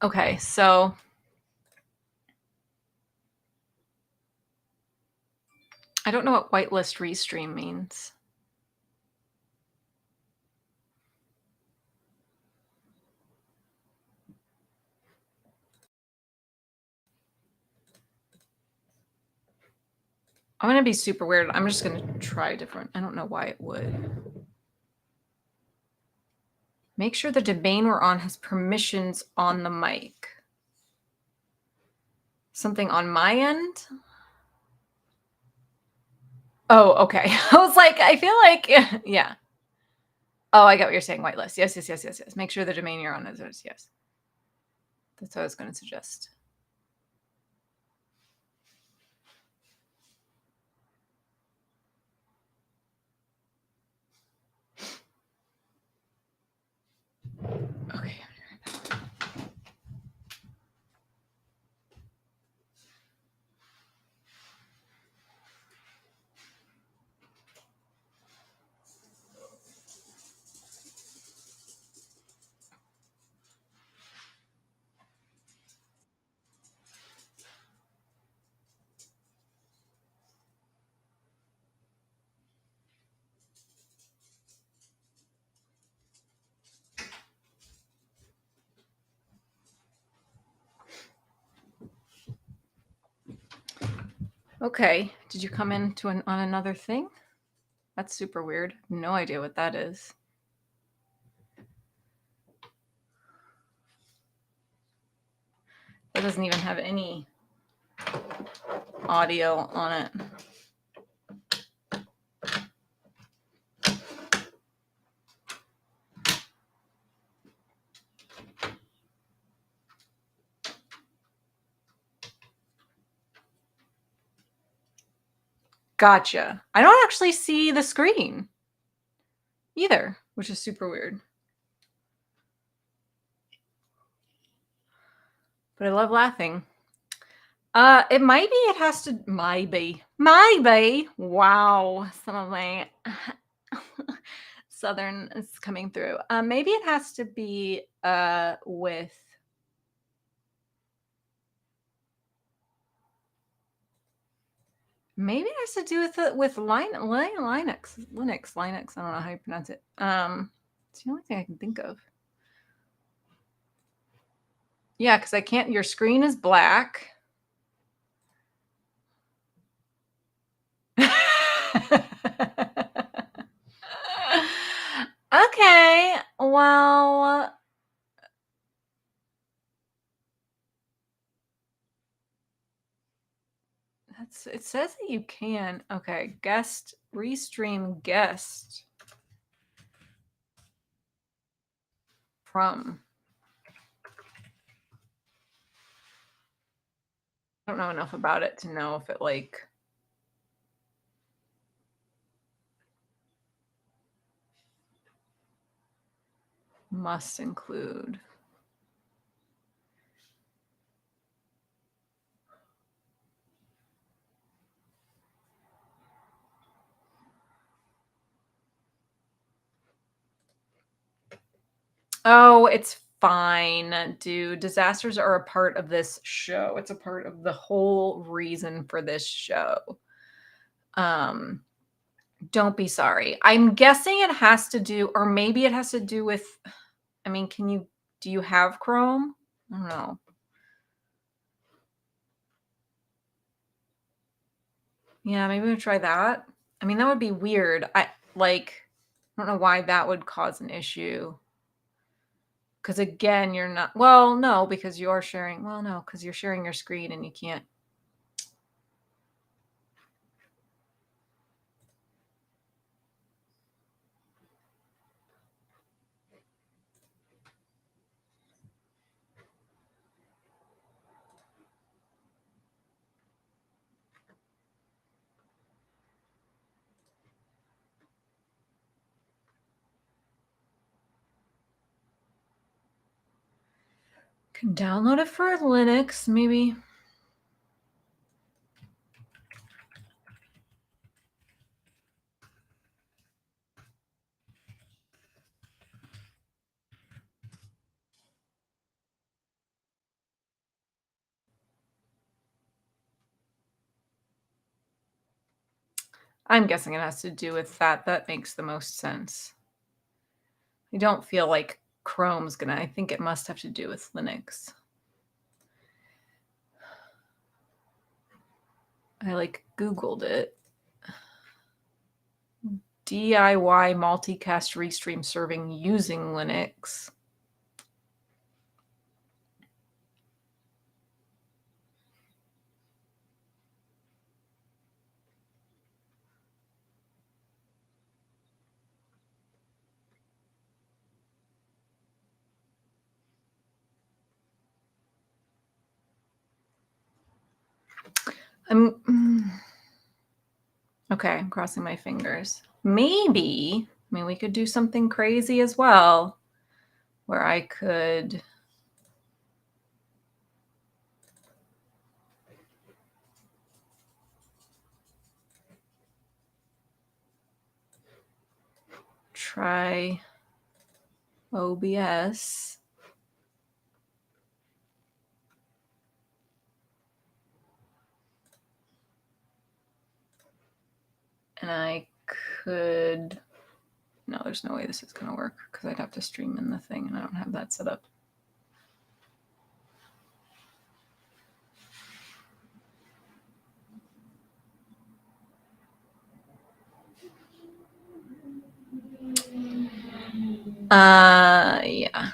Okay, so I don't know what whitelist restream means. I'm gonna be super weird. I'm just gonna try different. I don't know why it would. Make sure the domain we're on has permissions on the mic. Something on my end? Oh, okay. I was like, I feel like, yeah. Oh, I get what you're saying, whitelist. Yes, yes, yes, yes, yes. Make sure the domain you're on is yes. That's what I was going to suggest. Okay. Okay. Did you come in on another thing? That's super weird. No idea what that is. It doesn't even have any audio on it. Gotcha. I don't actually see the screen either, which is super weird. But I love laughing. It might be it has to maybe. Wow. Some of my Southern is coming through. Maybe it has to be with maybe it has to do with Linux. Linux. I don't know how you pronounce it. It's the only thing I can think of. Yeah, because I can't. Your screen is black. Okay. Well, it says that you can. Okay, guest restream guest from. I don't know enough about it to know if it like must include. Oh, it's fine, dude. Disasters are a part of this show. It's a part of the whole reason for this show. Don't be sorry. I'm guessing it has to do, or maybe it has to do with, I mean, do you have Chrome? I don't know. Yeah, maybe we'll try that. I mean, that would be weird. I don't know why that would cause an issue. Because again, you're not, well, no, because you're sharing, well, no, because you're sharing your screen and you can't. Can download it for Linux, maybe. I'm guessing it has to do with that. That makes the most sense. I don't feel like Chrome's gonna. I think it must have to do with Linux. I like Googled it. DIY multicast restream serving using Linux. Okay, I'm crossing my fingers. Maybe, I mean, we could do something crazy as well, where I could try OBS. And I could, no, there's no way this is going to work because I'd have to stream in the thing and I don't have that set up. Yeah.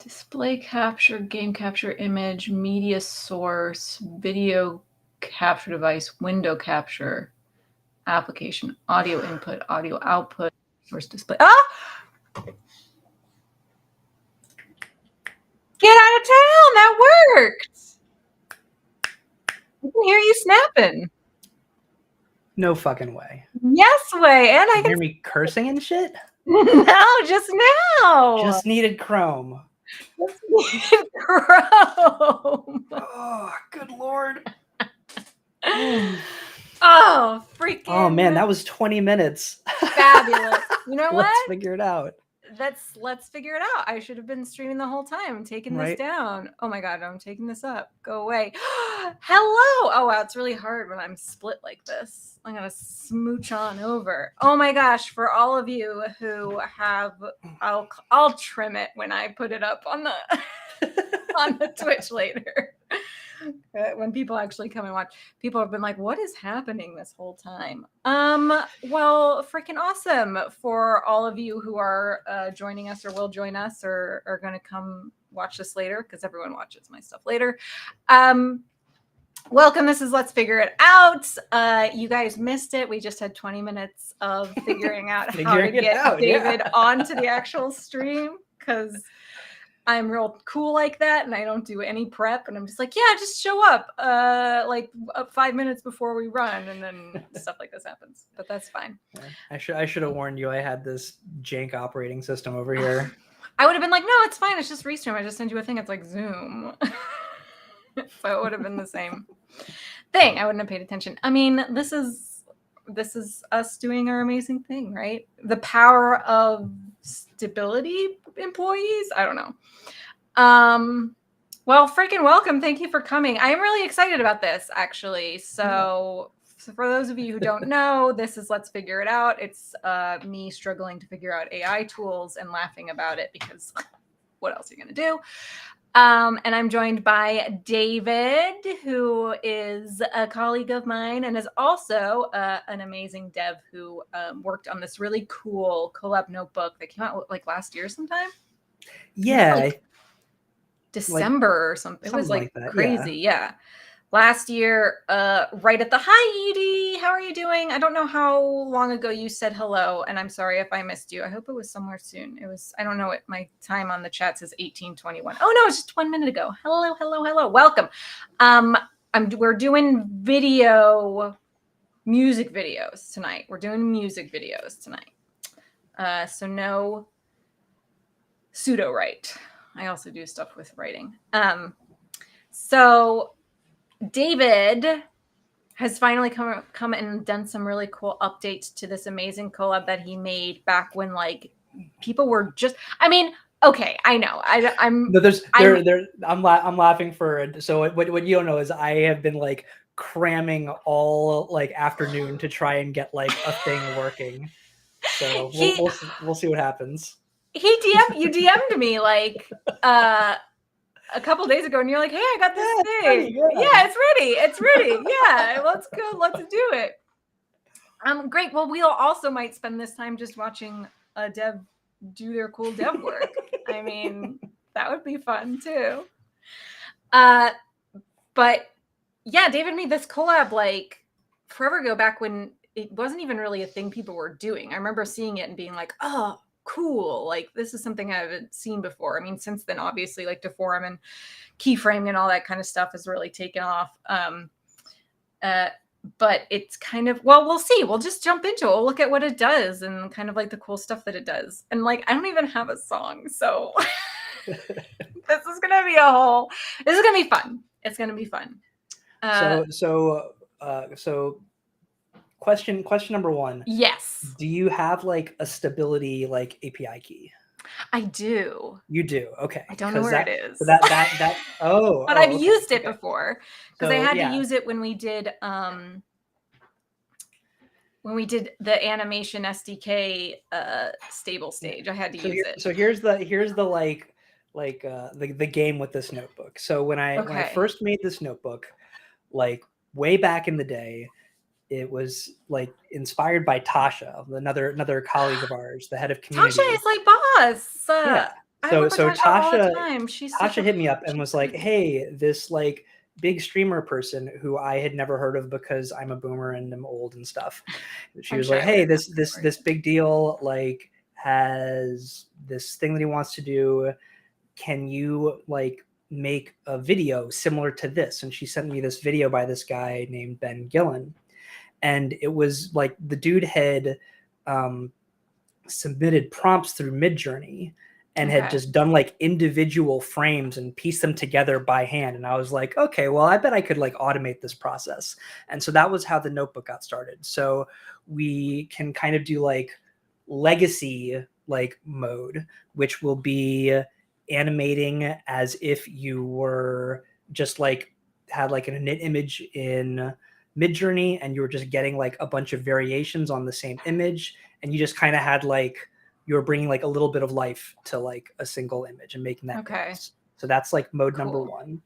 Display capture, game capture, image, media source, video capture device, window capture, application, audio input, audio output, source display. Ah! Get out of town! That worked! I can hear you snapping. No fucking way. Yes way. And I can hear me cursing and shit? No, just now. Just needed Chrome. Just needed Chrome. Oh, good Lord. Oh, freaking. Oh, man, that was 20 minutes. Fabulous. You know what? Let's figure it out. Let's figure it out. I should have been streaming the whole time. I'm taking this down. Oh my God, I'm taking this up. Go away. Hello. Oh wow, it's really hard when I'm split like this. I'm gonna smooch on over. Oh my gosh, for all of you who have, I'll trim it when I put it up on the on the Twitch later. When people actually come and watch, people have been like, what is happening this whole time? Well, freaking awesome for all of you who are joining us or will join us or are going to come watch this later, because everyone watches my stuff later. Welcome. This is Let's Figure It Out. You guys missed it. We just had 20 minutes of figuring out how to get David onto the actual stream, because I'm real cool like that and I don't do any prep, and I'm just like, yeah, just show up like 5 minutes before we run, and then stuff like this happens. But that's fine. I should have warned you I had this jank operating system over here. I would have been like, no, it's fine. It's just Restream. I just send you a thing. It's like Zoom. So it would have been the same thing. I wouldn't have paid attention. I mean, this is us doing our amazing thing, right? The power of stability employees. I don't know. Well, freaking welcome. Thank you for coming. I am really excited about this, actually. So for those of you who don't know, this is Let's Figure It Out. It's me struggling to figure out AI tools and laughing about it, because what else are you going to do? And I'm joined by David, who is a colleague of mine and is also an amazing dev who worked on this really cool collab notebook that came out like last year sometime. Yeah. Like December or something. It was like that, crazy. Yeah. Last year, right at the, hi, Edie, how are you doing? I don't know how long ago you said hello, and I'm sorry if I missed you. I hope it was somewhere soon. It was, I don't know what my time on the chat says, 18:21. Oh no, it's just 1 minute ago. Hello, hello, hello. Welcome. We're doing music videos tonight. We're doing music videos tonight. So no pseudo write. I also do stuff with writing. So David has finally come and done some really cool updates to this amazing collab that he made back when like people were just. I mean, okay, I know. I'm. No, I'm. I'm laughing so what you don't know is I have been like cramming all like afternoon to try and get like a thing working. So He we'll see what happens. DM'd me like a couple days ago, and you're like, "Hey, I got this Yeah, it's thing. ready. Yeah, Yeah. it's ready. Yeah, let's go. Let's do it." Great. Well, we'll also might spend this time just watching a dev do their cool dev work. I mean, that would be fun too. But yeah, David made this collab like forever ago, back when it wasn't even really a thing people were doing. I remember seeing it and being like, "Oh, cool! Like this is something I haven't seen before." I mean, since then, obviously, like deforum and keyframing and all that kind of stuff has really taken off. But it's kind of, well, we'll see. We'll just jump into it. We'll look at what it does and kind of like the cool stuff that it does. And like, I don't even have a song, so this is gonna be this is gonna be fun. It's gonna be fun. So question number one. Yes, Do you have like a stability like API key? I do. You do. Okay. I don't know Because where it that is, but I've okay. used it before because I So had to yeah. use it when we did the animation SDK stable stage. I had to use it. So here's the the game with this notebook. So when I Okay. first made this notebook, like way back in the day, it was like inspired by Tasha, another colleague of ours, the head of Tasha community. is like boss. Yeah. I work with So Tasha all the time. Tasha hit me up and She's was so like, nice. "Hey, this like big streamer person who I had never heard of because I'm a boomer and I'm old and stuff." She I'm was sure like, I would "Hey, have known that this story. big deal like has this thing that he wants to do. Can you like make a video similar to this?" And she sent me this video by this guy named Ben Gillen, and it was like the dude had um, submitted prompts through Midjourney and had Okay. just done like individual frames and pieced them together by hand. And I was like, okay, well, I bet I could like automate this process. And so that was how the notebook got started. So we can kind of do like legacy like mode, which will be animating as if you were just like had like an init image in Midjourney and you were just getting like a bunch of variations on the same image, and you just kind of had like you were bringing like a little bit of life to like a single image and making that Okay. dance. So that's like mode number Cool. one.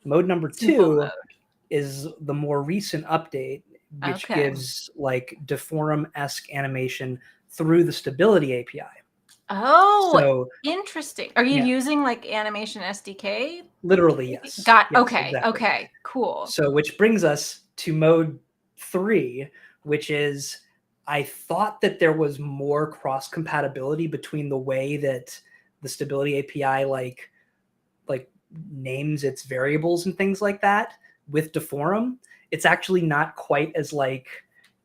Mode number Simple two mode. is the more recent update, which Okay. gives like deforum-esque animation through the stability API. Oh, So interesting. Are you yeah, using like animation SDK? literally yes. Got Yes, okay. exactly. Okay. Cool. So, which brings us to mode three, which is I thought that there was more cross compatibility between the way that the stability API like names its variables and things like that with deforum. It's actually not quite as like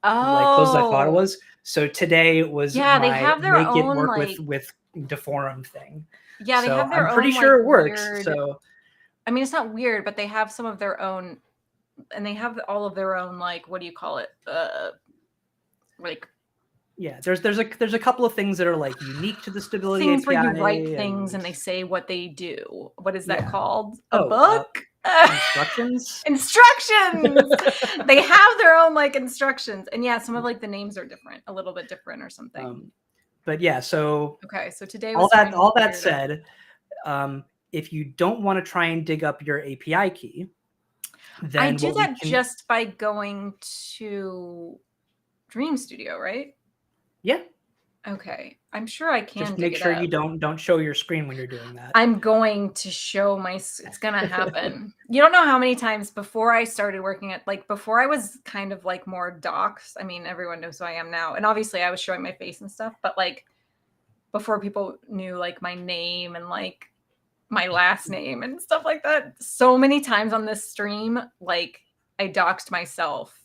close as I thought it Oh, was. So today was yeah, they my have their make it own work like with deforum thing. yeah, they So have I'm their pretty own like sure it works. weird. So I mean, it's not weird, but they have some of their own, and they have all of their own like what do you call it? Like yeah, there's a couple of things that are like unique to the stability things where you write API things and and they say what they do. What is that yeah. called? A Oh, book? instructions. Instructions. They have their own like instructions, and yeah, some of like the names are different, a little bit different or something. Um, but yeah, so Okay, so today was trying to all that figure it out. said, if you don't want to try and dig up your API key, I then do what we that can just by going to Dream Studio, right? yeah, Okay, I'm sure I can just dig make it sure you up. don't show your screen when you're doing that. I'm going to show it's gonna happen. You don't know how many times before I started working at like before I was kind of like more docs. I mean, everyone knows who I am now. And obviously I was showing my face and stuff, but like before people knew like my name and like my last name and stuff like that. So many times on this stream, like I doxed myself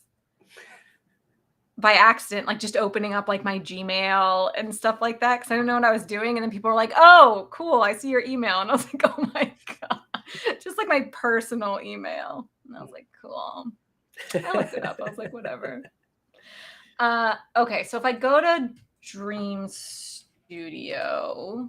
by accident, like just opening up like my Gmail and stuff like that because I didn't know what I was doing. And then people were like, "Oh, cool, I see your email," and I was like, "Oh my god," just like my personal email. And I was like, cool. I looked it up. I was like, whatever. Okay, so if I go to Dream Studio,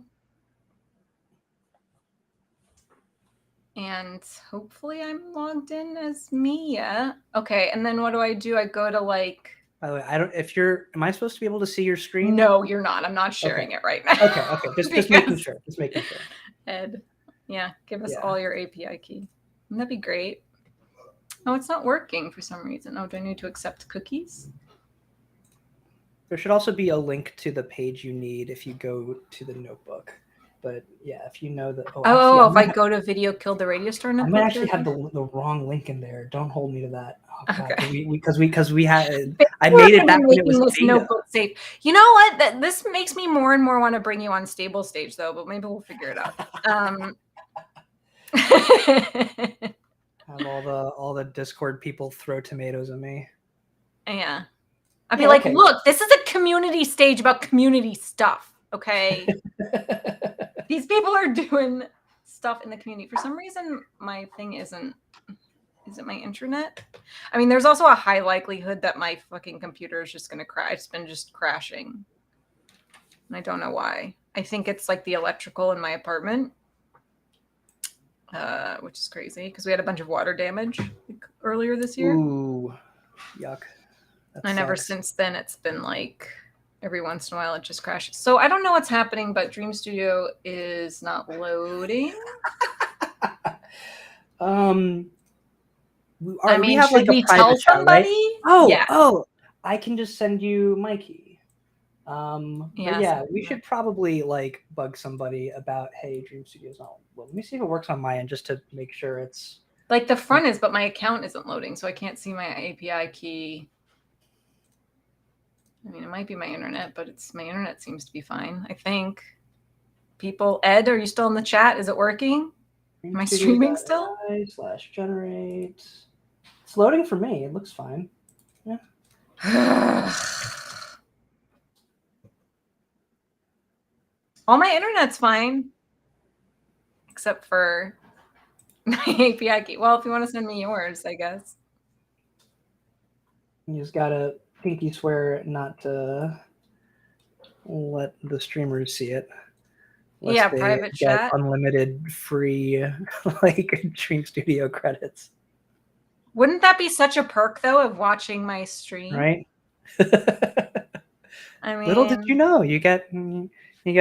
and hopefully I'm logged in as Mia. Okay, and then what do? I go to like. By the way, I don't. If you're, am I supposed to be able to see your screen? No, you're not. I'm not sharing it right now. Okay. Just making sure. Just making sure. Ed, yeah, give us Yeah. all your API key. Wouldn't that be great? Oh, it's not working for some reason. Oh, do I need to accept cookies? There should also be a link to the page you need if you go to the notebook. But yeah, if you know that. Oh, if I go to video killed the radio star notebook, I might actually have the wrong link in there. Don't hold me to that. Oh god, okay. because we had I made it back when it was this beta. notebook safe. You know what? This makes me more and more want to bring you on stable stage though, but maybe we'll figure it out. Have all the Discord people throw tomatoes at me. Yeah. I'd be like, look, this is a community stage about community stuff. Okay. These people are doing stuff in the community. For some reason, my thing isn't. Is it my internet? I mean, there's also a high likelihood that my fucking computer is just going to crash. It's been just crashing. And I don't know why. I think it's like the electrical in my apartment, which is crazy because we had a bunch of water damage earlier this year. Ooh, yuck. And ever since then, it's been like every once in a while it just crashes. So I don't know what's happening, but Dream Studio is not loading. We have like a private chat, right? Oh, I can just send you my key. Yeah, we should probably like bug somebody about, hey, Dream Studio's not. Well, let me see if it works on my end just to make sure it's like the front is, but my account isn't loading, so I can't see my API key. I mean, it might be my internet, but my internet seems to be fine. I think. People, Ed, are you still in the chat? Is it working? Am I streaming still? /generate. It's loading for me. It looks fine. Yeah. All my internet's fine, except for my API key. Well, if you want to send me yours, I guess. You just gotta pinky swear not to let the streamers see it. Yeah, private chat. Unlimited free like Dream Studio credits. Wouldn't that be such a perk though of watching my stream? Right. I mean, little did you know, you get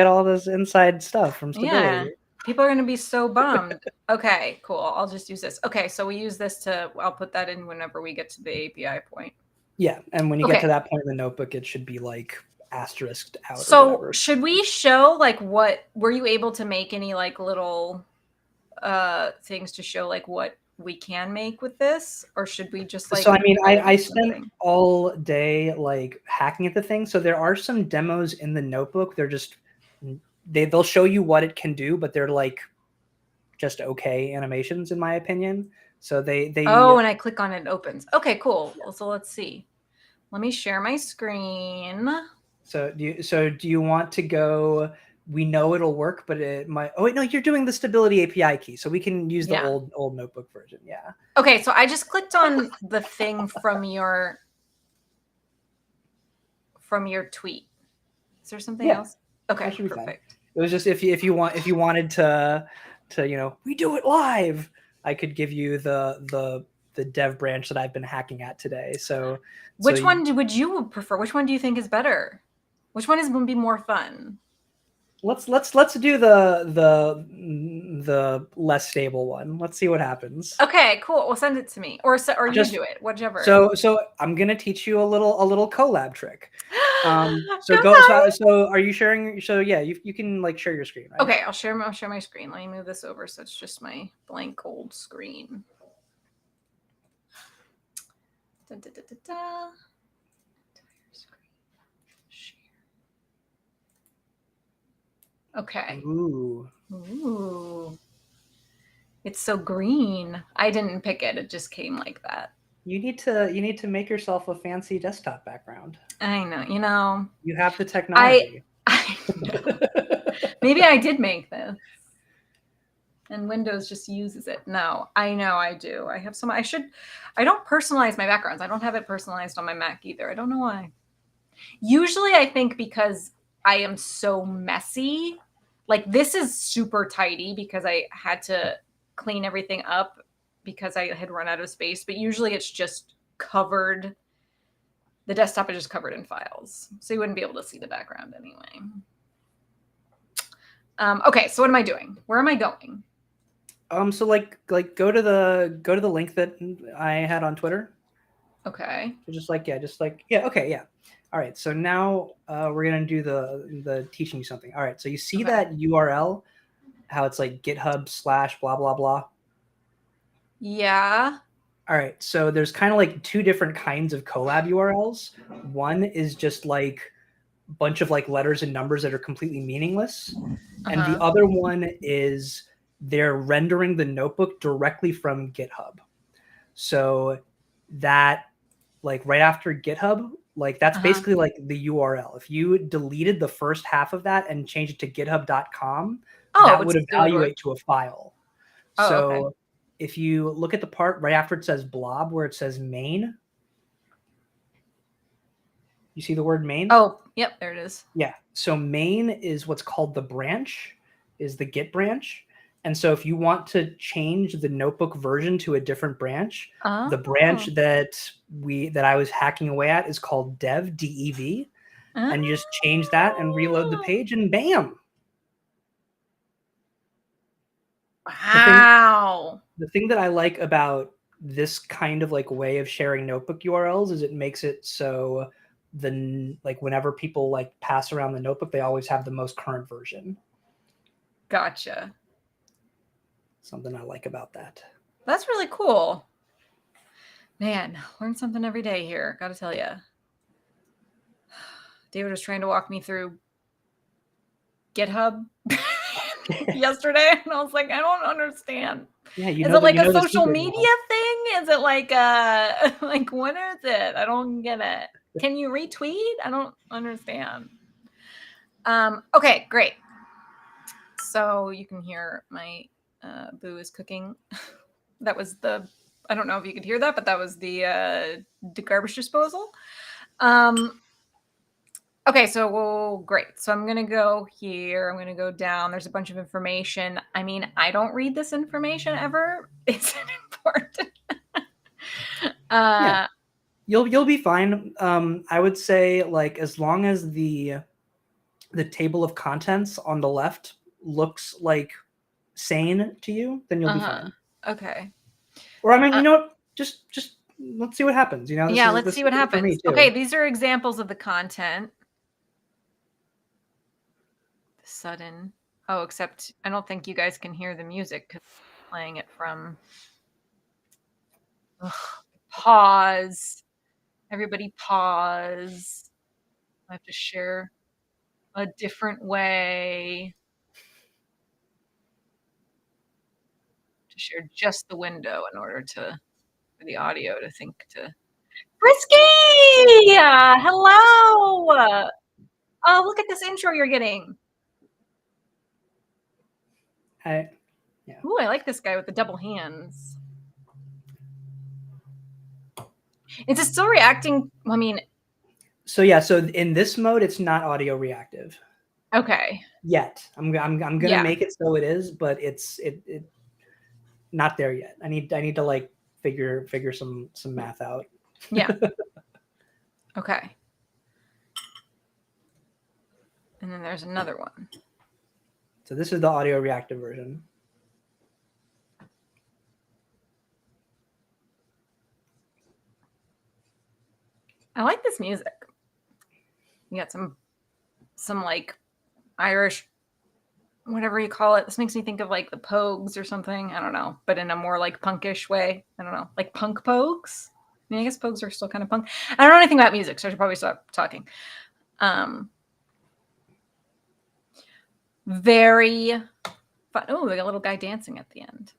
all this inside stuff from stability. Yeah. People are going to be so bummed. Okay, cool. I'll just use this. Okay, so we use this I'll put that in whenever we get to the API point. Yeah, and when you get to that point in the notebook, it should be like asterisked out. So should we show like were you able to make any like little things to show like what we can make with this, or should we just like? So I mean, I spent all day like hacking at the thing. So there are some demos in the notebook. They're just they'll show you what it can do, but they're like just okay animations in my opinion. So they when I click on it, it opens. Okay, cool. Yeah. So let's see. Let me share my screen. So do you want to go? We know it'll work, but it might. Oh wait, no, you're doing the stability API key, so we can use the old notebook version. Yeah. Okay, so I just clicked on the thing from your tweet. Is there something else? Okay, perfect. It was just if you wanted to we do it live, I could give you the dev branch that I've been hacking at today. So which one would you prefer? Which one do you think is better? Which one would be more fun? Let's do the less stable one. Let's see what happens. Okay, cool. Well, send it to me, or you do it, whichever. So I'm gonna teach you a little collab trick. So are you sharing? So yeah, you can like share your screen, right? Okay, I'll share my screen. Let me move this over so it's just my blank old screen. Da, da, da, da, da. Okay. Ooh. It's so green. I didn't pick it. It just came like that. You need to make yourself a fancy desktop background. I know. You have the technology. I know. Maybe I did make this. and Windows just uses it. No, I know I do. I have some. I don't personalize my backgrounds. I don't have it personalized on my Mac either. I don't know why. Usually, I think because I am so messy. Like this is super tidy because I had to clean everything up because I had run out of space. But usually, it's just covered. The desktop is just covered in files, so you wouldn't be able to see the background anyway. Okay, so what am I doing? Where am I going? So go to the link that I had on Twitter. Okay. So just okay, yeah. All right. So now we're gonna do the teaching you something. All right. So you see Okay. that URL, how it's like GitHub / blah blah blah. Yeah. All right. So there's kind of like two different kinds of collab URLs. One is just like a bunch of like letters and numbers that are completely meaningless, and the Uh-huh. other one is they're rendering the notebook directly from GitHub. So that like right after GitHub, like that's Uh-huh. basically like the URL. If you deleted the first half of that and changed it to github.com, Oh, that would it would work. evaluate to a file. Oh, okay. So if you look at the part right after it says blob where it says main, you see the word main? Oh, yep, there it is. Yeah. So main is what's called the branch, is the Git branch. And so if you want to change the notebook version to a different branch, the branch Oh. that I was hacking away at is called dev, and you just change that and reload the Oh. page and bam. The thing Wow. the thing that I like about this kind of like way of sharing notebook URLs is it makes it so like whenever people like pass around the notebook, they always have the most current version. Gotcha. Something I like about that. That's really cool. Man, learn something every day here. Got to tell you. David was trying to walk me through GitHub yesterday, and I was like, I don't understand. Yeah, Is it like you a know the social secret media now. thing? Is it like like what is it? I don't get it. Can you retweet? I don't understand. Okay, great. So you can hear my boo is cooking. That was I don't know if you could hear that, but that was the garbage disposal. Okay, so great. So I'm going to go here. I'm going to go down. There's a bunch of information. I mean, I don't read this information ever. It's important. Yeah, uh, you'll be fine. I would say like as long as the table of contents on the left looks like sane to you, then you'll be uh-huh. fine. Okay. Or I mean, Uh, just let's see what happens. You know, yeah, let's this see is what good for me happens. Okay, too. these are examples of the content. Sudden. Oh, except I don't think you guys can hear the music because I'm playing it from. Ugh, pause. Everybody pause. I have to share a different way to share just the window in order for the audio to think to. Frisky! Hello! Oh, look at this intro you're getting. I, yeah. Ooh, I like this guy with the double hands. Is it still reacting? I mean, So yeah, so in this mode, it's not audio reactive okay. yet. I'm gonna Yeah. make it so it is, but it's not there yet. I need to like figure some math out. Yeah. Okay. And then there's another one. So this is the audio reactive version. I like this music. You got some like Irish, whatever you call it. This makes me think of like the Pogues or something. I don't know, but in a more like punkish way. I don't know, like punk Pogues. I mean, I guess Pogues are still kind of punk. I don't know anything about music, so I should probably stop talking. Very fun. Oh, like a little guy dancing at the end.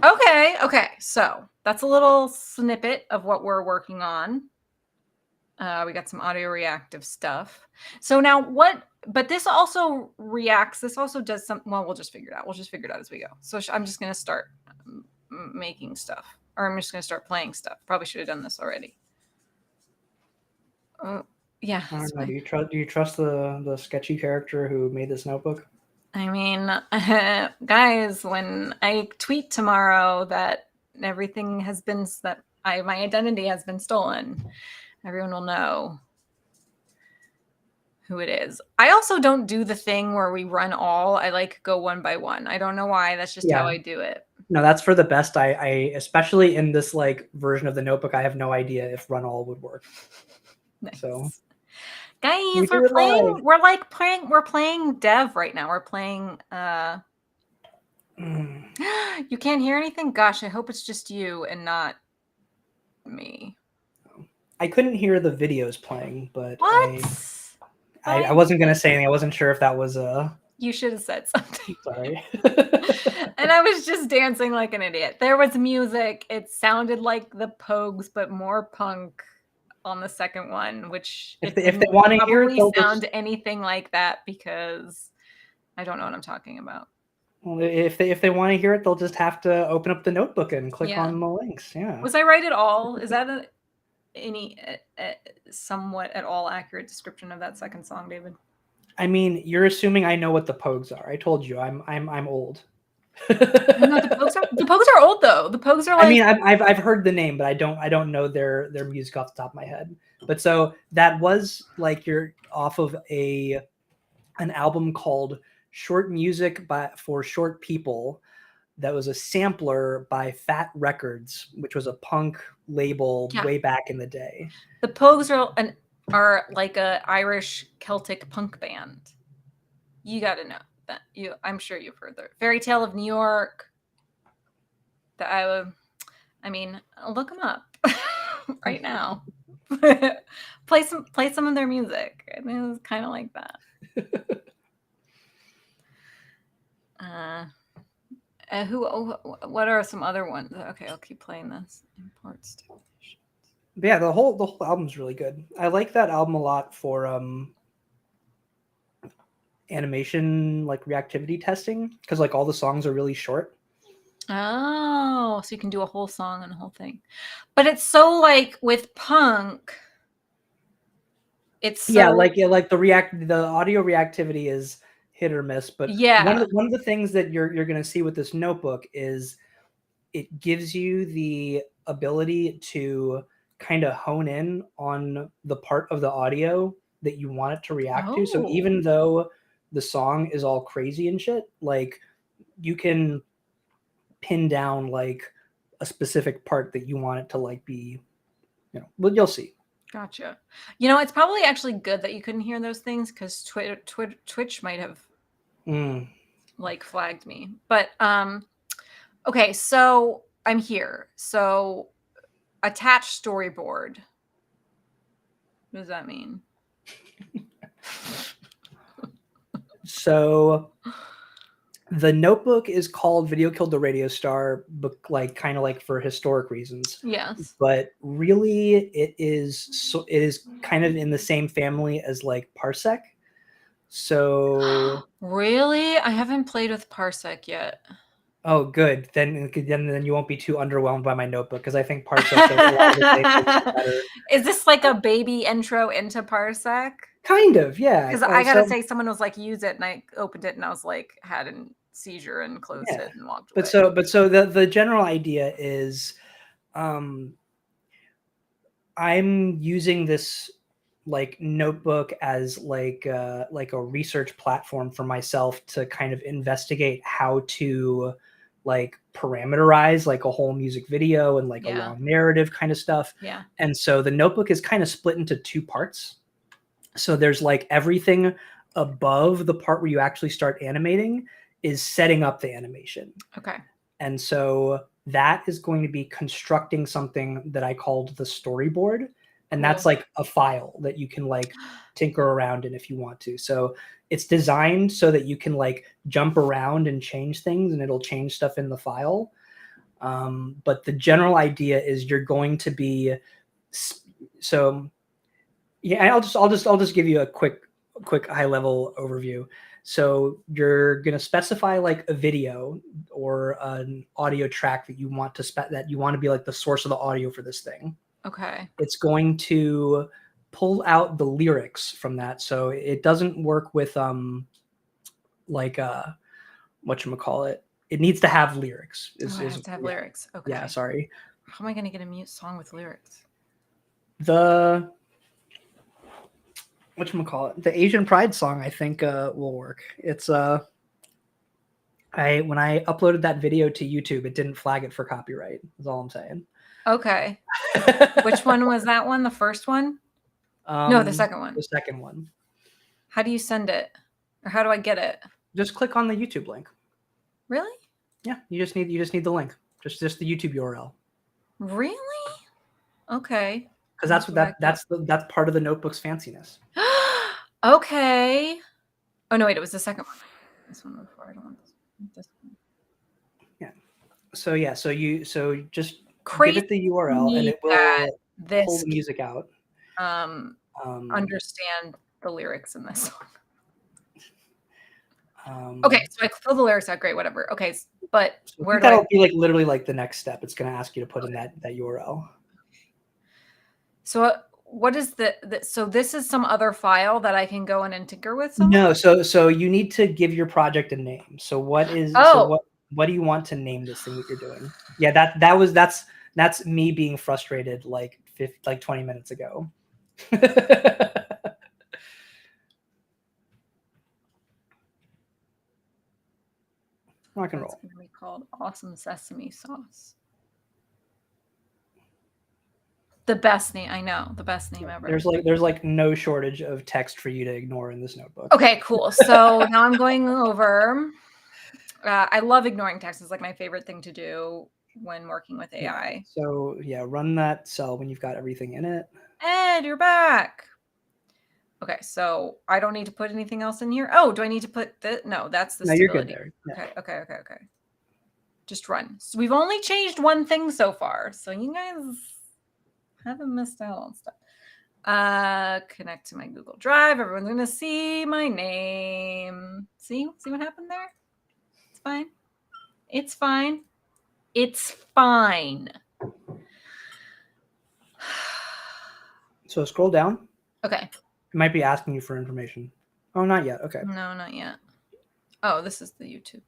Okay. So that's a little snippet of what we're working on. We got some audio reactive stuff. So now but this also reacts. This also does some. Well, we'll just figure it out. We'll just figure it out as we go. So I'm just gonna start making stuff, or I'm just gonna start playing stuff. Probably should have done this already. Yeah. I don't know. Do you trust the sketchy character who made this notebook? I mean, guys, when I tweet tomorrow that everything has been my identity has been stolen, everyone will know who it is. I also don't do the thing where we run all. I like go one by one. I don't know why. That's just how Yeah. I do it. No, that's for the best. I especially in this like version of the notebook, I have no idea if run all would work. Nice. So we Guys, do it live. we're playing Dev right now. We're playing you can't hear anything? Gosh, I hope it's just you and not me. I couldn't hear the videos playing, but What? I wasn't gonna say anything. I wasn't sure if that was You should have said something. sorry. And I was just dancing like an idiot. There was music. It sounded like the Pogues, but more punk on the second one, which if they want to hear it, probably they'll sound just, anything like that because I don't know what I'm talking about. well, if they want to hear it, they'll just have to open up the notebook and click on the links. Yeah. Was I right at all? Is that any somewhat at all accurate description of that second song, David? I mean, you're assuming I know what the Pogues are. I told you, I'm old. No, the Pogues are old though. The Pogues are like. I mean, I've heard the name, but I don't know their music off the top of my head. But so that was like you're off of an album called Short Music for Short People. That was a sampler by Fat Records, which was a punk label way back in the day. The Pogues are like a Irish Celtic punk band. You got to know that. I'm sure you've heard their Fairy Tale of New York. I mean, look them up right now. play some of their music. I mean, it's kind of like that. What are some other ones? Okay, I'll keep playing this. Imports. But yeah, the whole album's really good. I like that album a lot for animation like reactivity testing because like all the songs are really short. Oh, so you can do a whole song and a whole thing. But it's so like with punk, it's so... like the audio reactivity is hit or miss. But one of the things that you're gonna see with this notebook is it gives you the ability to kind of hone in on the part of the audio that you want it to react to. So even though the song is all crazy and shit, like you can pin down like a specific part that you want it to like be, well, you'll see. Gotcha. It's probably actually good that you couldn't hear those things because Twitch might have like flagged me. But okay, so I'm here. So attach storyboard. What does that mean? So the notebook is called Video Killed the Radio Star, but like kind of like for historic reasons. Yes. But really it is kind of in the same family as like Parsec. So really? I haven't played with Parsec yet. Oh, good. Then you won't be too underwhelmed by my notebook because I think Parsec does a lot of the same things better. Is this like a baby intro into Parsec? Kind of, yeah. Because I gotta say, someone was like, use it, and I opened it, and I was like, had a seizure and closed it and walked away. But so the general idea is, I'm using this like notebook as like a research platform for myself to kind of investigate how to like parameterize like a whole music video and like a long narrative kind of stuff. Yeah. And so the notebook is kind of split into two parts. So there's like everything above the part where you actually start animating is setting up the animation. Okay. And so that is going to be constructing something that I called the storyboard. And that's like a file that you can like tinker around in if you want to. So it's designed so that you can like jump around and change things and it'll change stuff in the file. But the general idea is you're going to be, so yeah, I'll just give you a quick quick high level overview. So you're going to specify like a video or an audio track that you want to be like the source of the audio for this thing. Okay. It's going to pull out the lyrics from that. So it doesn't work with like whatchamacallit. It needs to have lyrics. Oh, I have to have Yeah. lyrics. Okay. Yeah, sorry. How am I going to get a mute song with lyrics? The whatchamacallit, the Asian Pride song, I think will work. It's when I uploaded that video to YouTube, it didn't flag it for copyright. That's all I'm saying. Okay. Which one was that one? The first one? No, the second one. The second one. How do you send it? Or how do I get it? Just click on the YouTube link. Really? Yeah, you just need the link. Just the YouTube URL. Really? Okay. Because that's part of the notebook's fanciness. Okay. Oh no, wait, it was the second one. This one before. I don't want this one. Yeah. So you just Crazy give it the URL and it will pull the music out. Understand the lyrics in this song. Um, Okay, so I fill the lyrics out. Great, whatever. Okay, but so where do that'll be like literally like the next step. It's going to ask you to put in that URL. So what is so this is some other file that I can go and tinker with somewhere? No, so you need to give your project a name. So what do you want to name this thing that you're doing? Yeah, that's me being frustrated like 20 minutes ago. Rock and roll. It's going to be called Awesome Sesame Sauce. The best name, I know, the best name ever. There's like no shortage of text for you to ignore in this notebook. Okay, cool. So now I'm going over. I love ignoring text. It's like my favorite thing to do when working with AI. Yeah. So yeah, run that cell when you've got everything in it. Ed, you're back. Okay, so I don't need to put anything else in here. Oh, do I need to put the? No, that's the stability. You're good there. Yeah. Okay. Just run. So we've only changed one thing so far. So you guys haven't missed out on stuff. Connect to my Google Drive. Everyone's gonna see my name. See what happened there? It's fine. It's fine. It's fine. So scroll down. Okay. It might be asking you for information. Oh, not yet. Okay. No, not yet. Oh, this is the YouTube.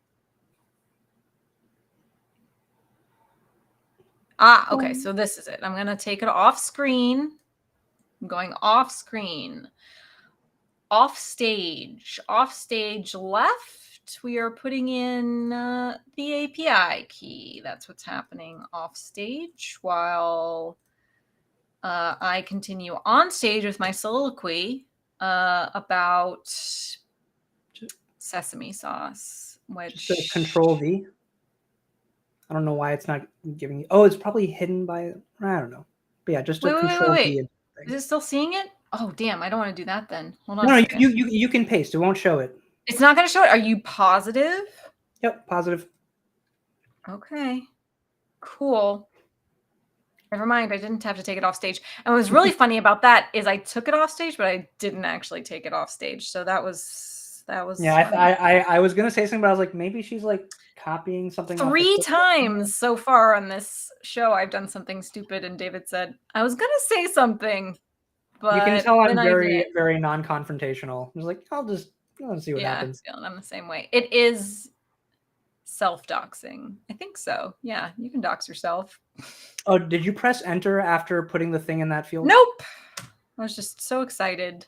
Okay. So this is it. I'm going to take it off screen. I'm going off screen. Off stage left. We are putting in the API key. That's what's happening off stage while I continue on stage with my soliloquy about sesame sauce. Which just Control V. I don't know why it's not giving you. Oh, it's probably hidden by. I don't know. But yeah, just Control V. Is it still seeing it? Oh, damn! I don't want to do that then. Hold on. No, you can paste. It won't show it. It's not going to show it. Are you positive? Yep, positive. Okay. Cool. Never mind. I didn't have to take it off stage. And what was really funny about that is I took it off stage, but I didn't actually take it off stage. So that was. Yeah, I was gonna say something, but I was like, maybe she's like copying something. 3 times so far on this show, I've done something stupid, and David said I was gonna say something, but you can tell I'm very non-confrontational. I was like, I'll see what happens. I'm the same way. It is self-doxing. I think so. Yeah, you can dox yourself. Oh, did you press enter after putting the thing in that field? Nope. I was just so excited.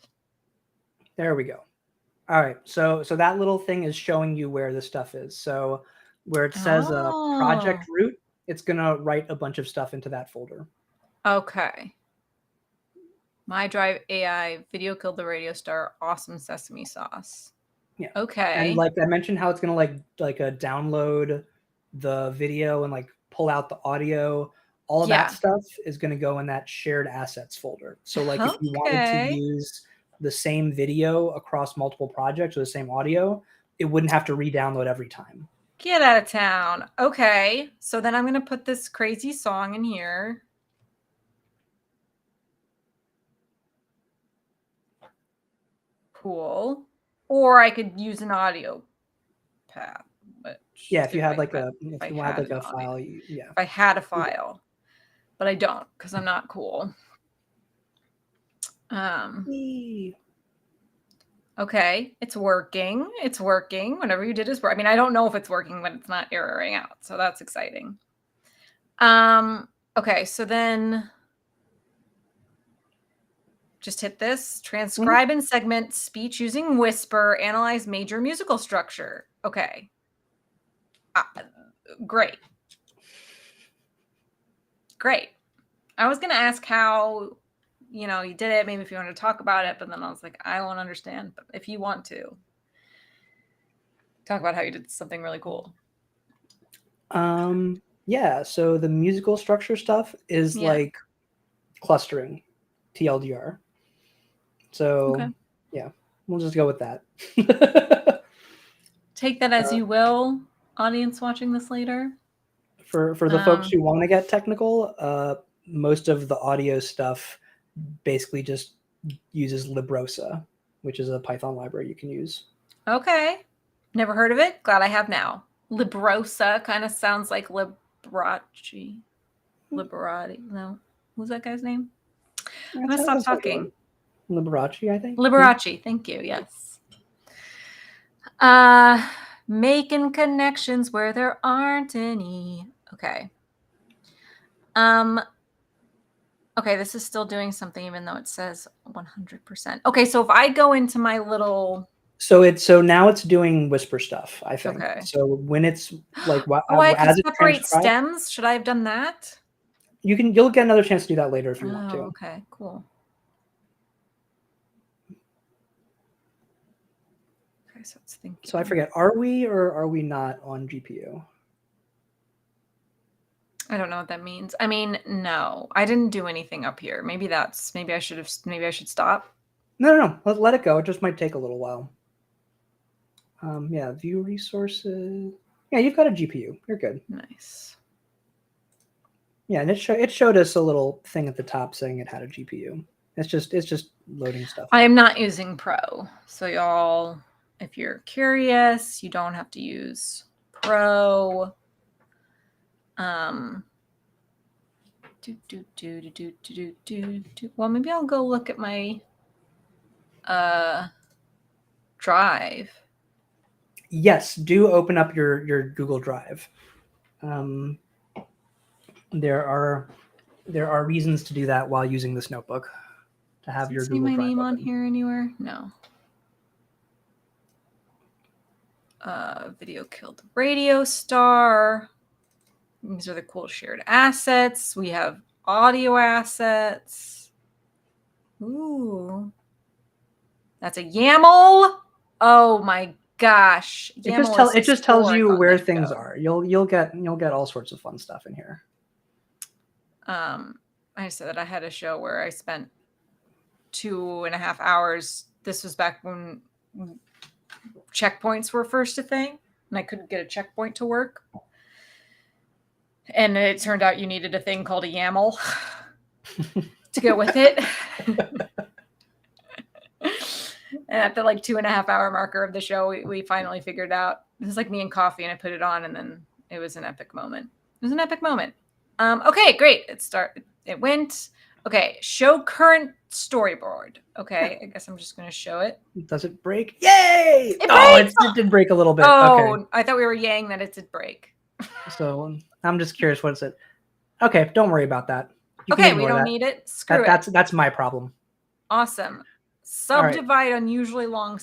There we go. All right. So that little thing is showing you where the stuff is. So where it says project root, it's going to write a bunch of stuff into that folder. Okay. My Drive AI, Video Killed the Radio Star, Awesome Sesame Sauce. Yeah. Okay. And like I mentioned how it's going to like download the video and like pull out the audio. All of that stuff is going to go in that shared assets folder. So like if you wanted to use the same video across multiple projects or the same audio, it wouldn't have to re-download every time. Get out of town. Okay. So then I'm going to put this crazy song in here. Cool. Or I could use an audio path, which Yeah, if you had like if if I you had had like an a audio, file, yeah. if I had a Yeah. file, but I don't because I'm not cool. Okay, it's working. It's working. Whatever you did is work. I mean, I don't know if it's working when it's not erroring out, so that's exciting. Okay, so then just hit this. Transcribe and segment speech using Whisper. Analyze major musical structure. Okay. Great. Great. I was going to ask how, you did it, maybe if you want to talk about it, but then I was like, I won't understand. But if you want to, talk about how you did something really cool. Yeah, so the musical structure stuff is Yeah. like clustering, TLDR. So, Okay. yeah, we'll just go with that. Take that as you will, audience watching this later. For the folks who want to get technical, most of the audio stuff basically just uses Librosa, which is a Python library you can use. Okay. Never heard of it. Glad I have now. Librosa kind of sounds like Liberace. Liberati. No. Who's that guy's name? I'm going to stop That's like talking. Liberace, I think. Liberace. Yeah. Thank you. Yes. Making connections where there aren't any. Okay. Okay, this is still doing something even though it says 100%. Okay, so if I go into my little So now it's doing whisper stuff, I think. Okay. So when it's like Oh, I could as it separate transcribes, stems. Should I have done that? you'll get another chance to do that later if you want Oh, to. okay, cool. Okay, so it's thinking. So I forget, are we or are we not on GPU? I don't know what that means. I mean, no, I didn't do anything up here. Maybe I should stop. No. Let it go. It just might take a little while. Yeah, view resources. Yeah, you've got a GPU. You're good. Nice. Yeah, and it showed us a little thing at the top saying it had a GPU. It's just loading stuff. I am not using Pro. So y'all, if you're curious, you don't have to use Pro. Well, maybe I'll go look at my drive. Yes, do open up your Google Drive. There are reasons to do that while using this notebook. To have Does it your say Google my Drive name on open. here anywhere? No. Video killed radio star. These are the cool shared assets. We have audio assets. Ooh. That's a YAML. Oh my gosh. YAML is It just tells stored you on where this things show. are. You'll get all sorts of fun stuff in here. I said that I had a show where I spent 2.5 hours. This was back when checkpoints were first a thing, and I couldn't get a checkpoint to work. And it turned out you needed a thing called a YAML to go with it. And at the 2.5 hour marker of the show, we finally figured out. It was like me and coffee, and I put it on, and then it was an epic moment. It was an epic moment. Okay, great. It went. Okay, show current storyboard. Okay, I guess I'm just going to show it. Does it break? Yay! It It did break a little bit. Oh, Okay. I thought we were yang that it did break. So I'm just curious what it said. Okay, don't worry about that. You can Okay, we ignore don't that. need it. Screw it. That's my problem. Awesome. Subdivide unusually long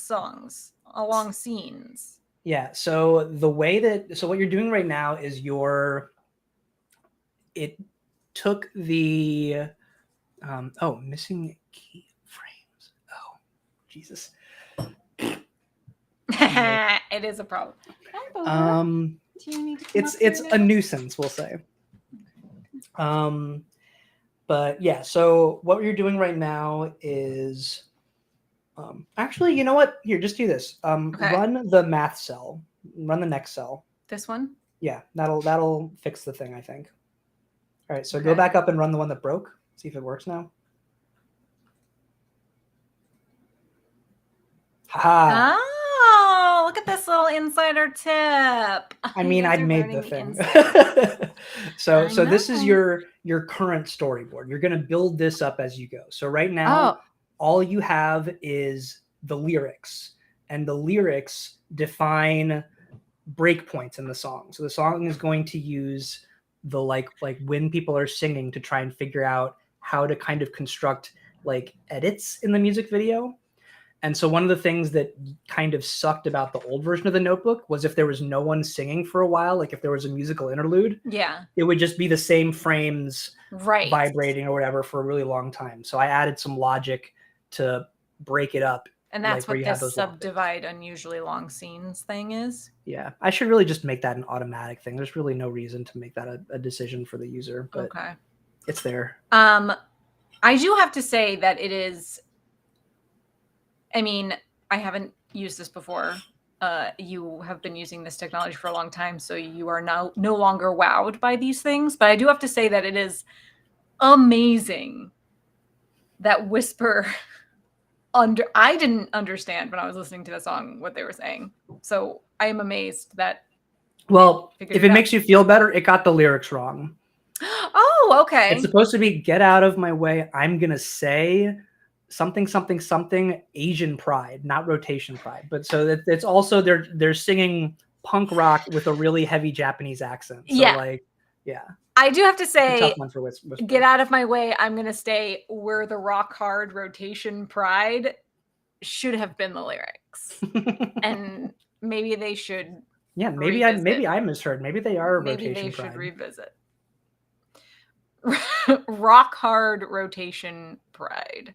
long scenes. Yeah. So what you're doing right now is it took the missing key frames. Oh, Jesus. It is a problem. Do you need to come it's a nuisance, we'll say. But yeah, so what you're doing right now is actually, you know what? Here, just do this. Okay. Run the math cell. Run the next cell. This one? Yeah, that'll fix the thing, I think. All right, so go back up and run the one that broke. See if it works now. Haha. Oh, look at this little insider tip. I You mean, guys I are made the learning the thing. inside. I So this is know. your current storyboard. You're going to build this up as you go. So right now, Oh, all you have is the lyrics, and the lyrics define breakpoints in the song. So the song is going to use the like when people are singing to try and figure out how to kind of construct like edits in the music video. And so one of the things that kind of sucked about the old version of the notebook was if there was no one singing for a while, like if there was a musical interlude, yeah. it would just be the same frames Right. vibrating or whatever for a really long time. So I added some logic to break it up, And that's like where what you have this those long bits. subdivide unusually long scenes thing is. Yeah, I should really just make that an automatic thing. There's really no reason to make that a decision for the user, but Okay. it's there. I do have to say that it is, I mean, I haven't used this before. You have been using this technology for a long time, so you are now no longer wowed by these things. But I do have to say that it is amazing that Whisper I didn't understand when I was listening to the song what they were saying. So I am amazed that it Well, figured if it it out. makes you feel better, it got the lyrics wrong. Oh, It's okay. supposed to be get out of my way. I'm gonna say something something something Asian pride, not rotation pride. But so it's also they're singing punk rock with a really heavy Japanese accent. So Yeah. like, yeah, I do have to it's a tough say, one for get Whisper. out of my way. I'm going to stay where the rock hard rotation pride should have been the lyrics. And maybe they should Yeah, revisit. maybe I misheard. Maybe they are a Maybe they rotation should pride. revisit. Rock hard rotation pride.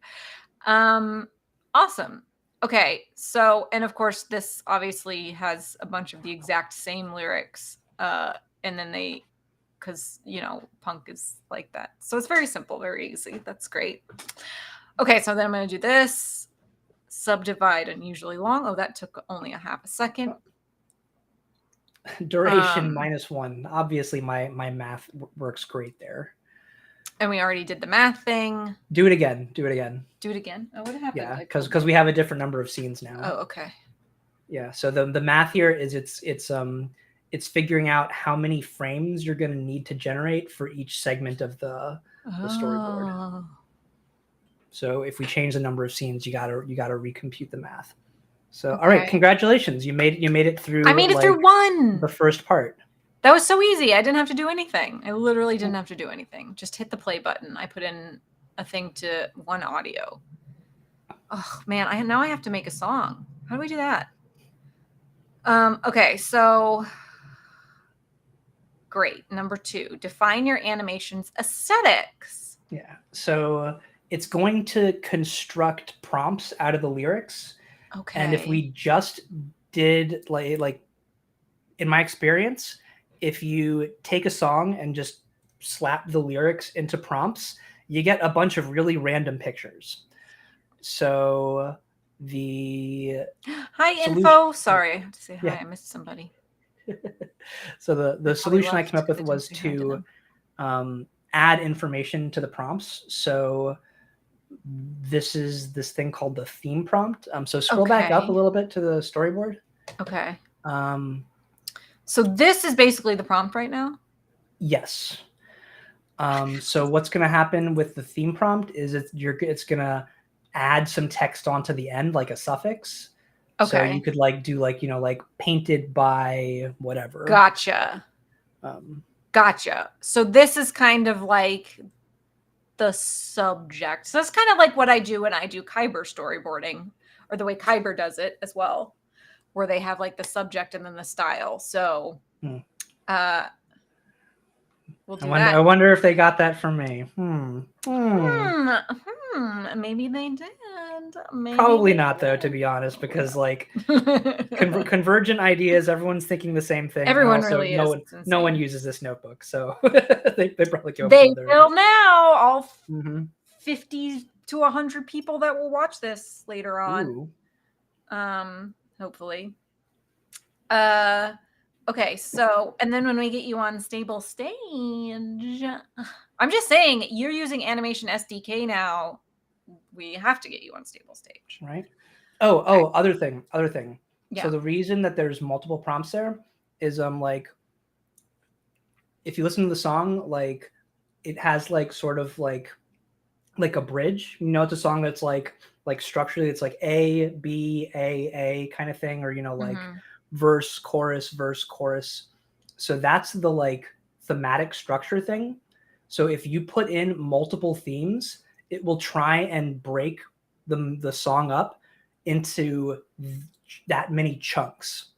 Um awesome. Okay, so and of course this obviously has a bunch of the exact same lyrics and then they cuz punk is like that. So it's very simple, very easy. That's great. Okay, so then I'm going to do this subdivide unusually long. Oh, that took only a half a second. Duration Um -1. Obviously, my math works great there. and we already did the math thing. Do it again. Do it again. Do it again. Oh, what happened? Yeah, I because pulled my. we have a different number of scenes now. Oh, okay. Yeah. So the math here is it's figuring out how many frames you're going to need to generate for each segment of the storyboard. Oh. So if we change the number of scenes, you gotta recompute the math. So all right, Okay. congratulations, you made it I through made it like through one. the first part. That was so easy. I didn't have to do anything. I literally didn't have to do anything. Just hit the play button. I put in a thing to one audio. Oh man, I have to make a song. How do we do that? Okay, so great. Number 2, define your animation's aesthetics. Yeah. So it's going to construct prompts out of the lyrics, and if Okay. we just did like in my experience, if you take a song and just slap the lyrics into prompts, you get a bunch of really random pictures. So the Hi, solution, info. Sorry, I have to say hi. yeah. I missed somebody. So They the probably solution I came left up because with I didn't was say hi to to them. add information to the prompts. So this is this thing called the theme prompt. So scroll back up a Okay. little bit to the storyboard. Okay. Um, So this is basically the prompt right now. yes. So what's going to happen with the theme prompt is it's going to add some text onto the end, like a suffix. So you Okay. could like do like like painted by whatever. Gotcha. Um, Gotcha. So this is kind of like the subject. So that's kind of like what I do when I do Kyber storyboarding, or the way Kyber does it as well, where they have like the subject and then the style. So hmm. uh we'll I do wonder. that. I wonder if they got that from me. Maybe they did. Maybe Probably they not though, to did. be honest, because like convergent ideas, everyone's thinking the same thing, and Everyone also really is. It's no one insane. uses this notebook, so they probably go They further. will now. All Mm-hmm. 50 to 100 people that will watch this later on. Ooh. Hopefully. Okay, so and then when we get you on stable stage, I'm just saying you're using Animation SDK now. We have to get you on stable stage. Right. Other thing. So Yeah. the reason that there's multiple prompts there is like if you listen to the song, like it has like sort of like a bridge. You know, it's a song that's like structurally it's like A B A kind of thing, or like Mhm. verse chorus verse chorus. So that's the like thematic structure thing. So if you put in multiple themes, it will try and break the song up into that many chunks.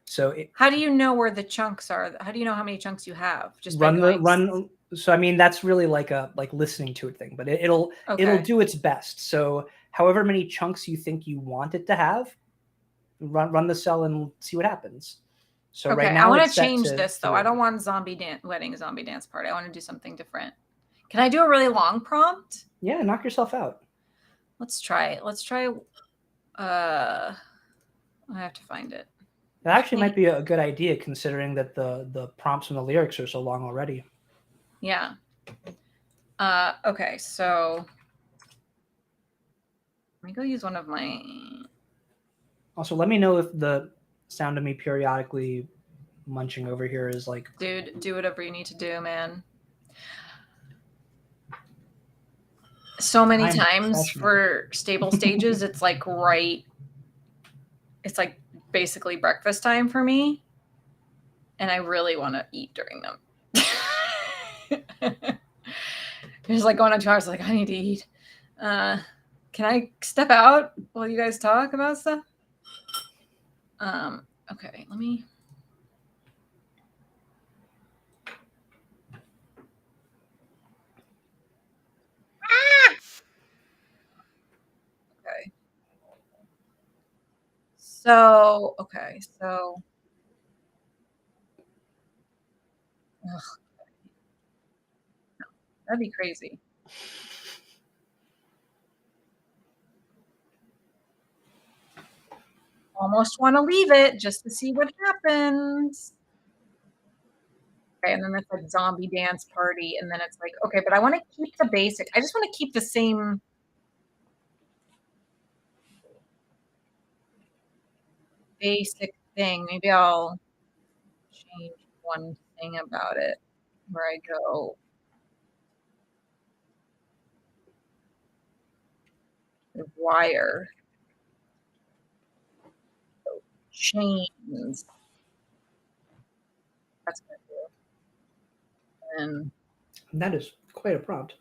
So How do you know where the chunks are? How do you know how many chunks you have? Just by run the going run so I mean that's really like a like listening to it thing, but it'll Okay. do its best. So however many chunks you think you want it to have, run the cell and see what happens. So right Okay, I now wanna it's set change to this, though. I 3. don't want wedding zombie dance party. I wanna do something different. Can I do a really long prompt? Yeah, knock yourself out. Let's try it. Let's try, I have to find it. That I actually can't might be a good idea considering that the prompts and the lyrics are so long already. Yeah. Okay, so let me go use one of my Also, let me know if the sound of me periodically munching over here is like dude, do whatever you need to do, man. So many I'm a times professional. for stable stages, it's like basically breakfast time for me, and I really want to eat during them. Just like going on 2 hours, like I need to eat. Uh, can I step out while you guys talk about stuff? Okay, let me. Okay. So ugh, that'd be crazy. Almost want to leave it just to see what happens. Okay, and then it's like zombie dance party, and then it's like, okay, but I want to keep the basic. I just want to keep the same basic thing. Maybe I'll change one thing about it where I go the wire chains. That's gonna do. And And that is quite a prompt.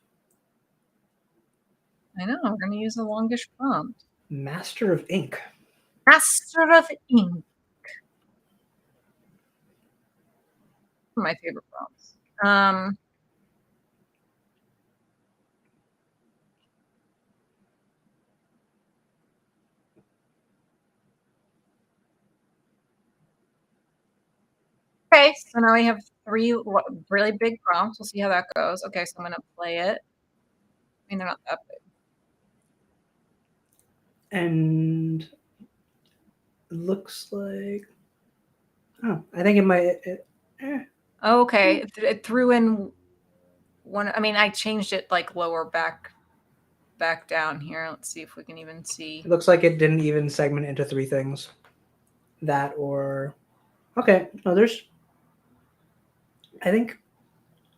I know I'm gonna use a longish prompt. Master of Ink. Master of ink. My favorite prompts. Okay, so now we have three really big prompts. We'll see how that goes. Okay, so I'm gonna play it. I mean, they're not that big. And it looks like I think it might Okay, it threw in one. I mean, I changed it like lower back down here. Let's see if we can even see. it looks like it didn't even segment into 3 things. That or okay, no there's I think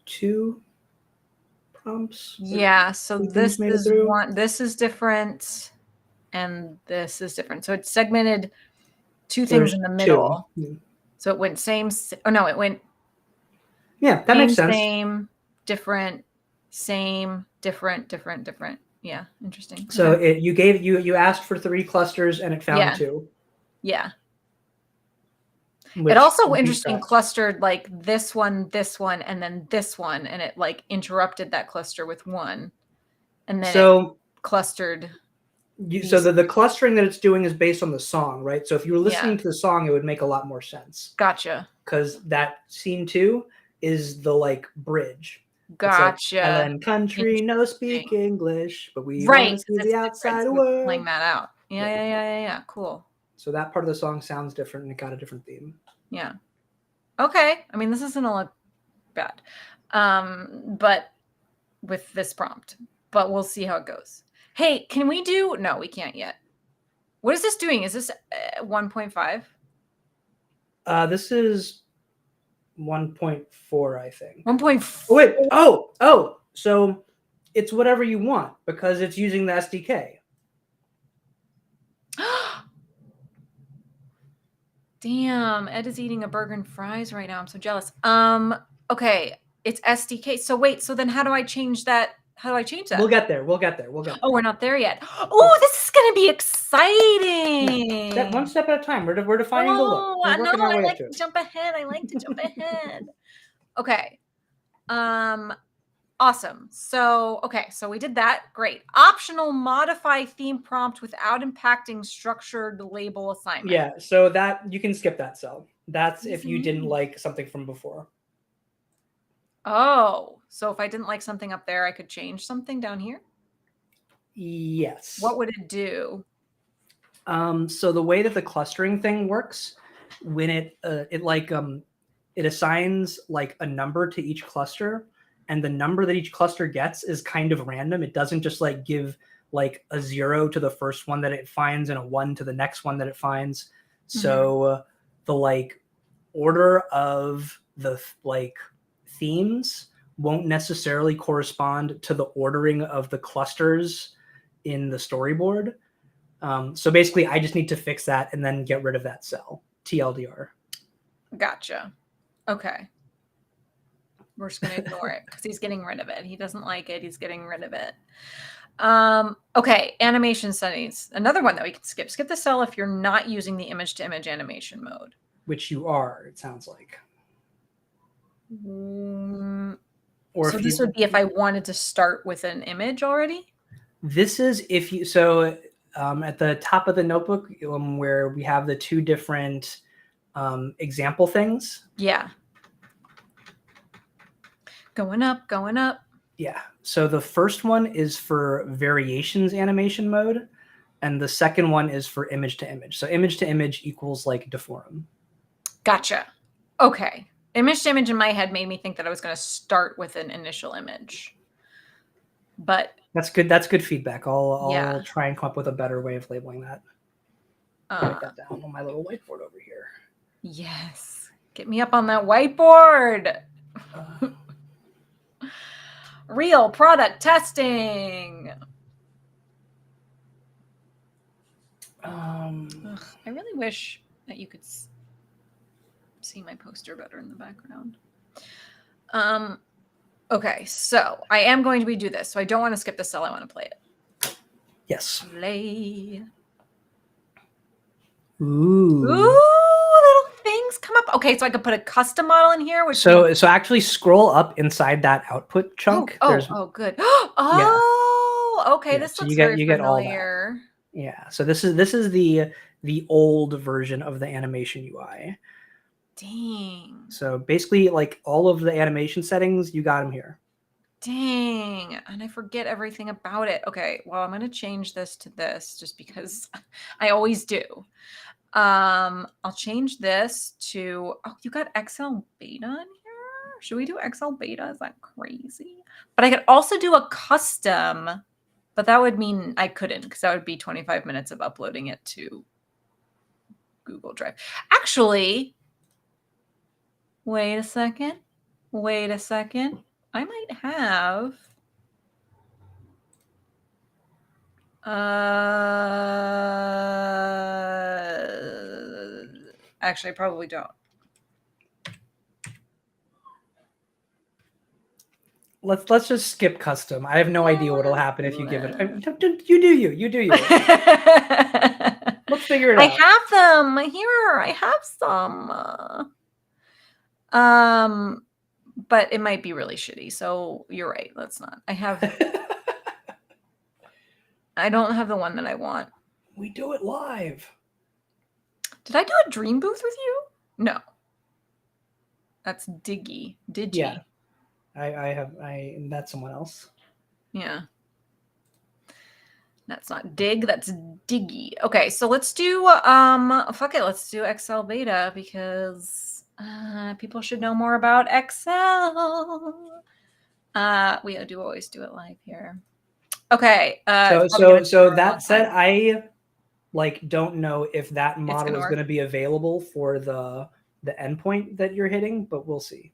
2 prompts or Yeah, so 2 things this made it is through. one. This is different, and this is different. So it segmented two So things there's in the 2. middle. So it went same. Oh no, it went Yeah, that makes same, sense. same, different, same, different, different, different. Yeah, interesting. So Okay. you asked for 3 clusters and it found Yeah, 2, yeah. It which also beat interesting that. clustered like this one, and then this one, and it like interrupted that cluster with one, and then it So clustered so these. the clustering that it's doing is based on the song, right? So if you were listening Yeah, to the song, it would make a lot more sense gotcha, because that scene 2 is the like bridge. It's like gotcha. Island country, no speak Interesting. English, but we want Right, to because see the it's different. outside So it's playing world. that out. Yeah, Yeah. yeah, yeah, yeah, yeah. Cool. So that part of the song sounds different and it got a different theme. Yeah. Okay. I mean, this isn't all bad, but with this prompt, but we'll see how it goes. Hey, can we do? No, we can't yet. What is this doing? Is this 1.5? This is 1.4, I think. 1.4? Oh wait. Oh. So it's whatever you want because it's using the SDK. Damn, Ed is eating a burger and fries right now. I'm so jealous. Okay, it's SDK. So wait, so then how do I change that? How do I change that? We'll get there. We'll get there. Oh, we're not there yet. Oh, this is gonna be exciting. One step at a time. We're defining the look. Oh, We're no, working our I way up like to to it. jump ahead. I like to jump ahead. Okay. Awesome. So we did that. Great. Optional modify theme prompt without impacting structured label assignment. Yeah, so that you can skip that cell. That's if you didn't Easy. like something from before. Oh, so if I didn't like something up there, I could change something down here? Yes. What would it do? So the way that the clustering thing works, when it assigns like a number to each cluster, and the number that each cluster gets is kind of random. It doesn't just like give like a 0 to the first one that it finds and a 1 to the next one that it finds. So the like order of the like themes won't necessarily correspond to the ordering of the clusters in the storyboard. So basically, I just need to fix that and then get rid of that cell. TLDR. Gotcha. Okay. We're just going to ignore it because he's getting rid of it. He doesn't like it. He's getting rid of it. Okay. Animation settings. Another one that we can skip. Skip the cell if you're not using the image-to-image animation mode. Which you are, it sounds like. Or so this would be if I wanted to start with an image already? This is if you... So at the top of the notebook where we have the two different example things. Yeah. Going up, going up. Yeah. So the first one is for variations animation mode, and the second one is for image to image. So image to image equals like deform. Gotcha. Okay. Image to image in my head made me think that I was going to start with an initial image. But that's good. That's good feedback. I'll try and come up with a better way of labeling that. Write that down on my little whiteboard over here. Yes. Get me up on that whiteboard. Real product testing. I really wish that you could see my poster better in the background. Okay, so I am going to redo this. So I don't want to skip the cell. I want to play it. Yes. Play. Ooh. Little things come up. Okay, so I could put a custom model in here. Which so actually scroll up inside that output chunk. Oh, good. Oh, okay. Yeah, this so looks you get all familiar. that. Yeah. So this is the old version of the animation UI. Dang. So basically, like all of the animation settings, you got them here. Dang. And I forget everything about it. Okay, well, I'm going to change this to this just because I always do. I'll change this to, oh, you got XL beta in here? Should we do XL beta? Is that crazy? But I could also do a custom, but that would mean I couldn't because that would be 25 minutes of uploading it to Google Drive. Actually, wait a second. I might have actually, I probably don't. Let's just skip custom. I have no idea what'll happen if you give it. You do you. You do you. Let's figure it out. I have them here. I have some. But it might be really shitty. So you're right. Let's not. I don't have the one that I want. We do it live. Did I do a dream booth with you? No. That's Digi. Yeah. That's someone else. Yeah. That's not Dig, that's Diggy. Okay, so let's do fuck it, let's do XL beta because people should know more about XL. We do always do it live here. Okay. So that said, I like don't know if that It's model gonna is going work. to be available for the endpoint that you're hitting, but we'll see.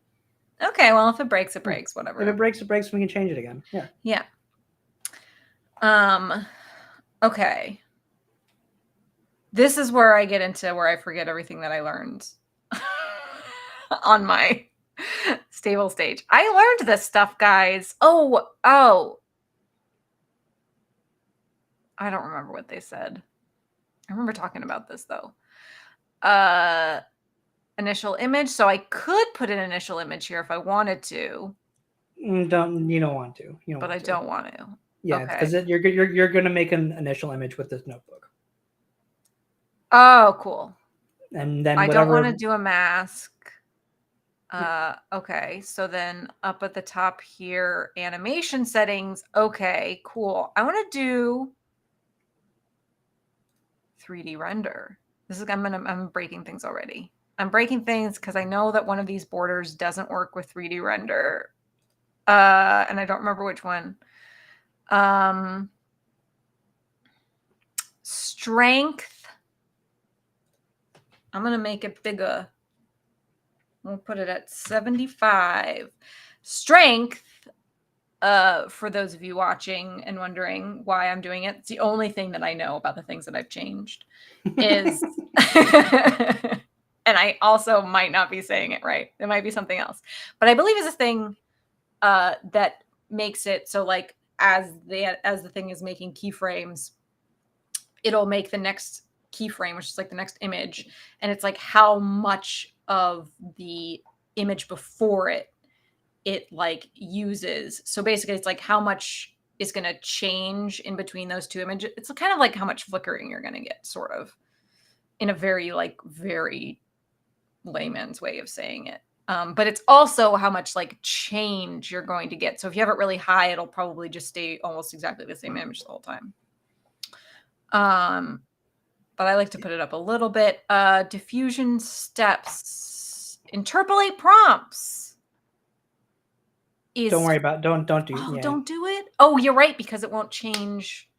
Okay, well, if it breaks, it Yeah. breaks. If it Whatever. breaks, it breaks. We can change it again. Yeah. Yeah. Um. Okay. This is where I get into where I forget everything that I learned on my stable stage. I learned this stuff, guys. Oh. I don't remember what they said. I remember talking about this though. Initial image. So I could put an initial image here if I wanted to, Don't you don't want to? You don't but I want to. don't want to. Yeah, because Okay. you're going to make an initial image with this notebook, Oh, cool. and then I don't want to whatever. do a mask. Yeah. Okay. So then up at the top here, animation settings. Okay, cool. I want to do 3D render. I'm breaking things already. I'm breaking things because I know that one of these borders doesn't work with 3D render. And I don't remember which one. Strength. I'm gonna make it bigger. We'll put it at 75. Strength, for those of you watching and wondering why I'm doing it, it's the only thing that I know about the things that I've changed is and I also might not be saying it right. It might be something else. But I believe is a thing that makes it so like as the thing is making keyframes, it'll make the next keyframe, which is like the next image, and it's like how much of the image before it like uses. So basically it's like how much is going to change in between those two images. It's kind of like how much flickering you're going to get, sort of, in a very layman's way of saying it. But it's also how much like change you're going to get. So if you have it really high, it'll probably just stay almost exactly the same image the whole time. But I like to put it up a little bit. Diffusion steps. Interpolate prompts Don't is worry about don't do yeah. don't do it. Oh, you're right, because it won't change.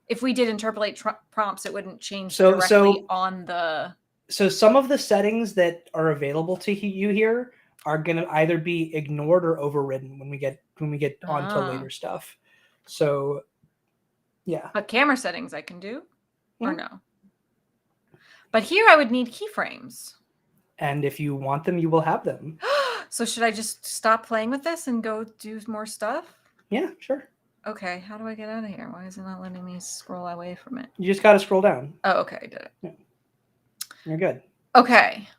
If we did interpolate prompts, it wouldn't change So directly so on the. so some of the settings that are available to you here are going to either be ignored or overridden when we get onto later stuff. So yeah. But camera settings I can do, or Mhm. no. But here I would need keyframes. And if you want them, you will have them. So should I just stop playing with this and go do more stuff? Yeah, sure. Okay, how do I get out of here? Why is it not letting me scroll away from it? You just got to scroll down. Oh, okay, I did it. Yeah. You're good. Okay. Got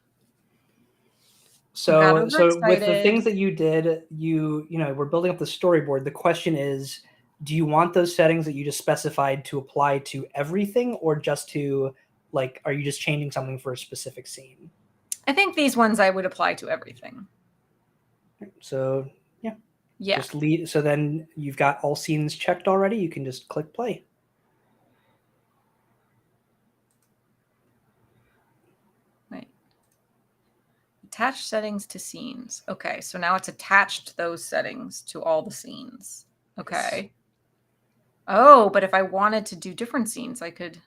So with the overexcited. things that you did, we're building up the storyboard. The question is, do you want those settings that you just specified to apply to everything, or just to like, are you just changing something for a specific scene? I think these ones I would apply to everything. So Yeah. just lead. So then you've got all scenes checked already. You can just click play. Wait. Attach settings to scenes. Okay, so now it's attached those settings to all the scenes. Okay. Oh, but if I wanted to do different scenes, I could.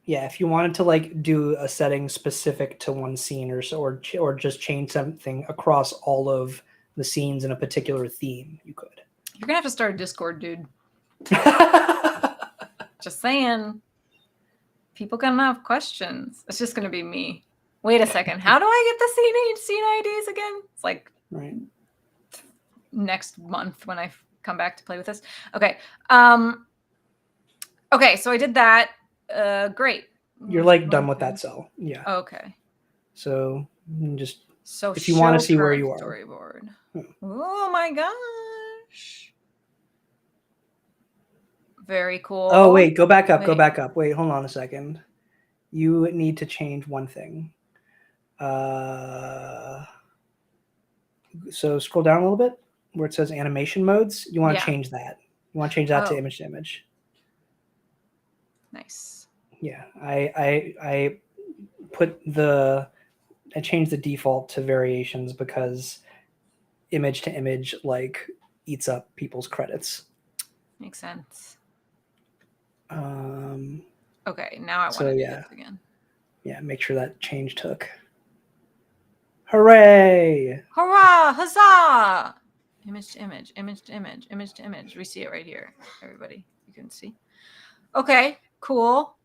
Yeah, if you wanted to like do a setting specific to one scene or so, or just change something across all of the scenes in a particular theme, you could. You're gonna have to start a Discord, dude. Just saying. People gonna have questions. It's just gonna be me. Wait a second. How do I get the scene IDs again? It's like Right. next month when I come back to play with this. Okay. Okay, so I did that. Great. You're like done with that cell. Yeah. Okay. So just So if you want to show see where current you are. storyboard. Oh my gosh. Very cool. Oh wait, go back up. Go Wait. back up. Wait, hold on a second. You need to change one thing. So scroll down a little bit where it says animation modes. You want to Yeah. change that. You want to change that to Oh, image to image. nice. Yeah, I put the I changed the default to variations because image to image like eats up people's credits. Makes sense. Um, Okay, now I want So to do yeah, this again. yeah, make sure that change took. Hooray! Hurrah! Huzzah! Image to image, image to image, image to image. We see it right here, everybody. You can see. Okay, cool.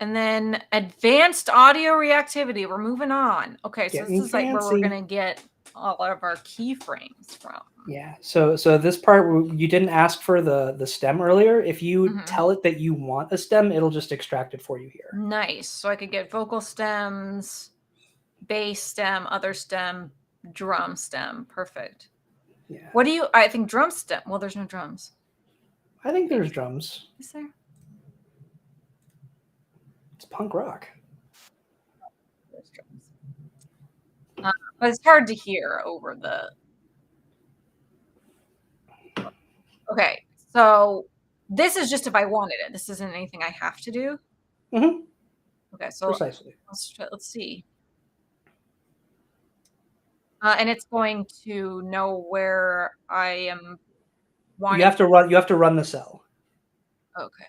And then advanced audio reactivity. We're moving on. Okay, so Getting this is like where we're fancy. gonna get all of our keyframes from. Yeah. So this part you didn't ask for the stem earlier. If you tell it that you want a stem, it'll just extract it for you here. Nice. So I could get vocal stems, bass stem, other stem, drum stem. Perfect. Yeah. What do you? I think drum stem. Well, there's no drums. I think there's drums. Is there? It's punk rock. There's drums. But it's hard to hear over the. Okay, so this is just if I wanted it. This isn't anything I have to do. Mm-hmm. Okay, so Precisely. let's see. And it's going to know where I am wanting. You have to run. You have to run the cell. Okay.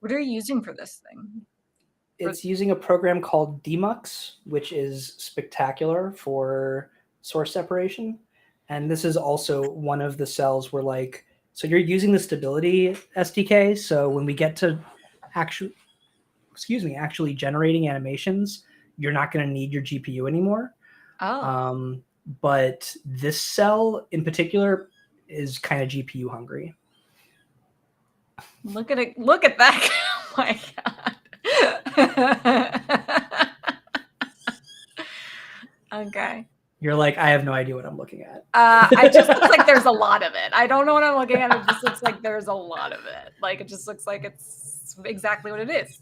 What are you using for this thing? It's using a program called Demux, which is spectacular for source separation. And this is also one of the cells where like, so you're using the stability SDK. So when we get to actually generating animations, you're not going to need your GPU anymore. Oh. But this cell in particular is kind of GPU hungry. Look at it. Look at that. Oh my God. Okay. You're like, I have no idea what I'm looking at. It just looks like there's a lot of it. I don't know what I'm looking at. It just looks like there's a lot of it. Like it just looks like it's exactly what it is.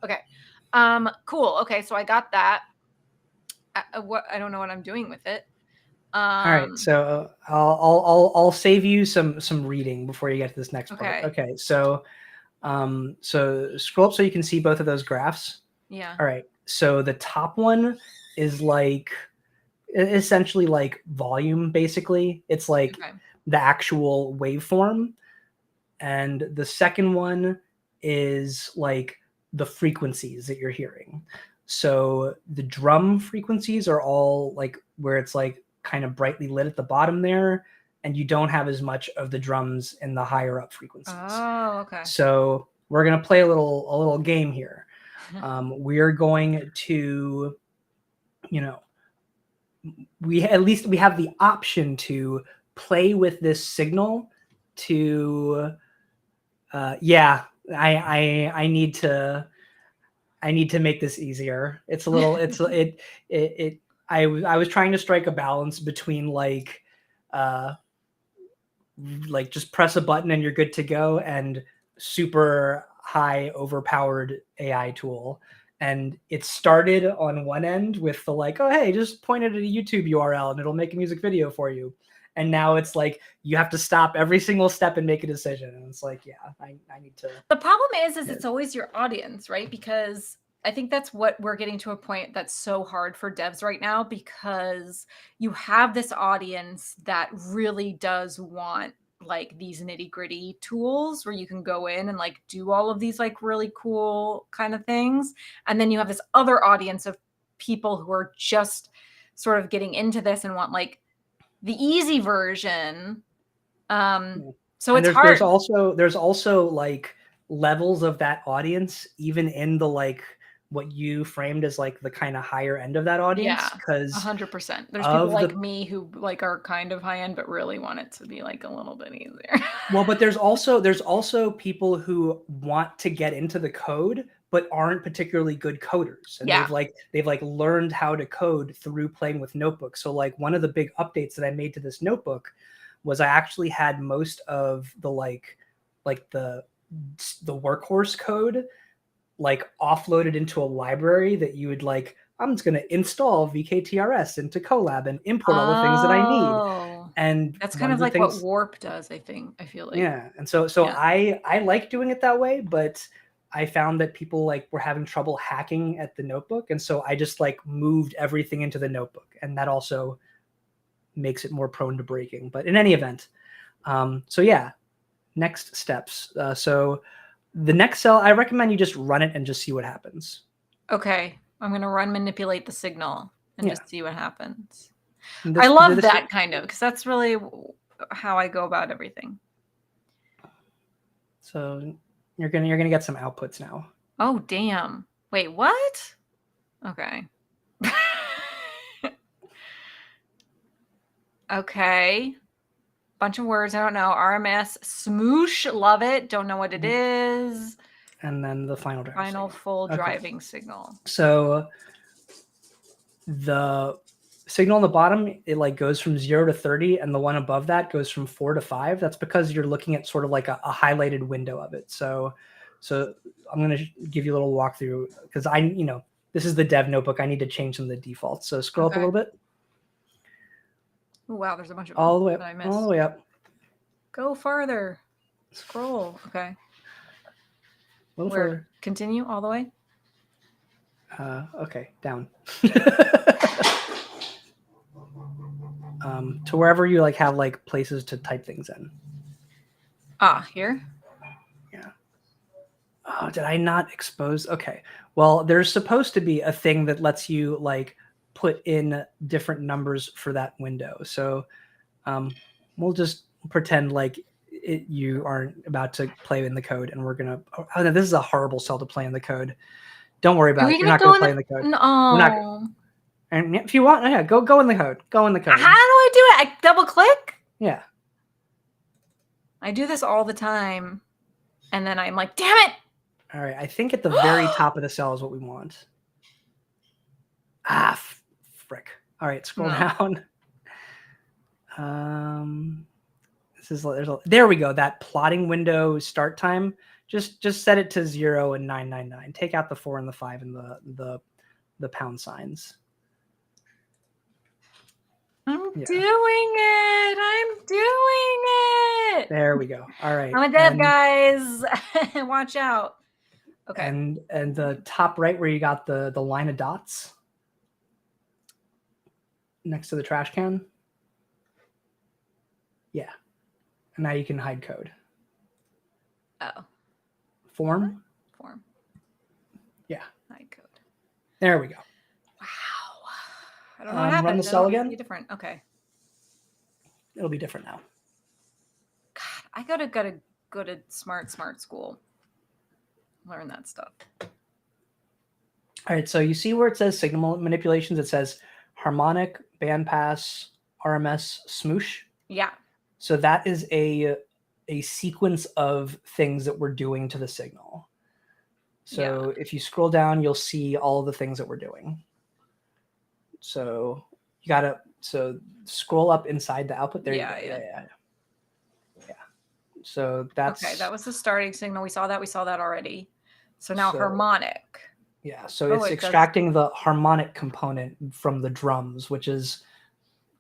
Okay. Cool. Okay, so I got that. I don't know what I'm doing with it. All right, so I'll save you some reading before you get to this next part. Okay, so scroll up so you can see both of those graphs. Yeah. All right, so the top one is like essentially like volume, basically. It's like the actual waveform, and the second one is like the frequencies that you're hearing. So the drum frequencies are all like where it's like kind of brightly lit at the bottom there, and you don't have as much of the drums in the higher up frequencies. Oh, okay. So we're gonna play a little game here. We're going to, we at least we have the option to play with this signal to, I need to make this easier. It's a little, I was trying to strike a balance between like just press a button and you're good to go and super high overpowered AI tool. And it started on one end with the like, oh, hey, just point it at a YouTube URL and it'll make a music video for you. And now it's like you have to stop every single step and make a decision. And it's like, yeah, I need to. The problem is it's always your audience, right? Because I think that's what we're getting to a point that's so hard for devs right now, because you have this audience that really does want like these nitty gritty tools where you can go in and like do all of these like really cool kind of things. And then you have this other audience of people who are just sort of getting into this and want like the easy version. So and it's hard. There's also like levels of that audience, even in the like what you framed as like the kind of higher end of that audience. Yeah, because 100%. There's people like me who like are kind of high end, but really want it to be like a little bit easier. Well, but there's also people who want to get into the code but aren't particularly good coders, and they've learned how to code through playing with notebooks. So like one of the big updates that I made to this notebook was I actually had most of the like the workhorse code like offloaded into a library that you would like, I'm just going to install VKTRS into Colab and import all the things that I need. And that's kind of like what Warp does, I think. I feel like. Yeah. And so I like doing it that way, but I found that people like were having trouble hacking at the notebook, and so I just like moved everything into the notebook, and that also makes it more prone to breaking. But in any event, so yeah, next steps. So the next cell, I recommend you just run it and just see what happens. Okay, I'm gonna run manipulate the signal and Yeah. just see what happens. I This love this that kind of, because that's really how I go about everything. So you're gonna get some outputs now. Oh, damn. Wait, what? Okay. Okay. Bunch of words I don't know. RMS, smoosh, love it. Don't know what it is. And then the final driving Final signal. full Okay. driving signal. So the signal on the bottom, it like goes from 0 to 30, and the one above that goes from 4 to 5. That's because you're looking at sort of like a highlighted window of it. So I'm going to give you a little walkthrough, because this is the dev notebook. I need to change some of the defaults. So scroll up a little bit. Oh, wow, there's a bunch of all the way up, that I missed. all the way up. Go farther. Scroll. Okay. A little further. Continue all the way. Okay, down. To wherever you like have like places to type things in. Here. Yeah. Oh, did I not expose? Okay. Well, there's supposed to be a thing that lets you like put in different numbers for that window. So we'll just pretend like you aren't about to play in the code, and we're gonna. Oh no, this is a horrible cell to play in the code. Don't worry about it. You're not gonna play in the code. No. We're not. And if you want, yeah, go in the code. Go in the code. How do I do it? I double click? Yeah. I do this all the time. And then I'm like, damn it. All right. I think at the very top of the cell is what we want. Frick. All right. Scroll down. There we go. That plotting window start time. Just set it to 0 and 999. Take out the 4 and the 5 and the pound signs. I'm doing it. I'm doing it. There we go. All right. I'm a dev, guys. Watch out. Okay. And the top right where you got the line of dots next to the trash can. Yeah. And now you can hide code. Oh. Form. Yeah. Hide code. There we go. Wow. I don't know what happened. Run the cell again. Be different. Okay. It'll be different now. God, I gotta go to smart school. Learn that stuff. All right. So you see where it says signal manipulations? It says harmonic, bandpass, RMS, smoosh. Yeah. So that is a sequence of things that we're doing to the signal. So if you scroll down, you'll see all the things that we're doing. So you gotta scroll up inside the output there. Yeah. So that's okay. That was the starting signal. We saw that already. So now harmonic. Yeah. So it's extracting the harmonic component from the drums, which is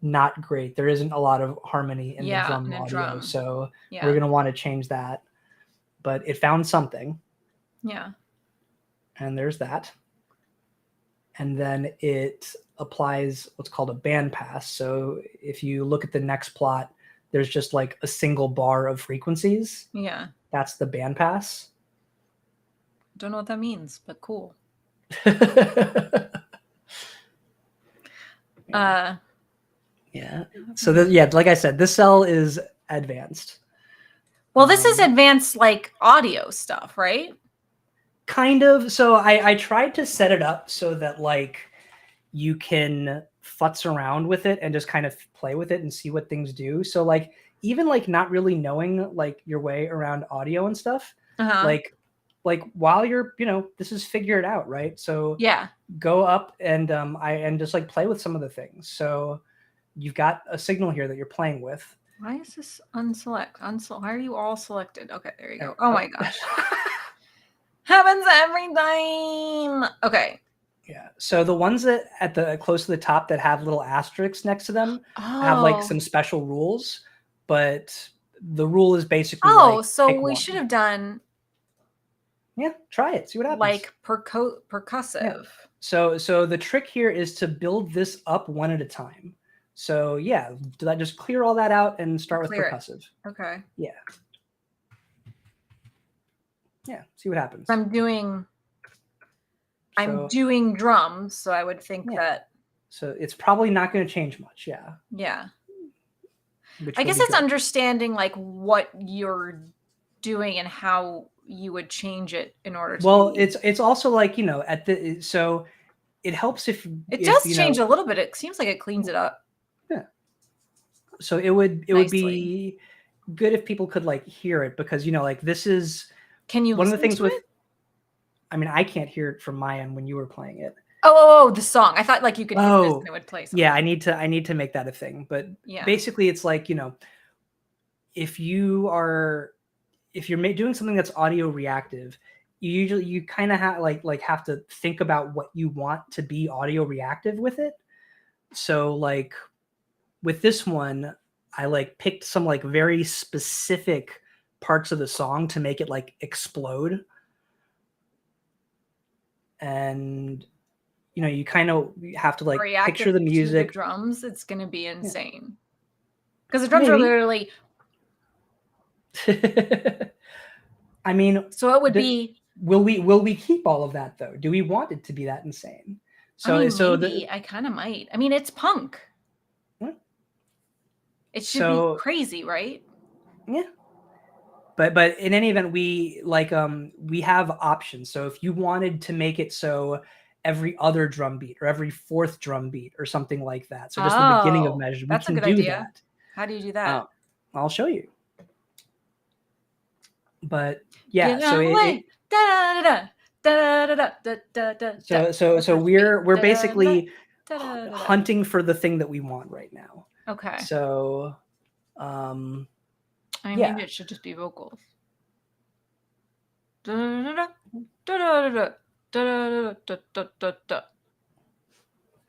not great. There isn't a lot of harmony in the drum audio. So we're gonna want to change that. But it found something. Yeah. And there's that. And then it applies what's called a bandpass. So if you look at the next plot, there's just like a single bar of frequencies. Yeah. That's the bandpass. Don't know what that means, but cool. Yeah. So like I said, this cell is advanced. Well, this is advanced like audio stuff, right? Kind of. So I tried to set it up so that like you can futz around with it and just kind of play with it and see what things do. So like even like not really knowing like your way around audio and stuff, like while you're, this is figure it out, right? So go up and just like play with some of the things. So you've got a signal here that you're playing with. Why is this why are you all selected? Okay, there you go. Oh my gosh. Happens every time. Okay. Yeah. So the ones that at the close to the top that have little asterisks next to them have like some special rules, but the rule is basically so we should have done Yeah, try it. See what happens. like Yeah. percussive. So the trick here is to build this up one at a time. So yeah, just clear all that out and start with Clear it. percussive. Okay. Yeah. Yeah. See what happens. I'm doing So drums, so I would think yeah. that. So it's probably not going to change much. Yeah. Yeah. Which I will guess be it's good. understanding like what you're doing and how you would change it in order to Well, be. it's also like, at the so it helps It if does change a little bit. It seems like it cleans it up yeah. So it would nicely. be good if people could like hear it, because like this is Can you one of the listen things to with, it? I mean, I can't hear it from my end when you were playing it. Oh, the song. I thought like you could hit this and Oh, it would play yeah, something. I need to make that a thing. But Yeah. basically it's like, if you're doing something that's audio reactive, you kind of have to think about what you want to be audio reactive with it. So like with this one, I like picked some like very specific parts of the song to make it like explode. And you kind of have to like picture Reactive the to the music. drums, it's going to be Yeah, insane. Because the drums are maybe. literally, I mean, so it would the, be, will we keep all of that though? Do we want it to be that insane? I So mean, so maybe the I kind of might. I mean, it's punk. It should be so crazy, right? yeah. But in any event, we have options. So if you wanted to make it so every other drum beat or every fourth drum beat or something like that, so just the beginning of Oh, measures, we that's a can good do idea. that. How do you do that? Uh, I'll show you. But yeah, Get so out of the way. Da da da da da da da da da. so What's the beat? we're Da da da basically da da da da. hunting for the thing that we want right now. Okay. So um I mean, yeah, maybe it should just be vocals. Da da da da da da da da da da da.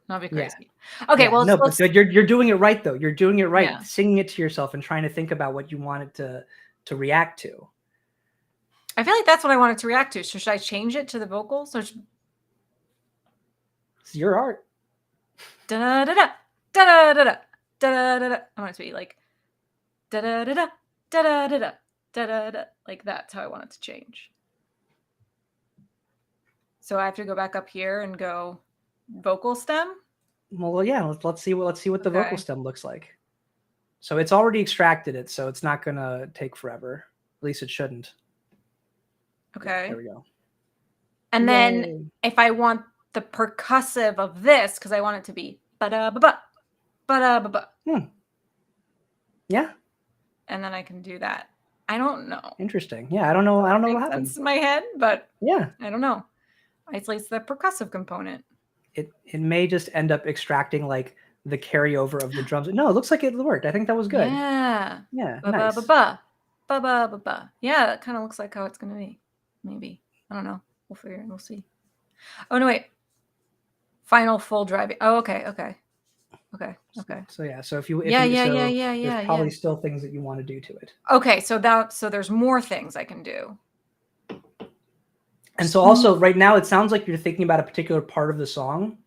Not be yeah. crazy. Okay, Yeah, well, no, but let's. you're doing it right though. You're doing it right, Yeah. singing it to yourself and trying to think about what you want it to react to. I feel like that's what I wanted to react to. So should I change it to the vocals? Or It's your art. da da da da da da da da da. I want it to be like da da da da da da da da da. Like that's how I want it to change. So I have to go back up here and go vocal stem. Well, yeah. Let's see what the vocal Okay. stem looks like. So it's already extracted it, so it's not gonna take forever. At least it shouldn't. Yeah, Okay. there we go. And then Yay! if I want the percussive of this, because I want it to be ba da ba ba ba da ba ba. Yeah, And then I can do that. I don't know. interesting. Yeah, I don't know. I don't know Makes what happened. sense in my head, but Yeah, I don't know. Isolates the percussive component. it may just end up extracting like the carryover of the drums. No, it looks like it worked. I think that was good. Yeah. Yeah, Ba ba ba nice. ba. Ba ba ba ba. Yeah, that kind of looks like how it's gonna be. Maybe. I don't know. We'll figure it. We'll see. Oh no, wait. Final full driving. Oh, okay, okay. Okay. Okay. So yeah, so if Yeah, you yeah, yeah, so yeah, there's yeah, yeah. probably still things that you want to do to it. Okay, so there's more things I can do. And so also right now it sounds like you're thinking about a particular part of the song.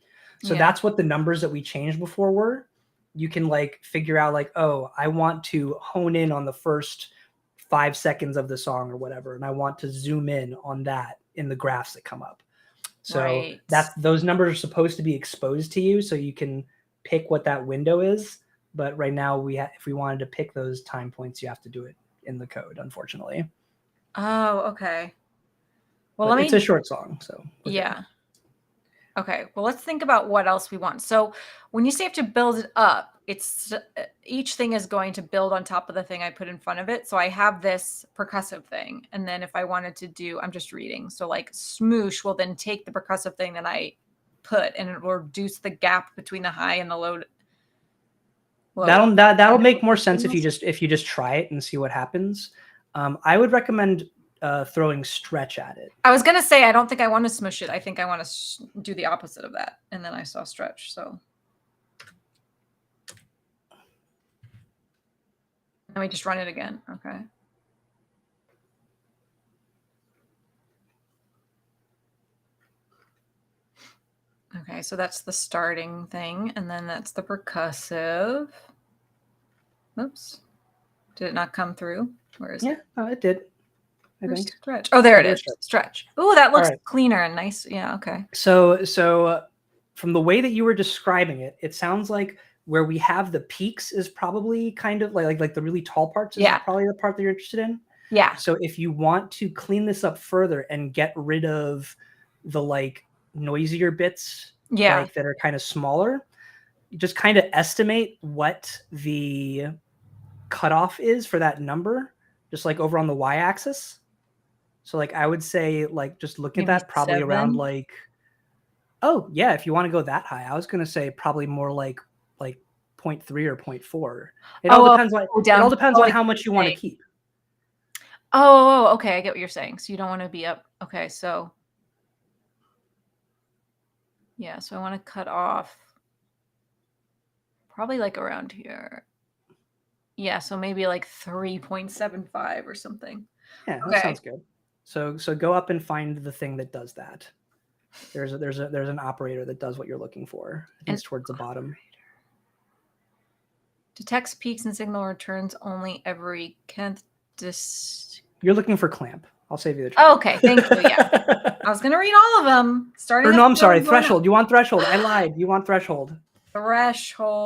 So Yeah. that's what the numbers that we changed before were. You can like figure out like, oh, I want to hone in on the first 5 seconds of the song or whatever, and I want to zoom in on that in the graphs that come up. So Right. those numbers are supposed to be exposed to you, so you can pick what that window is. But right now, if we wanted to pick those time points, you have to do it in the code, unfortunately. Oh, okay. Well, But let it's a me. short song, so we're good. Yeah. Okay. Well, let's think about what else we want. So, when you say you have to build it up, it's each thing is going to build on top of the thing I put in front of it. So, I have this percussive thing, and then if I wanted to do, I'm just reading. So, like smoosh will then take the percussive thing that I put, and it will reduce the gap between the high and the low. That'll make more sense Signals. if you just try it and see what happens. I would recommend throwing stretch at it. I was gonna say I don't think I want to smush it. I think I want to do the opposite of that, and then I saw stretch. So let me just run it again. Okay. Okay, so that's the starting thing, and then that's the percussive. Oops. Did it not come through? Where is it? Yeah, it did. I Where's think. stretch? Oh, there it There's is. Stretch. Oh, that All looks right. cleaner and nice. Yeah, okay. So from the way that you were describing it, it sounds like where we have the peaks is probably kind of like the really tall parts is Yeah. probably the part that you're interested in. Yeah. So if you want to clean this up further and get rid of the like noisier bits, Yeah. like that are kind of smaller, you just kind of estimate what the cutoff is for that number, just like over on the y-axis. So like I would say like just look at Maybe that probably around 7. like, oh yeah, if you want to go that high, I was gonna say probably more like 0.3 or 0.4. It all Oh, depends on it down. all depends Oh, on I how see what much you you're want to saying. keep. Oh, okay. I get what you're saying. So you don't want to be up. Okay, so yeah, so I want to cut off probably like around here. Yeah, so maybe like 3.75 or something. Yeah, that Okay. sounds good. So go up and find the thing that does that. There's an operator that does what you're looking for. I think it's towards the bottom. Detects peaks and signal returns only every You're looking for clamp. I'll save you the Oh, trouble. okay, thank you. Yeah. I was gonna read all of them. Starting Or at no, I'm 0 sorry, and going up. threshold. You want threshold. I lied. You want threshold. Threshold.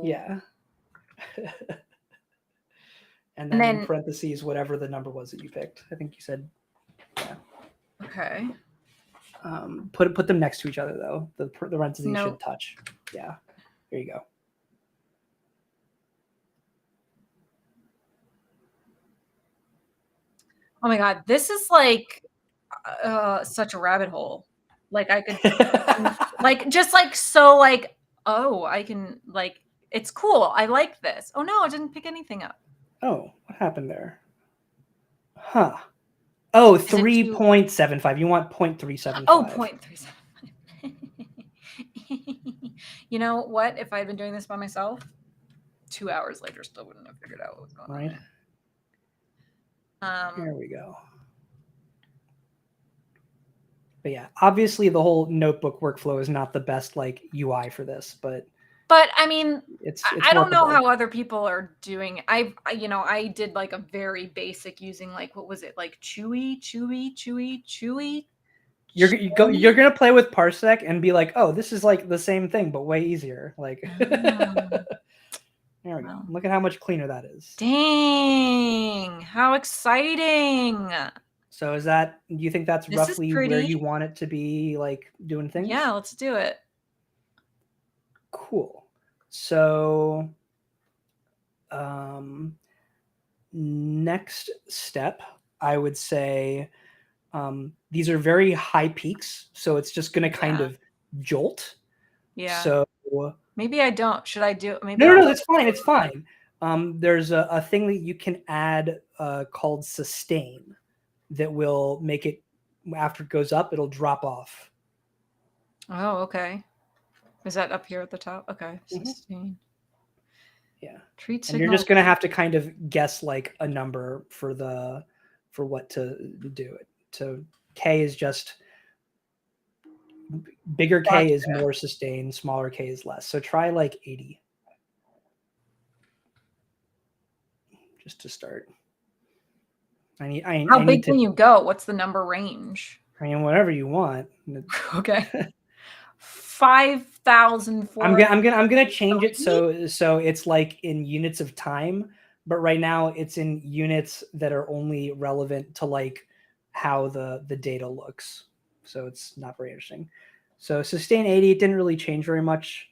Yeah. And And then in then parentheses, whatever the number was that you picked. I think you said, yeah. okay. Put them next to each other though. The parentheses No. should touch. Yeah. There you go. Oh my god, this is like such a rabbit hole. Like I could like just like so like oh, I can like it's cool. I like this. Oh no, I didn't pick anything up. Oh, what happened there? Huh. Oh, Is it too 3.75. You want Oh, 0.375. 0.37. You know what? If I had been doing this by myself, 2 hours later still wouldn't have figured out what was going on Right. there. Here we go. But yeah, obviously the whole notebook workflow is not the best like UI for this, but I mean, it's I don't know workable. how other people are doing. I did like a very basic using like what was it like Chewy. You're gonna play with Parsec and be like, oh, this is like the same thing but way easier. Like, there we go. Look at how much cleaner that is. Dang, how exciting! So is that? Do you think that's This is roughly where pretty. you want it to be, like doing things? Yeah, let's do it. Cool. So, next step, I would say, these are very high peaks, so it's just going to kind of jolt. Yeah. So maybe I don't. Should I do? Maybe no, I'll. that's fine. It's fine. There's a thing that you can add called sustain that will make it after it goes up, it'll drop off. Oh, okay. Is that up here at the top? Okay. Sustain. Yeah. Treat signal. And you're just gonna have to kind of guess like a number for what to do it. So K is just bigger K is more sustain, smaller K is less. So try like 80. Just to start. How I big need to, can you go? What's the number range? I mean, whatever you want. Okay. 5,004. I'm gonna change it so it's like in units of time, but right now it's in units that are only relevant to like how the data looks. So it's not very interesting. So sustain 80, it didn't really change very much.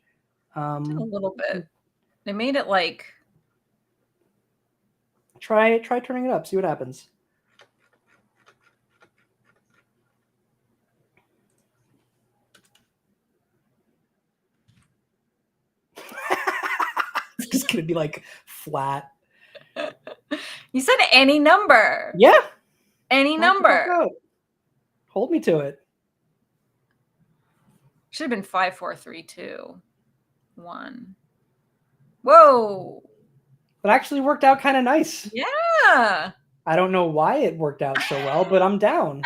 A little bit. They made it like try turning it up, see what happens. It's just gonna be like flat. You said any number. Yeah. Any number. Hold me to it. Should have been 5, 4, 3, 2, 1. Whoa. It actually worked out kind of nice. Yeah. I don't know why it worked out so well, but I'm down.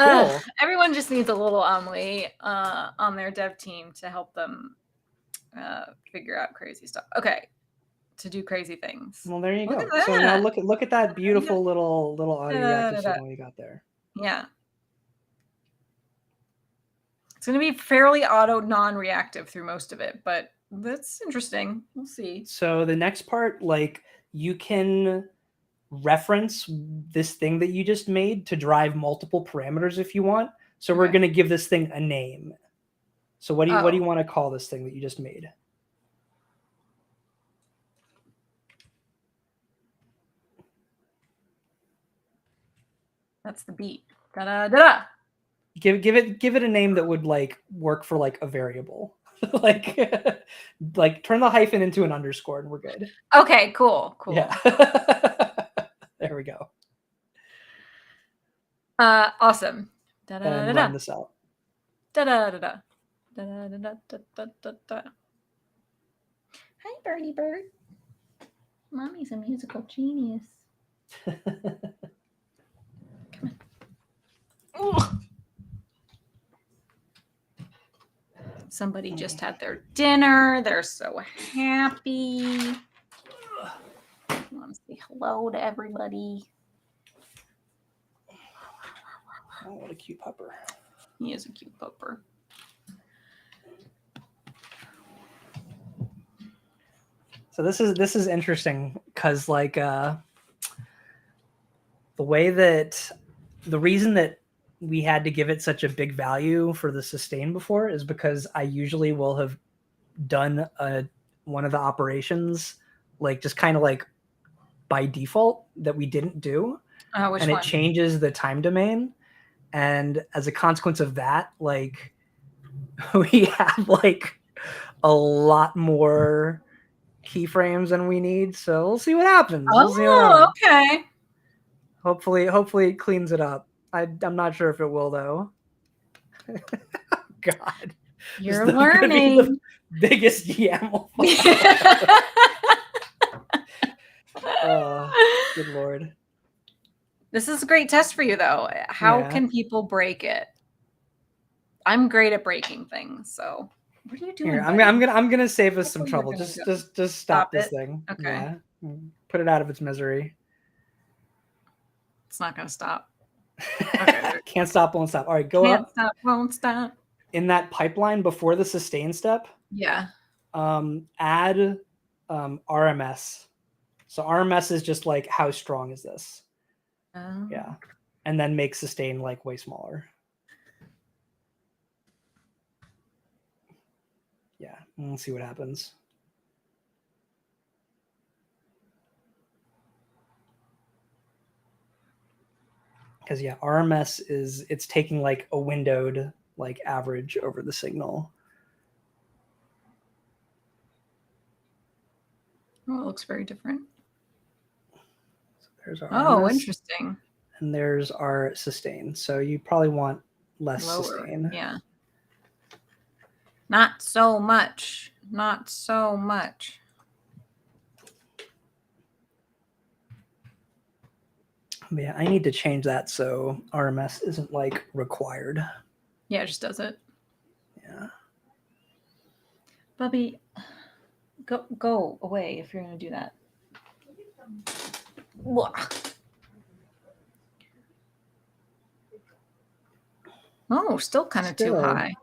Cool. Everyone just needs a little Amelie on their dev team to help them figure out crazy stuff. Okay, to do crazy things. Well, there you Look go. at So now that. look at that beautiful little audio reactive Da-da-da-da. signal you got there. Yeah. It's going to be fairly auto non-reactive through most of it, but that's interesting. We'll see. So the next part, like you can reference this thing that you just made to drive multiple parameters if you want. So we're Okay. going to give this thing a name. So what do you Oh. want to call this thing that you just made? That's the beat. Da-da-da-da. Give it a name that would like work for like a variable. like like turn the hyphen into an underscore and we're good. Okay, cool. Yeah. There we go. Awesome. And Da-da-da-da. run this out. Da-da-da-da. Da-da-da-da-da-da-da. Hi, Birdie Bird. Mommy's a musical genius. Come on. Somebody just had their dinner. They're so happy. I want to say hello to everybody. Oh, what a cute pupper. He is a cute pupper. So this is interesting because like the way that the reason that we had to give it such a big value for the sustain before is because I usually will have done one of the operations like just kind of like by default that we didn't do, Which and it one? changes the time domain, and as a consequence of that, like we have like a lot more keyframes than we need. So we'll see what happens. We'll see what Oh, happens. okay. Hopefully it cleans it up. I'm not sure if it will though. God, You're this is gonna be the learning. biggest YAML file. Good lord. This is a great test for you, though. How Yeah. can people break it? I'm great at breaking things. So, what are you doing? Here, Buddy? I'm gonna save us That's some what you're trouble. gonna Just do. stop this it. thing. Okay. Yeah. Put it out of its misery. It's not gonna stop. Okay. Can't stop, won't stop. All right, go Can't up stop, won't stop. in that pipeline before the sustain step. Yeah. Add RMS. So RMS is just like how strong is this? Yeah. And then make sustain like way smaller. Yeah, we'll see what happens. Because yeah, RMS it's taking like a windowed like average over the signal. Oh, it looks very different. So there's our Oh, RMS, interesting. and there's our sustain. So you probably want less Lower. sustain. Yeah. Not so much. Not so much. But yeah, I need to change that so RMS isn't like required. Yeah, it just does it. Yeah. Bubby, go away if you're gonna do that. Oh, still kind of too high.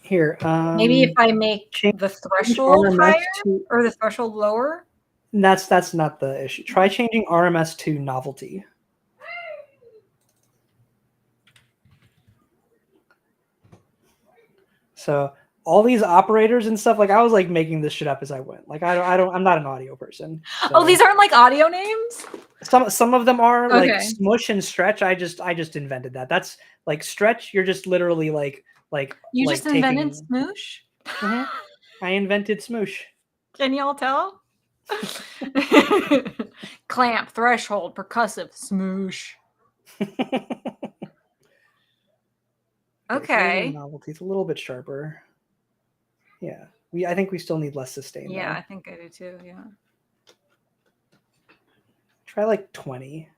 Here, maybe if I make the threshold RMS higher or the threshold lower. That's not the issue. Try changing RMS to novelty. So all these operators and stuff, like I was like making this shit up as I went. Like I'm not an audio person. So. Oh, these aren't like audio names? Some of them are okay. like smush and stretch. I just invented that. That's like stretch. You're just literally like you like just invented smoosh. I invented smoosh. Can y'all tell? Clamp, threshold, percussive, smoosh. Okay. Novelty. It's a little bit sharper. Yeah. I think we still need less sustain. Yeah, though. I think I do too. Yeah. Try like 20.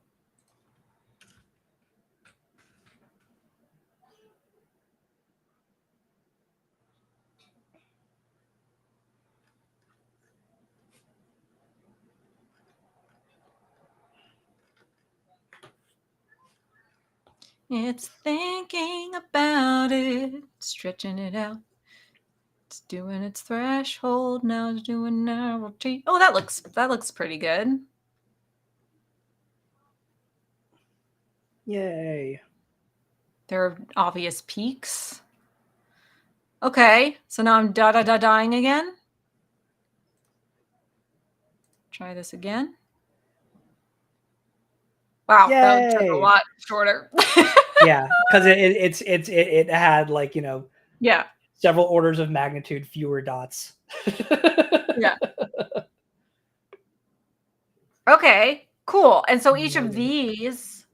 It's thinking about it, stretching it out. It's doing its threshold, now it's doing novelty. Oh, that looks pretty good. Yay. There are obvious peaks. Okay, so now I'm dying again. Try this again. Wow, that took a Yay. lot shorter. Yeah, because it had like, you know, Yeah. several orders of magnitude fewer dots. Yeah. Okay, cool. And so each of these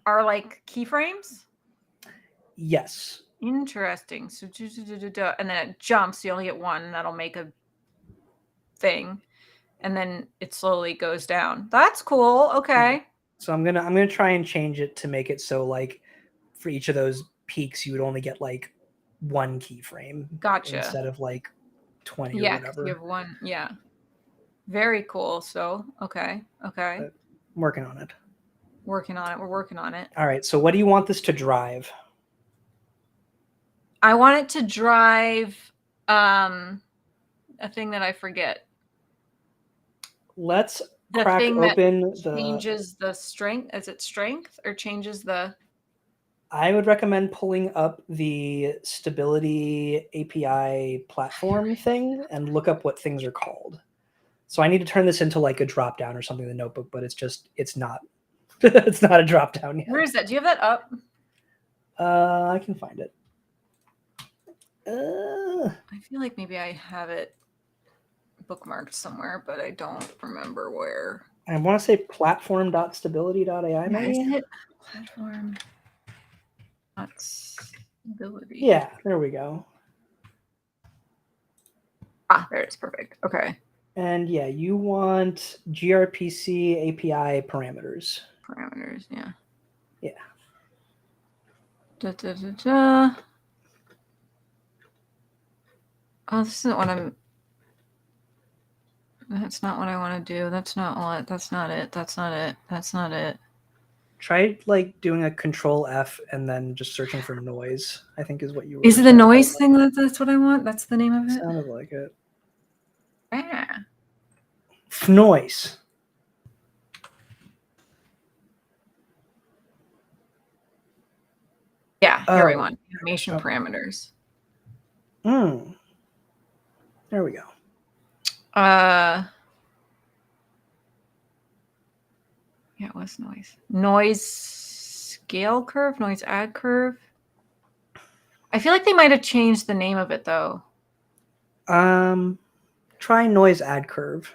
are like keyframes? Yes. Interesting. So, and then it jumps. You only get one. That'll make a thing. And then it slowly goes down. That's cool. Okay. Yeah. So I'm gonna try and change it to make it so like for each of those peaks you would only get like one keyframe Gotcha. instead of like 20 or Yeah, because you whatever. have one. Yeah. Very cool. So, okay. Okay. But I'm working on it. Working on it. We're working on it. All right. So what do you want this to drive? I want it to drive a thing that I forget. Let's The crack thing that open the. changes the strength. Is it strength or changes the. I would recommend pulling up the stability API platform thing and look up what things are called. So I need to turn this into like a drop down or something in the notebook, but it's not it's not a drop down yet. Where is that? Do you have that up? I can find it. I feel like maybe I have it bookmarked somewhere, but I don't remember where. I want to say platform.stability.ai Where is maybe. it? Platform. Stability. Yeah, there we go. Ah, there it is. Perfect. Okay. And yeah, you want gRPC API parameters. Parameters. Yeah. Yeah. Da, da, da, da. Oh, this isn't what I'm. That's not what I want to do. That's not what. That's not it. That's not it. That's not it. Try like doing a control F and then just searching for noise, I think is what you were Is it the talking noise about. thing that's what I want? That's the name of it? Sounded like it. Ah. Noise. Yeah, here we Oh. want animation Oh. parameters. There we go. Yeah, what's noise? Noise scale curve, noise add curve. I feel like they might have changed the name of it though. Try noise add curve.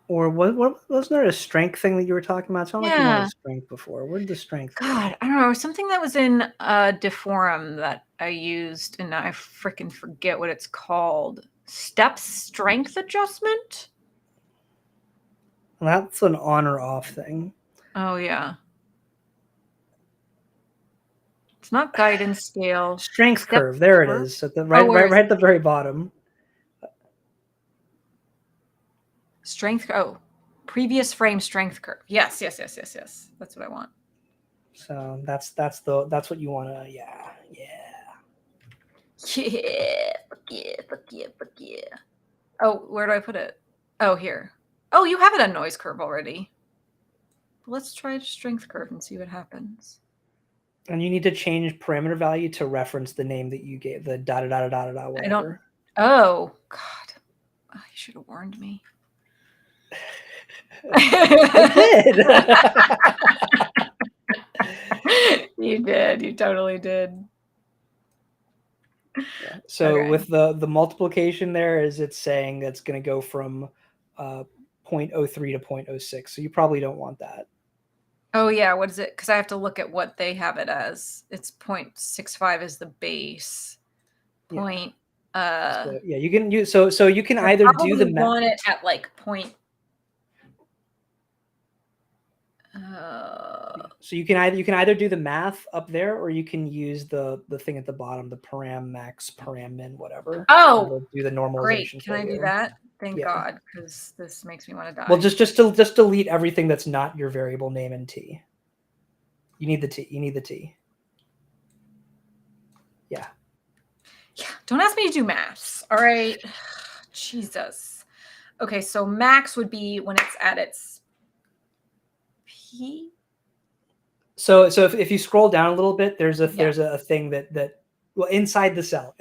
Or what wasn't there a strength thing that you were talking about? It sounded like you wanted Yeah. strength before. Where did the strength go? God, I don't know. Something that was in Deforum that I used, and I freaking forget what it's called. Step strength adjustment? That's an on or off thing. Oh, yeah. It's not guidance scale. Strength Step curve. There it curve? is. At the Oh, where is right it? at the very bottom. Strength. Oh, previous frame strength curve. Yes, yes, yes, yes, yes. That's what I want. So that's what you want to. Yeah. Yeah, fuck yeah, fuck yeah, fuck yeah. Oh, where do I put it? Oh, here. Oh, you have it on noise curve already. Let's try strength curve and see what happens. And you need to change parameter value to reference the name that you gave, the da da da da da da whatever. Oh, God. Oh, you should have warned me. I did. You did. You totally did. Yeah. So Okay. with the multiplication there is it's saying that's going to go from 0.03 to 0.06. So you probably don't want that. Oh, yeah. What is it? Because I have to look at what they have it as. It's 0.65 is the base. Point. So, yeah, you can use so you can either do the want it at like So you can either do the math up there, or you can use the thing at the bottom, the param max, param min, whatever, and Oh, it'll do the great. normalization Can for I do you. that? Thank Yeah. God, because this makes me want to Well, die. just delete everything that's not your variable name in T. You need the T. You need the T. Yeah. Yeah, don't ask me to do maths. All right. Jesus. Okay, so max would be when it's at its P. So if you scroll down a little bit, there's Yeah. a thing that well, inside the cell,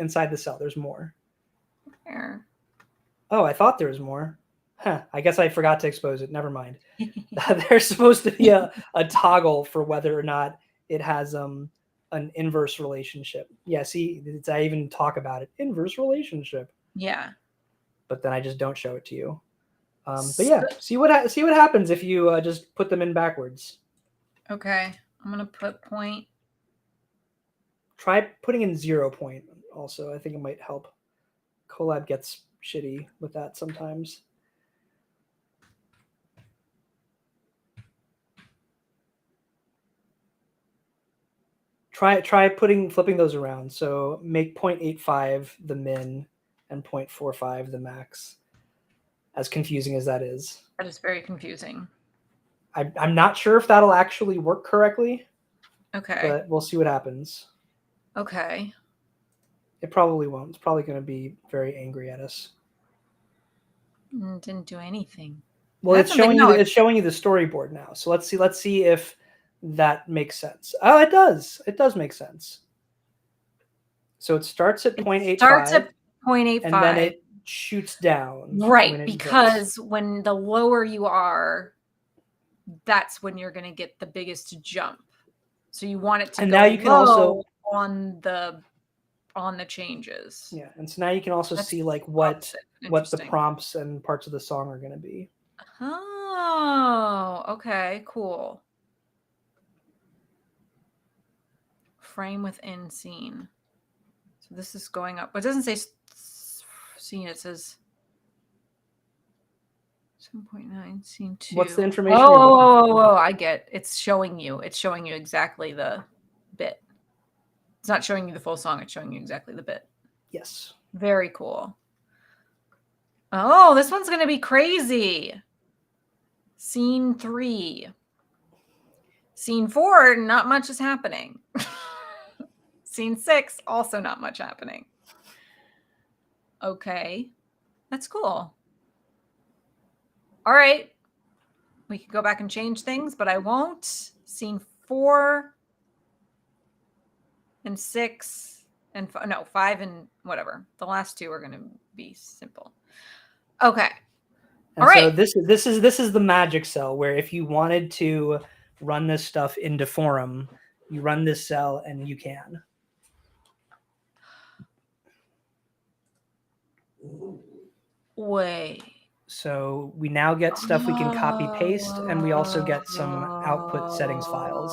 there's more. There. Oh, I thought there was more. Huh. I guess I forgot to expose it. Never mind. There's supposed to be a toggle for whether or not it has an inverse relationship. Yeah, see, I even talk about it, inverse relationship, Yeah. but then I just don't show it to you. But So, yeah, see what happens if you just put them in backwards. okay, I'm gonna put point. Try putting in 0 point. Also, I think it might help. Colab gets shitty with that sometimes. Try flipping those around. So make 0.85 the min and 0.45 the max. As confusing as that is, That is very confusing. I'm not sure if that'll actually work correctly, Okay. but we'll see what happens. Okay. It probably won't. It's probably going to be very angry at us. Didn't do anything. Well, That's something. No, it's showing you the storyboard now. So let's see if that makes sense. Oh, it does. It does make sense. So it starts at it starts 0.85 at and then 0.85. it shoots down Right, when it inverts. because when the lower you are, that's when you're going to get the biggest jump. So you want it to And now go you can also low on the changes. yeah, and so now you can also That's see like opposite. what the Interesting. prompts and parts of the song are going to be. Oh, okay, cool. Frame within scene. So this is going up. But it doesn't say scene, it says 7.9 scene 2. What's the Oh, information you're looking for? I get. It's showing you. It's showing you exactly the bit. It's not showing you the full song, it's showing you exactly the bit. Yes. Very cool. Oh, this one's going to be crazy. Scene 3. Scene 4, not much is happening. Scene 6, also not much happening. Okay. That's cool. All right. We can go back and change things, but I won't. Scene 4 and 6 and no, 5 and whatever. The last two are going to be simple. Okay. And All so right. this is the magic cell where if you wanted to run this stuff into Forum, you run this cell and you can. Wait. So we now get stuff we can copy paste, and we also get some output settings files.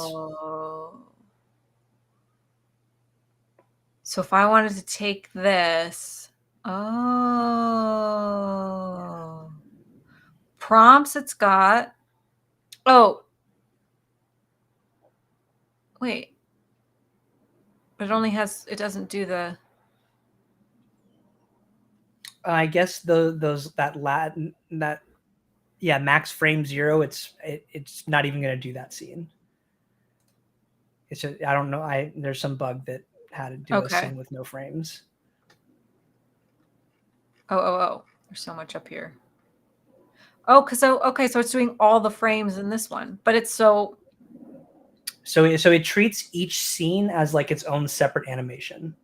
So if I wanted to take this, oh, prompts it's got. Oh, wait. But it only has, it doesn't do the. I guess that yeah, max frame 0. It's not even going to do that scene. It's just, I don't know. There's some bug that had to do a Okay. scene with no frames. Oh. There's so much up here. Oh, okay, so it's doing all the frames in this one, but it's so it treats each scene as like its own separate animation.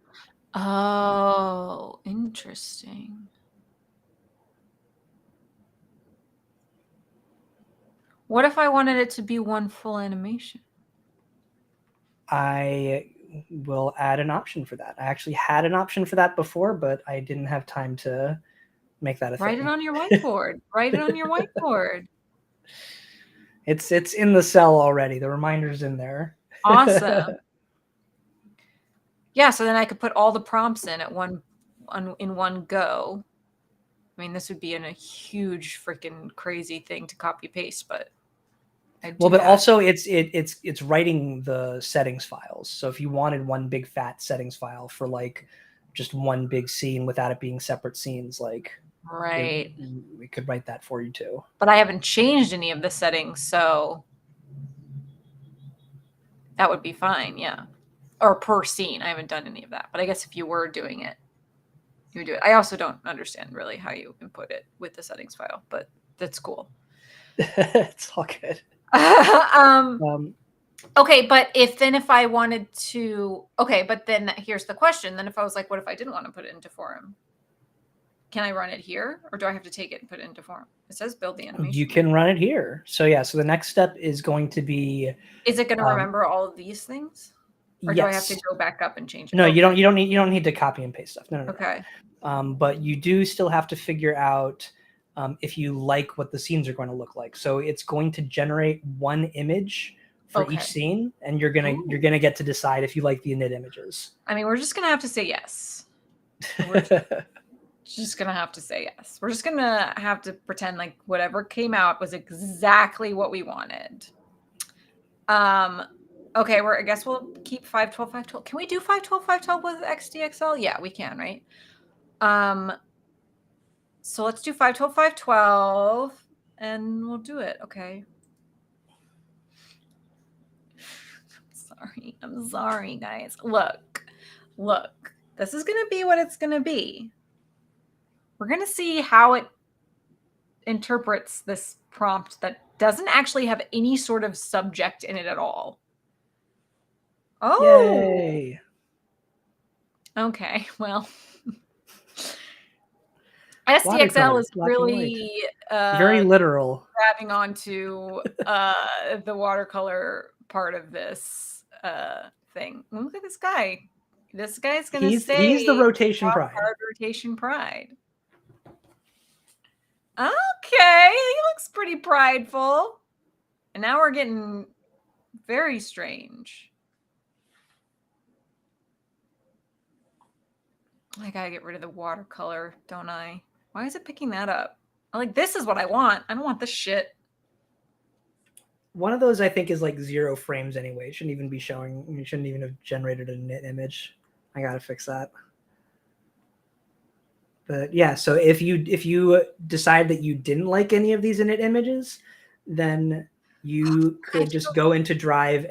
Oh, interesting. What if I wanted it to be one full animation? I will add an option for that. I actually had an option for that before, but I didn't have time to make that a Write thing. it on your whiteboard. Write it on your whiteboard. It's in the cell already. The reminder's in there. Awesome. Yeah, so then I could put all the prompts in in one go. I mean, this would be a huge freaking crazy thing to copy paste, but I Well, do but that. also it's writing the settings files. So if you wanted one big fat settings file for like just one big scene without it being separate scenes, like Right. we could write that for you too. But I haven't changed any of the settings, so that would be fine, yeah. Or per scene. I haven't done any of that. But I guess if you were doing it, you would do it. I also don't understand really how you input it with the settings file, but that's cool. It's all good. Um, Okay, but if I wanted to, okay, but then here's the question. Then if I was like, what if I didn't want to put it into forum? Can I run it here, or do I have to take it and put it into forum? It says build the you animation. can run it here. So yeah, so the next step is going to be Is it going to remember all of these things, or do I have to yes. go back up and change it? No, Okay. you don't need to copy and paste stuff. No. Okay. But you do still have to figure out if you like what the scenes are going to look like. So it's going to generate one image for each Okay. scene, and you're Ooh. gonna get to decide if you like the init images. I mean, we're just gonna have to say yes. We're just gonna have to say yes. We're just gonna have to pretend like whatever came out was exactly what we wanted. Okay, I guess we'll keep 512, 512. Can we do 512, 512 with XDXL? Yeah, we can, right? So let's do 512, 512, and we'll do it. Okay. I'm sorry, guys. Look. This is gonna be what it's gonna be. We're gonna see how it interprets this prompt that doesn't actually have any sort of subject in it at all. Oh, Yay! okay. Well, SDXL Watercolor, is black and white, really very literal. grabbing onto the watercolor part of this thing. Look at this guy. This guy's gonna He's the stay rotation on pride. hard rotation pride. Okay, he looks pretty prideful. And now we're getting very strange. I gotta get rid of the watercolor, don't I? Why is it picking that up? Like, this is what I want. I don't want this shit. One of those I think is like 0 frames anyway. It shouldn't even be showing. You shouldn't even have generated a init image. I gotta fix that. But yeah, so if you decide that you didn't like any of these init images, then you could just go into Drive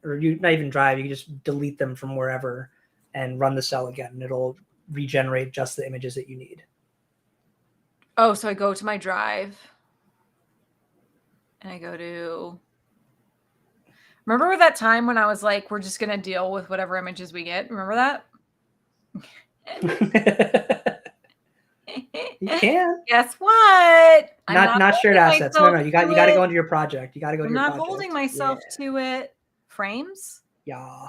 or you not even Drive, you can just delete them from wherever and run the cell again, and it'll regenerate just the images that you need. Oh, so I go to my drive and I go to. Remember that time when I was like, we're just gonna deal with whatever images we get? Remember that? You can. Guess what? I'm Not shared holding assets. No, myself you to got to it. go into your project. You got to go to I'm your not holding project. Yeah. myself to it. Frames? Yeah.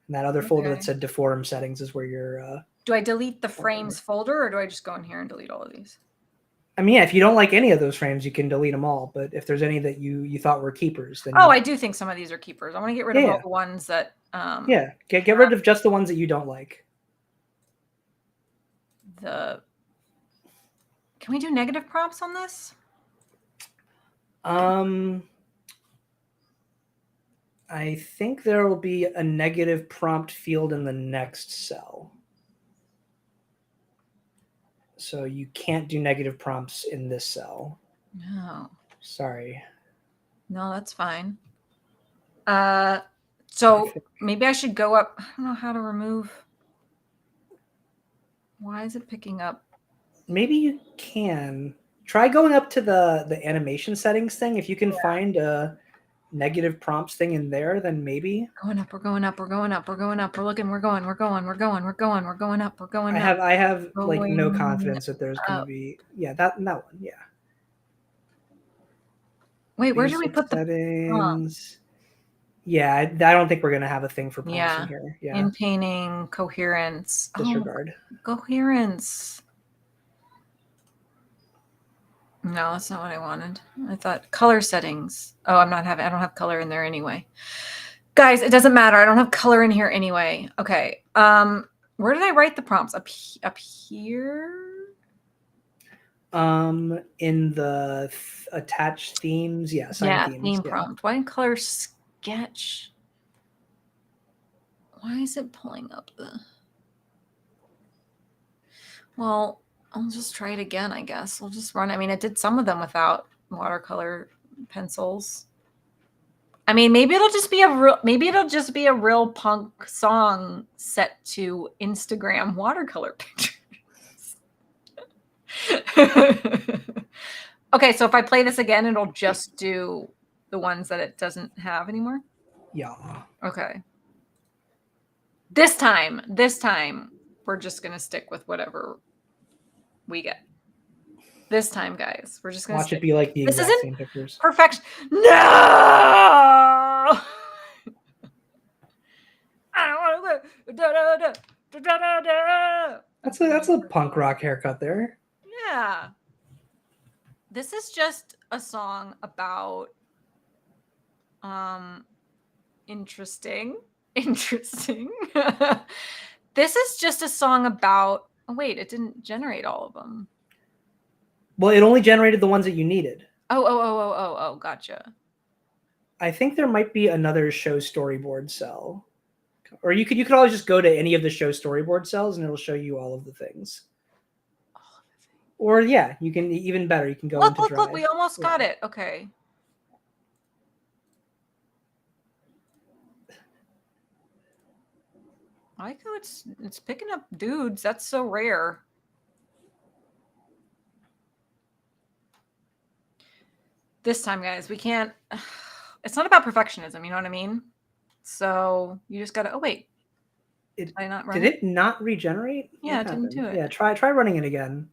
And that other folder that Okay. said deform settings is where you're Do I delete the frames folder, or do I just go in here and delete all of these? I mean, yeah, if you don't like any of those frames, you can delete them all. But if there's any that you thought were keepers, then Oh, I do think some of these are keepers. I want to get rid of all yeah, the ones that yeah, get rid of just the ones that you don't like. the. Can we do negative prompts on this? I think there will be a negative prompt field in the next cell. So you can't do negative prompts in this cell. No. Sorry. No, that's fine. So maybe I should go up. I don't know how to remove. Why is it picking up? Maybe you can try going up to the animation settings thing. If you can find a negative prompts thing in there, then maybe. Going up, we're going up, we're going up, we're going up, we're looking, we're going, we're going, we're going, we're going, we're going up, we're going up. I have like no Going confidence that there's going to be that one. Yeah. Wait, where do we Basic put the settings? Yeah, I don't think we're going to have a thing for prompts in here. Yeah. In painting, coherence. Disregard. Coherence. No, that's not what I wanted. I thought color settings. Oh, I don't have color in there anyway. Guys, it doesn't matter. I don't have color in here anyway. Okay. Where did I write the prompts? Up here? In the attached themes, yeah, assign themes. theme Yeah. prompt. Why didn't color sketch? Why is it pulling up the? Well, I'll just try it again, I guess. We'll just run. I mean, it did some of them without watercolor pencils. I mean, maybe it'll just be a real punk song set to Instagram watercolor pictures. Okay, so if I play this again, it'll just do the ones that it doesn't have anymore. Yeah. Okay. This time, we're just gonna stick with whatever we get. This time, guys, we're just gonna Watch stick. it be like the This exact isn't same pictures. perfection. No! I don't want to. That's a punk rock haircut there. Yeah. This is just a song about interesting. This is just a song about, oh wait, it didn't generate all of them. Well, it only generated the ones that you needed. Oh, gotcha. I think there might be another show storyboard cell. Or you could always just go to any of the show storyboard cells and it'll show you all of the things. Or yeah, you can even better. You can go into Drive. Look, we almost got it. Okay. I like how it's picking up dudes. That's so rare. This time, guys, we can't. It's not about perfectionism. You know what I mean? So you just gotta. Oh wait, did I not run it? Did it not regenerate? Yeah, it didn't do it. Yeah, try running it again.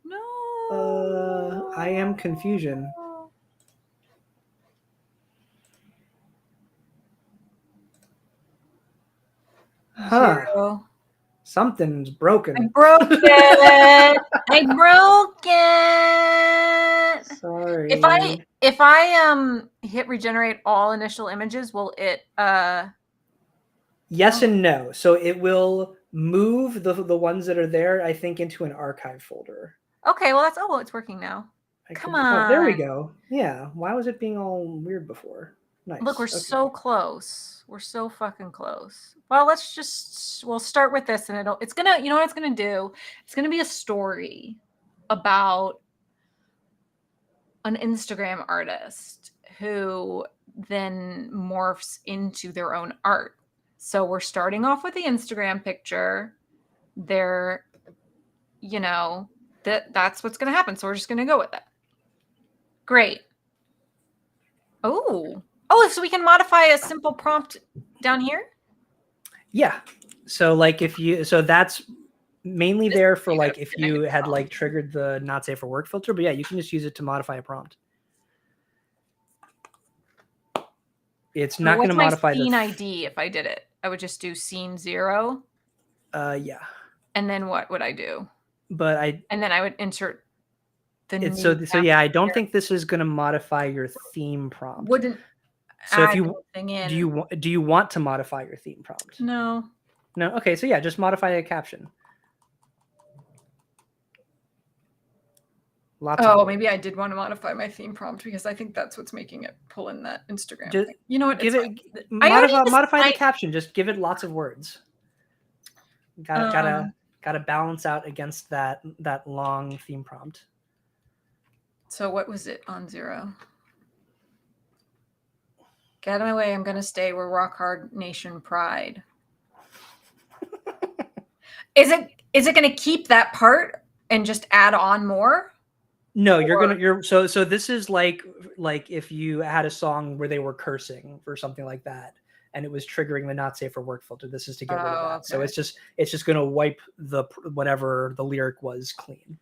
No. I am confusion. Huh. Zero. Something's broken. I broke it. I broke it. Sorry. If I hit regenerate all initial images, will it Yes and no. So it will move the ones that are there, I think, into an archive folder. Okay, well it's working now. Come on. Oh, there we go. Yeah. Why was it being all weird before? Nice. Look, we're so close. We're so fucking close. Well, we'll start with this and it's gonna, you know what it's gonna do? It's gonna be a story about an Instagram artist who then morphs into their own art. So we're starting off with the Instagram picture. They're, that's what's gonna happen. So we're just gonna go with it. Great. Oh, so we can modify a simple prompt down here? Yeah. So like that's mainly there for like if you had like triggered the not safe for work filter, but yeah, you can just use it to modify a prompt. It's not going to modify the scene ID if I did it. I would just do scene 0. Yeah. And then what would I do? And then I would insert so yeah, I don't think this is going to modify your theme prompt. Wouldn't. So if you do you want to modify your theme prompt? No. Okay, so yeah, just modify a caption. Maybe I did want to modify my theme prompt because I think that's what's making it pull in that Instagram thing. You know what? Modify the caption. Just give it lots of words. Gotta balance out against that long theme prompt. So what was it on 0? Get out of my way. I'm gonna stay. We're rock hard nation pride. Is it gonna keep that part and just add on more? No, so this is like if you had a song where they were cursing or something like that, and it was triggering the not safe for work filter. This is to get rid of that. Okay. So it's just going to wipe the whatever the lyric was clean.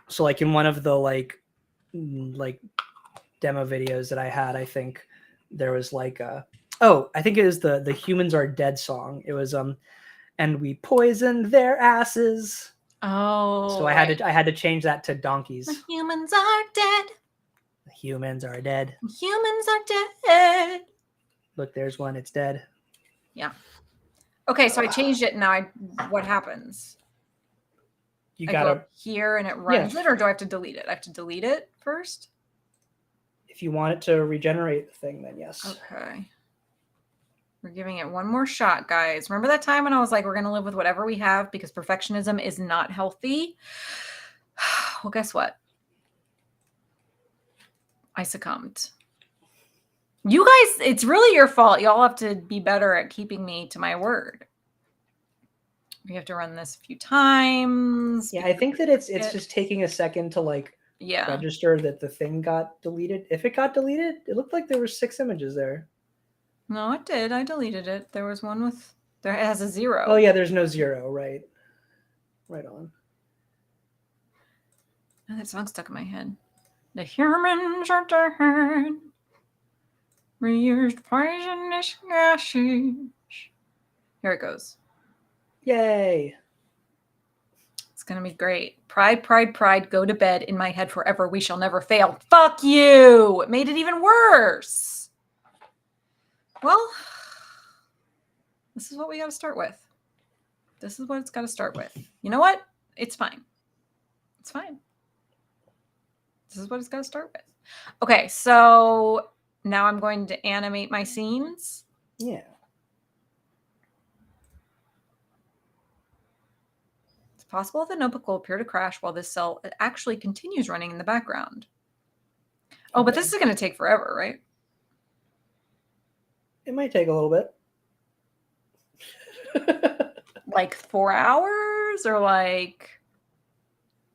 So like in one of the like demo videos that I had, I think there was like I think it was the Humans Are Dead song. It was and we poisoned their asses. Oh. So I had to change that to donkeys. The humans are dead. The humans are dead. The humans are dead. Look, there's one. It's dead. Yeah. Okay, so I changed it. Now what happens? You I go gotta, here and it yeah. runs it, or do I have to delete it? I have to delete it first? If you want it to regenerate the thing, then yes. Okay. We're giving it one more shot, guys. Remember that time when I was like, we're going to live with whatever we have because perfectionism is not healthy? Well, guess what? I succumbed. You guys, it's really your fault. Y'all have to be better at keeping me to my word. We have to run this a few times. Yeah, I think that it's just taking a second to like register that the thing got deleted. If it got deleted, it looked like there were 6 images there. No, it did. I deleted it. There was one with, it has a 0. Oh yeah, there's no 0, right? Right on. Oh, that song stuck in my head. The humans are dead. We used poisonous gases. Here it goes. Yay. It's going to be great. Pride, pride, pride, go to bed in my head forever. We shall never fail. Fuck you. It made it even worse. Well, this is what we got to start with. This is what it's got to start with. You know what? It's fine. It's fine. This is what it's got to start with. Okay, so now I'm going to animate my scenes. Yeah. It's possible the notebook will appear to crash while this cell actually continues running in the background. Oh, but this is going to take forever, right? It might take a little bit. Like 4 hours or like...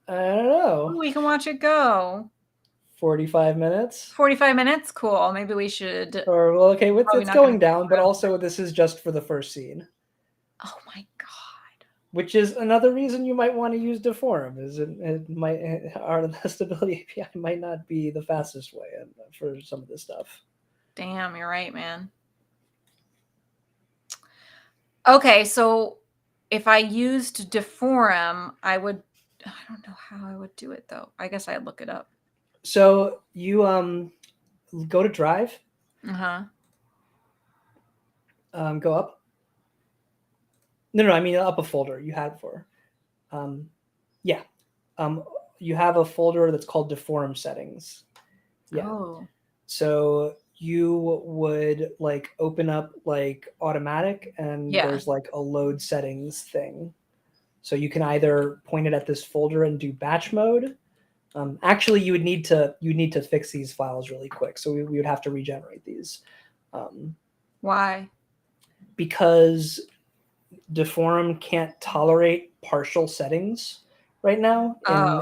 I don't know. Ooh, we can watch it go. 45 minutes? 45 minutes? Cool. Maybe we should... Or, well, okay, it's not going down, but also this is just for the first scene. Oh my God. Which is another reason you might want to use Deforum, is it might, the stability API might not be the fastest way for some of this stuff. Damn, you're right, man. Okay, so if I used Deforum, I would... I don't know how I would do it, though. I guess I'd look it up. So you go to Drive. Uh-huh. Go up. No, I mean up a folder you had for. Yeah. You have a folder that's called Deforum settings. Yeah. Oh. So you would like open up like automatic, and there's like a load settings thing. So you can either point it at this folder and do batch mode. Actually, you would need to fix these files really quick. So we would have to regenerate these. Why? Because Deforum can't tolerate partial settings right now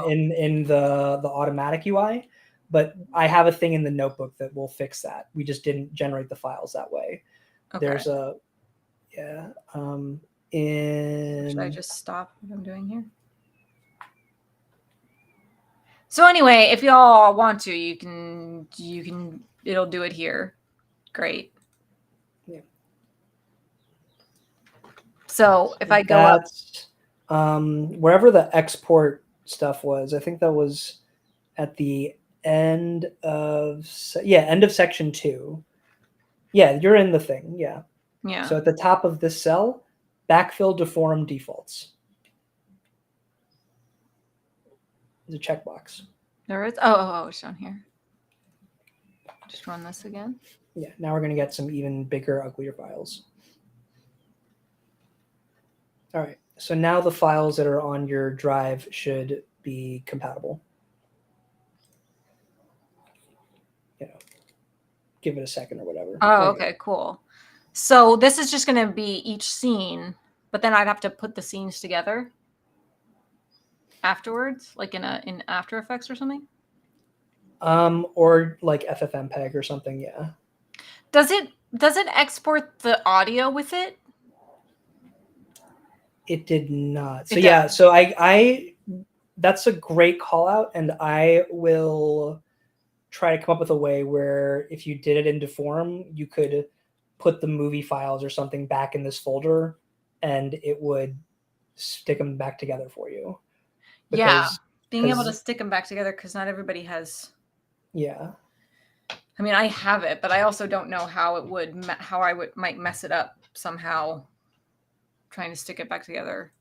in the automatic UI. But I have a thing in the notebook that will fix that. We just didn't generate the files that way. Okay. There's a Should I just stop what I'm doing here? So anyway, if y'all want to, you can it'll do it here. Great. Yeah. So if I go up, wherever the export stuff was, I think that was at the end of section 2. Yeah, you're in the thing. Yeah. Yeah. So at the top of this cell, backfill Deforum defaults. There's a checkbox. There is. Oh, it's down here. Just run this again. Yeah. Now we're gonna get some even bigger, uglier files. All right. So now the files that are on your drive should be compatible. Give it a second or whatever. Oh, okay, cool. So this is just going to be each scene, but then I'd have to put the scenes together afterwards, like in After Effects or something. Or like FFmpeg or something. Yeah. Does it export the audio with it? It did not. So yeah. So I that's a great call out, and I will try to come up with a way where if you did it in Deforum, you could put the movie files or something back in this folder, and it would stick them back together for you. Being able to stick them back together, because not everybody has. Yeah. I mean, I have it, but I also don't know how might mess it up somehow, trying to stick it back together.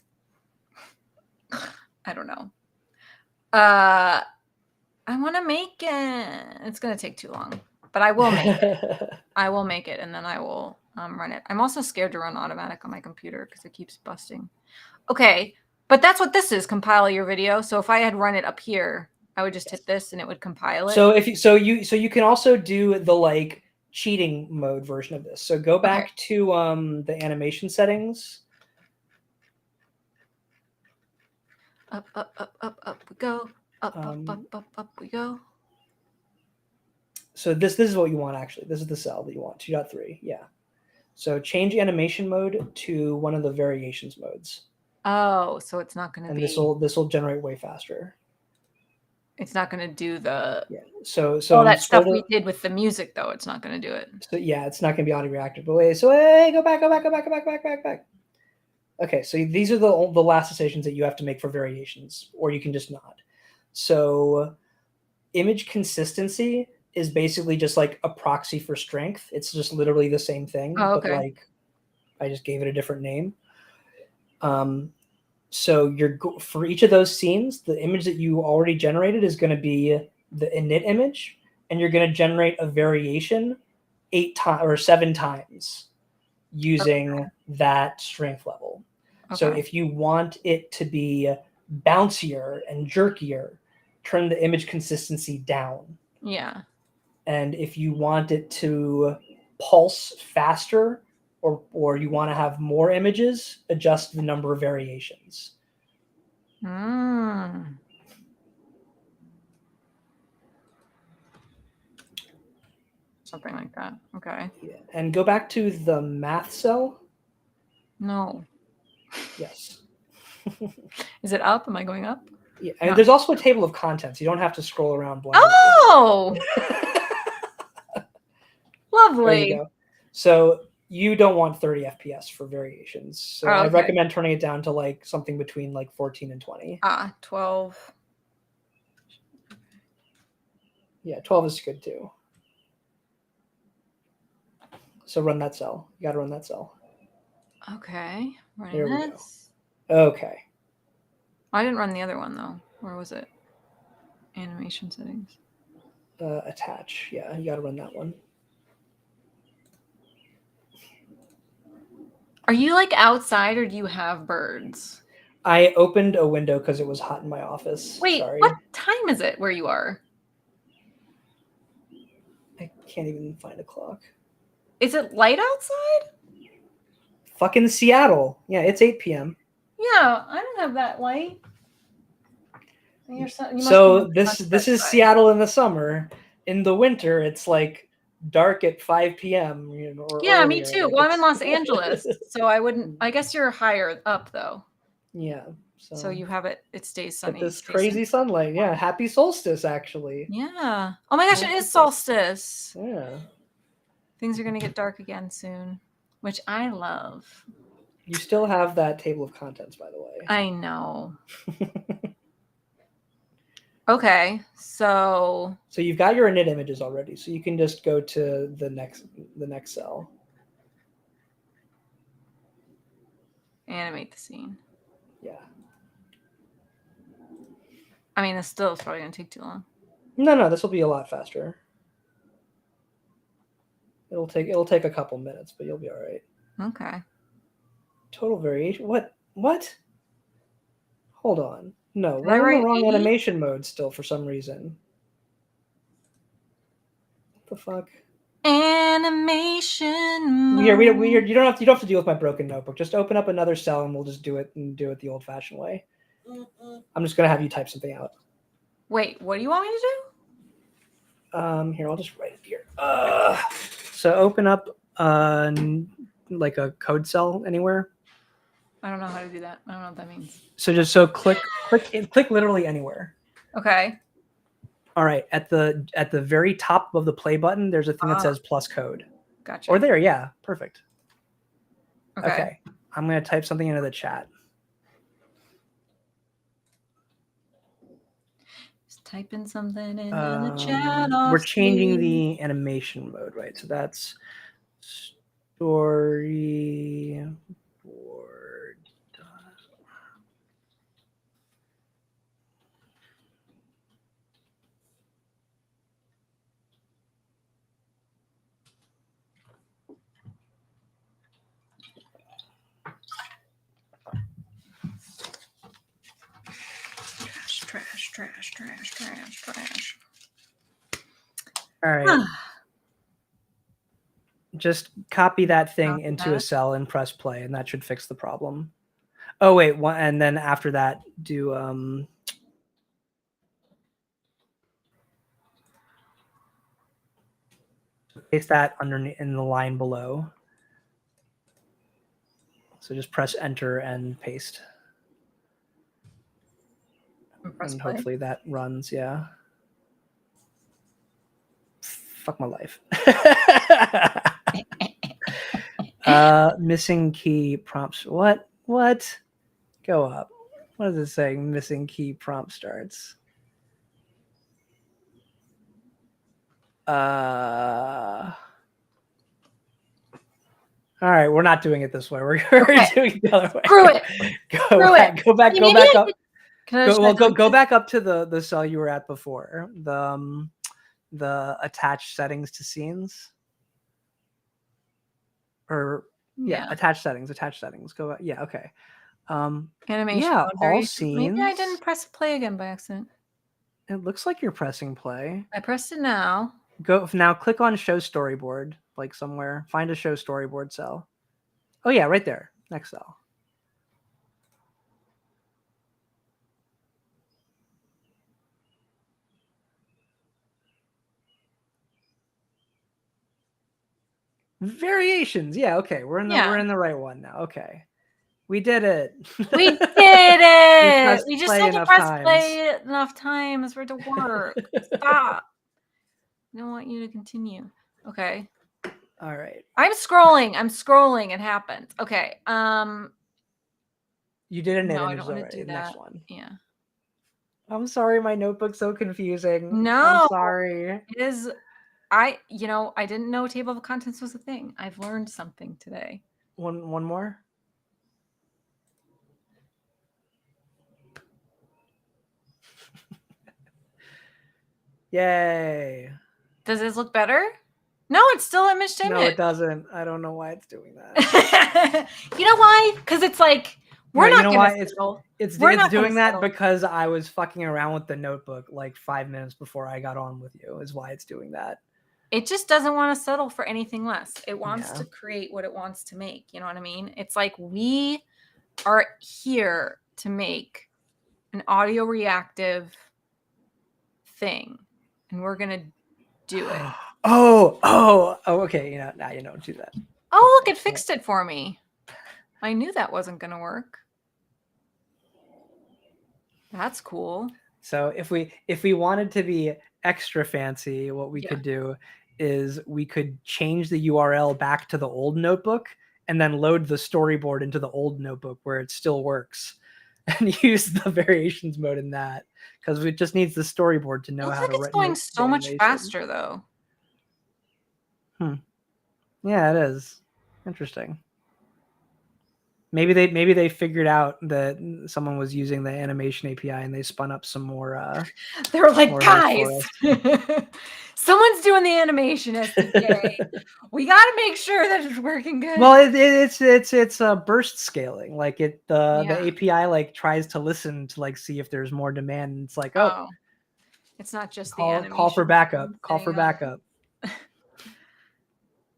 I don't know. I want to make it. It's going to take too long, but I will make it. I will make it, and then I will run it. I'm also scared to run automatic on my computer because it keeps busting. Okay, but that's what this is, compile your video. So if I had run it up here, I would just hit this and it would compile it. So you can also do the like cheating mode version of this. So go back to the animation settings. Up, up, up, up, up we go. Up, up we go. So this is what you want actually. This is the cell that you want, 2.3. Yeah. So change animation mode to one of the variations modes. Oh, so it's not going to and be. This will generate way faster. It's not going to do the. Yeah. So all that stuff we did with the music though. It's not going to do it. So yeah, it's not going to be auto reactive. But wait, so hey, go back. Okay, so these are the last decisions that you have to make for variations, or you can just not. So image consistency is basically just like a proxy for strength. It's just literally the same thing, but like I just gave it a different name. So for each of those scenes, the image that you already generated is going to be the init image, and you're going to generate a variation 8 times or 7 times using that strength level. So if you want it to be bouncier and jerkier, turn the image consistency down. Yeah. And if you want it to pulse faster, or you want to have more images, adjust the number of variations. Something like that. Okay. Yeah. And go back to the math cell. No. Yes. Is it up? Am I going up? Yeah. And there's also a table of contents. You don't have to scroll around blindly. Oh! Lovely. There you go. So you don't want 30 FPS for variations. So I recommend turning it down to like something between like 14 and 20. 12. Yeah, 12 is good too. So run that cell. You got to run that cell. Okay. There we go. Okay. I didn't run the other one though. Where was it? Animation settings. Attach. Yeah, you got to run that one. Are you like outside or do you have birds? I opened a window because it was hot in my office. Wait, sorry. What time is it where you are? I can't even find a clock. Is it light outside? Fucking Seattle. Yeah, it's 8 p.m. Yeah, I don't have that light. So this is Seattle in the summer. In the winter, it's like dark at 5 p.m. Or yeah, earlier. Me too. Well, I'm in Los Angeles, so I wouldn't. I guess you're higher up though. Yeah. So you have it. It stays sunny. This crazy sunlight. Yeah. Happy solstice, actually. Yeah. Oh my gosh, it is solstice. Yeah. Things are gonna get dark again soon, which I love. You still have that table of contents, by the way. I know. Okay, so you've got your init images already, so you can just go to the next cell. Animate the scene. Yeah. I mean, this still is probably gonna take too long. No, this will be a lot faster. It'll take a couple minutes, but you'll be all right. Okay. Total variation. What? Hold on. No, we're in the wrong animation mode still for some reason. What the fuck? Animation mode. You don't have to deal with my broken notebook. Just open up another cell and we'll just do it the old-fashioned way. I'm just gonna have you type something out. Wait, what do you want me to do? Here, I'll just write it here. So open up like a code cell anywhere. I don't know how to do that. I don't know what that means. So click literally anywhere. Okay. All right. At the very top of the play button, there's a thing that says plus code. Gotcha. Or there, yeah, perfect. Okay. I'm gonna type something into the chat. Just typing something in the chat. We're changing the animation mode, right? So that's storyboard. trash, trash, trash, trash. All right. Just copy that thing into a cell and press play, and that should fix the problem. Oh wait, and then after that, do paste that underneath in the line below. So just press enter and paste. And hopefully that runs, yeah. Fuck my life. Missing key prompts. What? Go up. What is it saying? Missing key prompt starts. All right, we're not doing it this way. We're doing it the other way. Screw it. Go back up. Go back up to the cell you were at before. The attached settings to scenes. Or yeah, attached settings. Go back. Yeah, okay. Animation. Yeah, all scenes. Maybe I didn't press play again by accident. It looks like you're pressing play. I pressed it now. Go now. Click on show storyboard, like somewhere. Find a show storyboard cell. Oh yeah, right there. Next cell. Variations. Yeah, okay. We're in the right one now. Okay. We did it. We did it. We just had to press play enough times for it to work. Stop. I don't want you to continue. Okay. All right. I'm scrolling. It happened. Okay. You did an no, image. I don't want to do that. Next one. Yeah. I'm sorry, my notebook's so confusing. No, I'm sorry. It is. I didn't know table of contents was a thing. I've learned something today. One more. Yay. Does this look better? No, it's still image to image. No, it doesn't. I don't know why it's doing that. You know why? Because it's like we're not going to settle. It's doing that because I was fucking around with the notebook like 5 minutes before I got on with you is why it's doing that. It just doesn't want to settle for anything less. It wants to create what it wants to make. You know what I mean? It's like we are here to make an audio reactive thing, and we're going to do it. Okay. Now you don't do that. Oh, look, it fixed it for me. I knew that wasn't going to work. That's cool. So if we wanted to be extra fancy, what we could do is we could change the URL back to the old notebook and then load the storyboard into the old notebook where it still works and use the variations mode in that because it just needs the storyboard to know how to write. It's going so much faster though. Yeah, it is. Interesting. Maybe they figured out that someone was using the animation API and they spun up some more. They were like, guys, someone's doing the animation SDK. We got to make sure that it's working good. Well, it's burst scaling. Like the API like tries to listen to like see if there's more demand. It's like it's not just call for backup. Call for backup.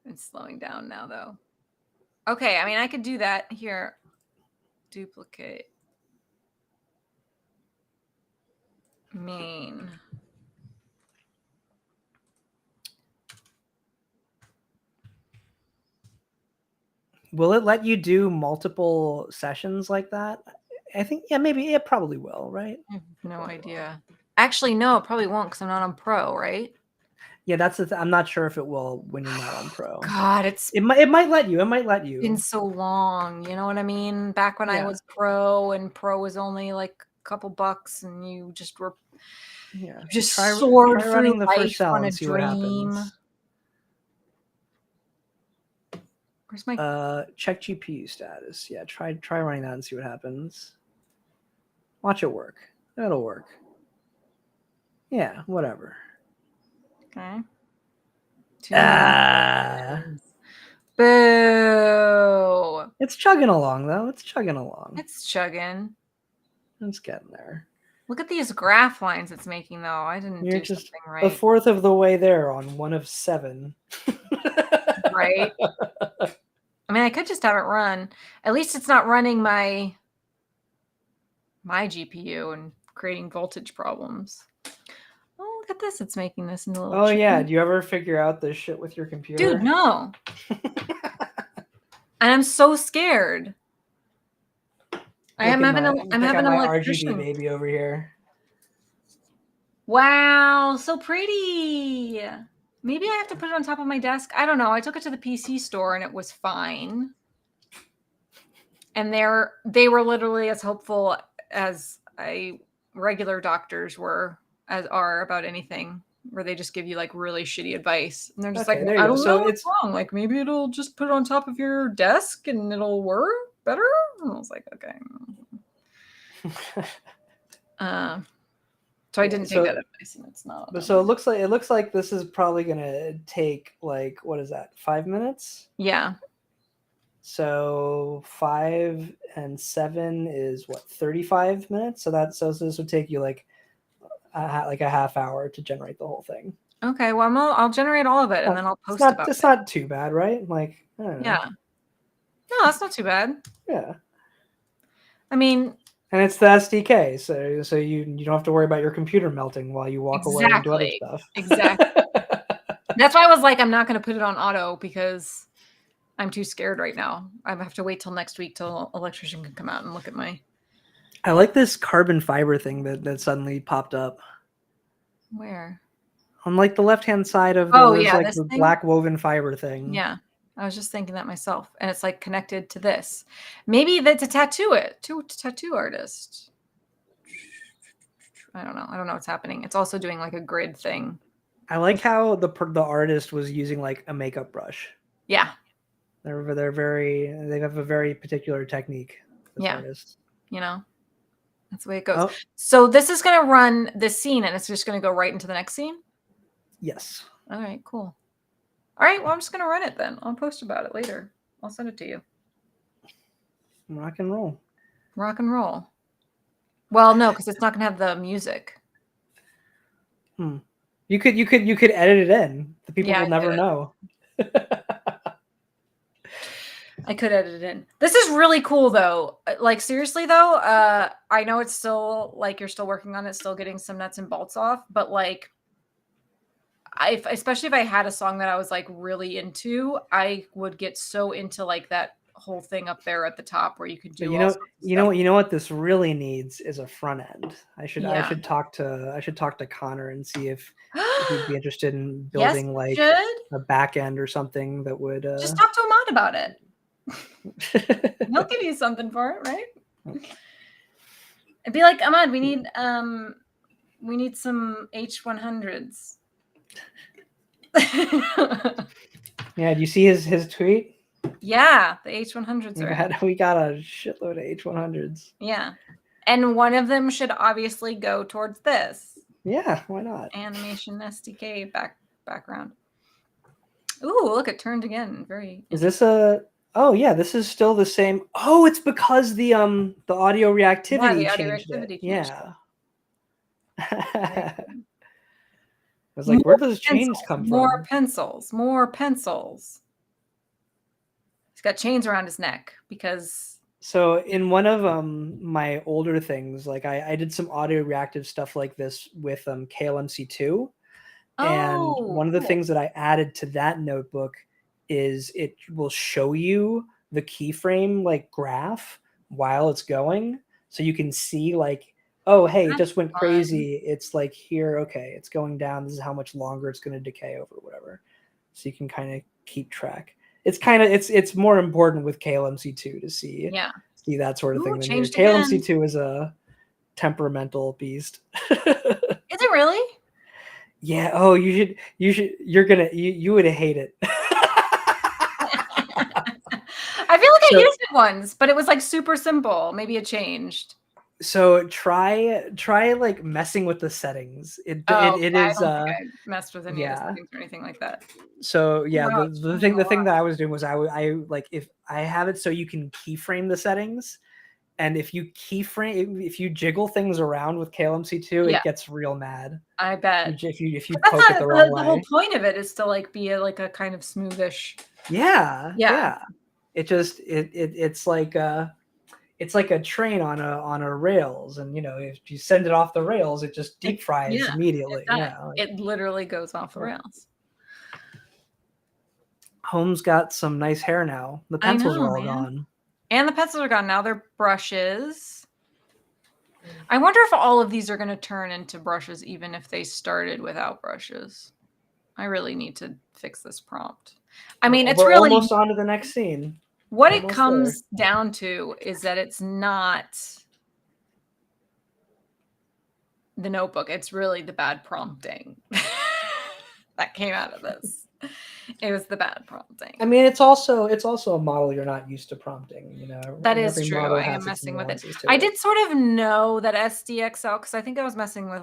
It's slowing down now though. Okay, I mean, I could do that here. Duplicate. Main. Will it let you do multiple sessions like that? I think, maybe it probably will, right? I have no idea. Actually, no, it probably won't because I'm not on Pro, right? Yeah, that's I'm not sure if it will when you're not on Pro. God, it might let you. It might let you. It's been so long, you know what I mean? Back when I was Pro and Pro was only like a couple bucks and you just were just soared through the first cell on a dream. Where's my check GPU status? Yeah, try running that and see what happens. Watch it work. It'll work. Yeah, whatever. Okay. Boo. It's chugging along though. It's chugging along. It's chugging. It's getting there. Look at these graph lines it's making, though. I didn't You're do just something a right. fourth of the way there on one of 7. Right? I mean, I could just have it run. At least it's not running my GPU and creating voltage problems. Oh, look at this. It's making this into a little Oh yeah, change. do you ever figure out this shit with your Dude, computer? no. And I'm so scared. Look at I'm check out having an my RGB electrician. baby over here. Wow, so pretty. Maybe I have to put it on top of my desk. I don't know. I took it to the PC store and it was fine. And they were literally as helpful as regular doctors are about anything, where they just give you like really shitty advice. And they're just like, Okay, well, there I you go. don't So know what's it's wrong. Like maybe it'll just put it on top of your desk and it'll work better. And I was like, okay. Uh, so I yeah, didn't take so that advice, and it's not. but so it looks like this is probably gonna take like what is that, 5 minutes? Yeah. So 5 and 7 is what, 35 minutes? So this would take you like a half hour to generate the whole thing. Okay. Well, I'll generate all of it and then I'll It's post not about it's it. not too bad, right? Like I don't know. Yeah. No, that's not too bad. Yeah. I mean, And it's the SDK, so you don't have to worry about your computer melting while you walk away and do other exactly. stuff. Exactly. That's why I was like, I'm not going to put it on auto because I'm too scared right now. I have to wait till next week till electrician can come out and look at my. I like this carbon fiber thing that suddenly popped up. Where? On like the left hand side of Oh, there's yeah, like this the thing? black woven fiber thing. Yeah. I was just thinking that myself. And it's like connected to this. Maybe that's a tattoo artist. I don't know. I don't know what's happening. It's also doing like a grid thing. I like how the artist was using like a makeup brush. Yeah. They have a very particular technique, this Yeah. artist. You know, that's the way it goes. Oh, So this is going to run this scene and it's just going to go right into the next scene. yes. All right, cool. All right. Well, I'm just going to run it then. I'll post about it later. I'll send it to you. Rock and roll. Rock and roll. Well, no, because it's not going to have the music. You could edit it in. The people Yeah, will I never could. know. I could edit it in. This is really cool, though. Like seriously, though, I know it's still like you're still working on it, still getting some nuts and bolts off, but like, especially if I had a song that I was like really into, I would get so into like that whole thing up there at the top where you could But do all sorts of stuff. you know what this really needs is a front end. I Yeah. should talk to Connor and see if he'd be interested in Yes, building you like should. a back end or something that would Just talk to Ahmad about it. He'll give you something for it, right? It'd be like, Ahmad, we need some H100s. Yeah, do you see his tweet? Yeah, the H100s are out. We got a shitload of H100s. Yeah. And one of them should obviously go towards this Yeah, why not? animation SDK background. Ooh, look, it turned again. Very Is this a Oh yeah, this is still the same. Oh, it's because the audio yeah, reactivity the audio changed it. activity changed. Yeah. Very I good. was like, More where those chains pencils, come more from? pencils, more pencils. He's got chains around his neck because So in one of my older things, like I did some audio reactive stuff like this with KLMC2. And oh, one of the cool. things that I added to that notebook is it will show you the keyframe like graph while it's going. So you can see like, oh, hey, it That's just went fun. crazy. It's like here, okay, it's going down. This is how much longer it's going to decay over, whatever. So you can kind of keep track. It's more important with KLMC2 to see Yeah. that sort of Ooh, thing than here. changed again. KLMC2 is a temperamental beast. Is it really? Yeah. Oh, you would hate it. I feel like I so used it once, but it was like super simple. Maybe it changed. so try like messing with the settings. Oh, It yeah, I is don't think I messed with any of the yeah. settings or anything like that. So yeah, Wow, it's changing the a thing lot. that I was doing was I like if I have it so you can keyframe the settings And if you keyframe, if you jiggle things around with KLMC2, Yeah, it gets real mad. I bet. If you 'Cause poke that's it the not wrong the whole way. point of it is to like be a kind of smoothish. Yeah, Yeah. yeah. It's like a train on a rails, and if you send it off the rails, it just deep fries Yeah, it immediately. does. Yeah, like, It literally goes off the yeah. rails. Home's got some nice hair now. The I pencils are know, all man. gone. And the pencils are gone. Now they're brushes. I wonder if all of these are going to turn into brushes, even if they started without brushes. I really need to fix this prompt. I mean, it's We're really almost on to the next scene. what it Almost there. comes down to is that it's not the notebook. It's really the bad prompting that came out of this. It was the bad prompting. I mean, it's also a model you're not used to prompting. That And is every true. model I am has its messing with it. nuances to I it. did sort of know that SDXL because I think I was messing with.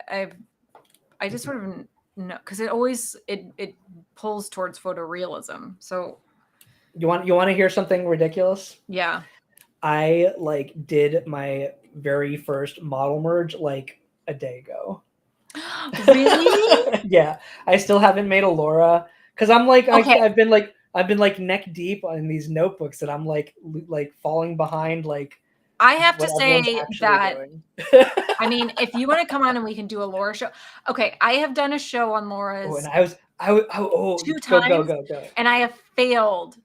I just sort of know because it pulls towards photorealism. So You want to hear something ridiculous? yeah. I did my very first model merge like a day ago. Really? Yeah, I still haven't made a Laura because I'm like Okay. I've been like neck deep in these notebooks that I'm like falling behind I have what to everyone's say actually that doing. I mean, if you want to come on and we can do a Laura show. Okay, I have done a show on Oh, and Laura's oh, two go go times, go go. and I have failed.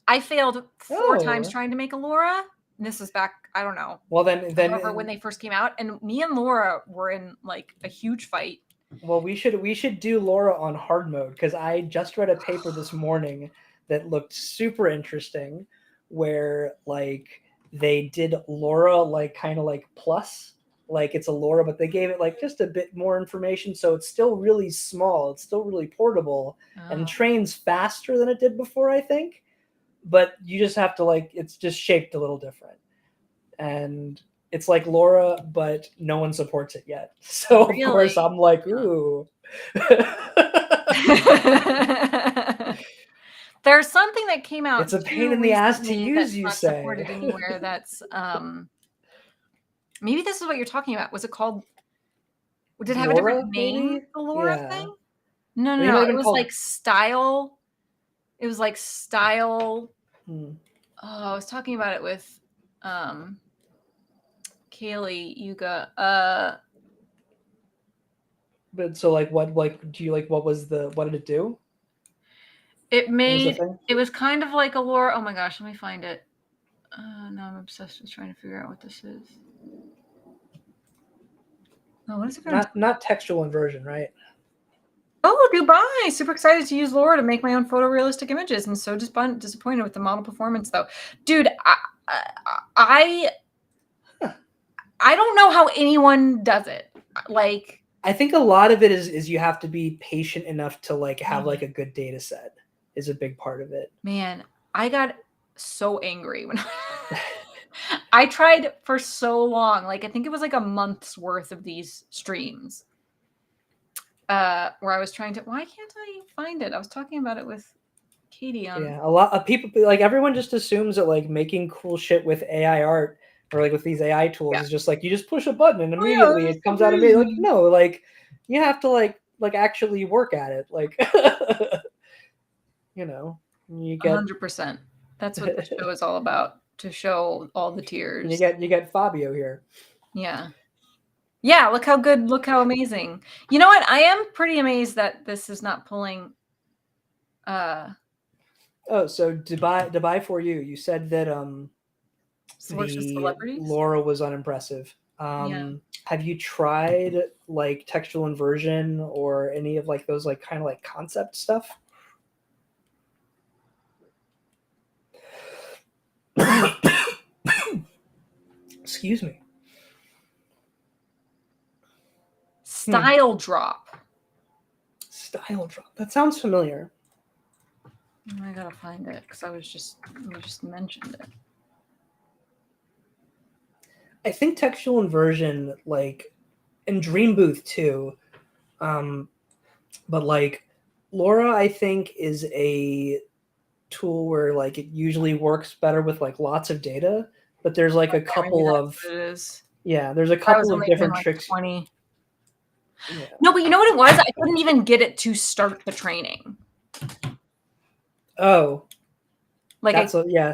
I failed 4 times Oh, trying to make a Laura. And this was back, I don't know, well then however, when they first came out. And me and Laura were in like a huge fight. well we should do Laura on hard mode because I just read a paper this morning that looked super interesting, where they did Laura kind of like plus, like it's a Laura, but they gave it just a bit more information, so it's still really small, it's still really portable, and Oh, trains faster than it did before, I think. But you just have to it's just shaped a little different, and it's like Laura, but no one supports it yet. So of course really? I'm like, Yeah. ooh. There's something that came It's out a pain too in the ass to recently use, that's you not say. supported anywhere. That's maybe this is what you're talking about. Was it called? Did it have a different Laura, name? maybe? The Laura Yeah. thing? No, no, I think it no. might have It been was called. like style. It was like style. Hmm. Oh, I was talking about it with um Kaylee Yuga. But so what do you what did it do? It What was the made thing? it was kind of like a Laura. Oh my gosh, let me find it. No, I'm obsessed with trying to figure out what this is. Oh, what is it going to Not textual inversion, right? Oh, Dubai! Super excited to use Laura to make my own photorealistic images. I'm so disappointed with the model performance, though. Dude, I I don't know how anyone does it. Like, I think a lot of it is you have to be patient enough to have man, a good data set is a big part of it. man, I got so angry when I tried for so long. Like, I think it was like a month's worth of these streams. Where I was trying to why can't I find it? I was talking about it with Katie on Yeah, a lot of people everyone just assumes that making cool shit with AI art or with these AI tools yeah. is just you just push a button and Oh yeah, immediately that's it so comes out immediately. crazy. No, you have to actually work at it. You know, you get 100%. That's what the show is all about, to show all the you tears. get you get Fabio here. Yeah. Yeah, look how good, look how amazing. You know what? I am pretty amazed that this is not pulling Oh, so Dubai for you. You said that source with the celebrities. Laura was unimpressive. Yeah. Have you tried textual inversion or any of those kind of concept stuff? Excuse me. Style drop. Style drop. That sounds familiar. I gotta find it because we just mentioned it. I think textual inversion, and Dream Booth too. But Laura, I think, is a tool where it usually works better with lots of data but there's like a Yeah, maybe couple that's of what it is. there's a I was couple of only doing different like tricks. 20. Yeah. No, but you know what it was? I couldn't even get it to start the training. Oh, Like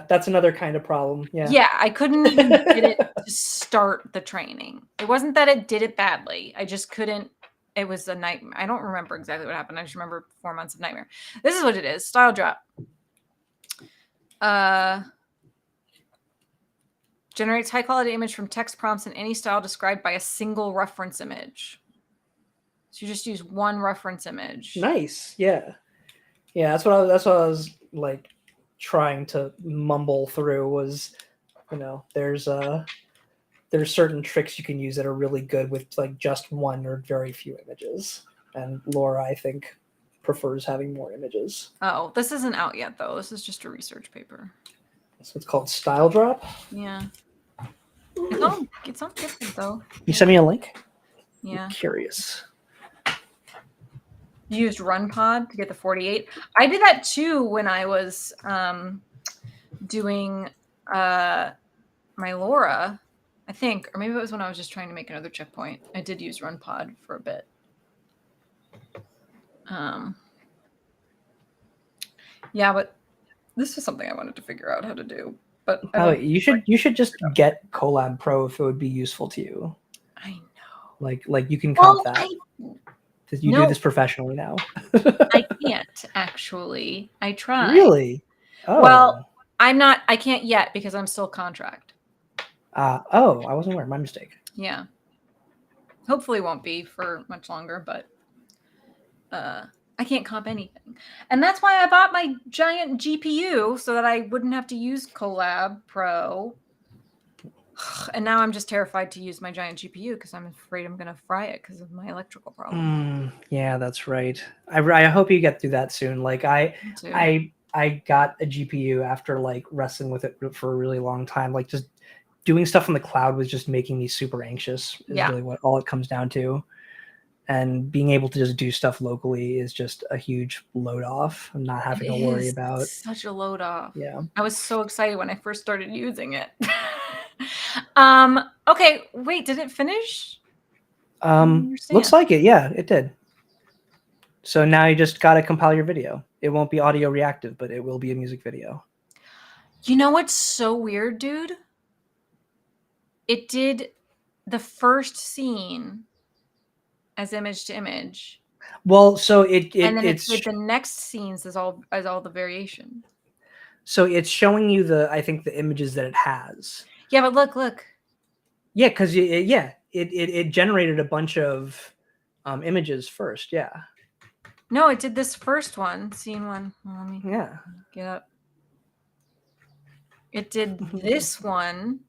that's another kind of problem. Yeah. Yeah, I couldn't even get it to start the training. It wasn't that it did it badly. I just couldn't. It was a nightmare. I don't remember exactly what happened. I just remember 4 months of nightmare. This is what it is. Style drop. Generates high quality image from text prompts in any style described by a single reference image. So you just use one reference image. Nice. Yeah. Yeah, that's what I was like trying to mumble through was, there's certain tricks you can use that are really good with like just one or very few images. And Laura, I think, prefers having more images. Oh, this isn't out yet though. This is just a research paper. So it's called Style Drop. Yeah. It's all different though. You send me a link? Yeah. I'm curious. You used RunPod to get the 48. I did that too when I was doing my Laura, I think, or maybe it was when I was just trying to make another checkpoint. I did use RunPod for a bit. Yeah, but this is something I wanted to figure out how to do. But Oh, you should just get Colab Pro if it would be useful to you. I know. Like you can comp that. You No, do this professionally now. I can't actually. I tried. Really? Oh. Well, I can't yet because I'm still contract. Oh, I wasn't aware. My mistake. Yeah. Hopefully won't be for much longer, but I can't comp anything. And that's why I bought my giant GPU so that I wouldn't have to use Colab Pro. And now I'm just terrified to use my giant GPU because I'm afraid I'm going to fry it because of my electrical problem. Yeah, that's right. I hope you get through that soon. Like I got a GPU after like wrestling with it for a really long time. Like just doing stuff on the cloud was just making me super anxious is really what all it comes down to. And being able to just do stuff locally is just a huge load off. I'm not having to worry about such a load off. Yeah. I was so excited when I first started using it. Okay, wait, did it finish? Looks like it. Yeah, it did. So now you just got to compile your video. It won't be audio reactive, but it will be a music video. You know what's so weird, dude? It did the first scene as image to image. Well, so it did the next scenes as all the variation. So it's showing you I think the images that it has. Yeah, but look. Yeah, because it generated a bunch of images first. Yeah. No, it did this first one, scene one. Let me get up. It did this one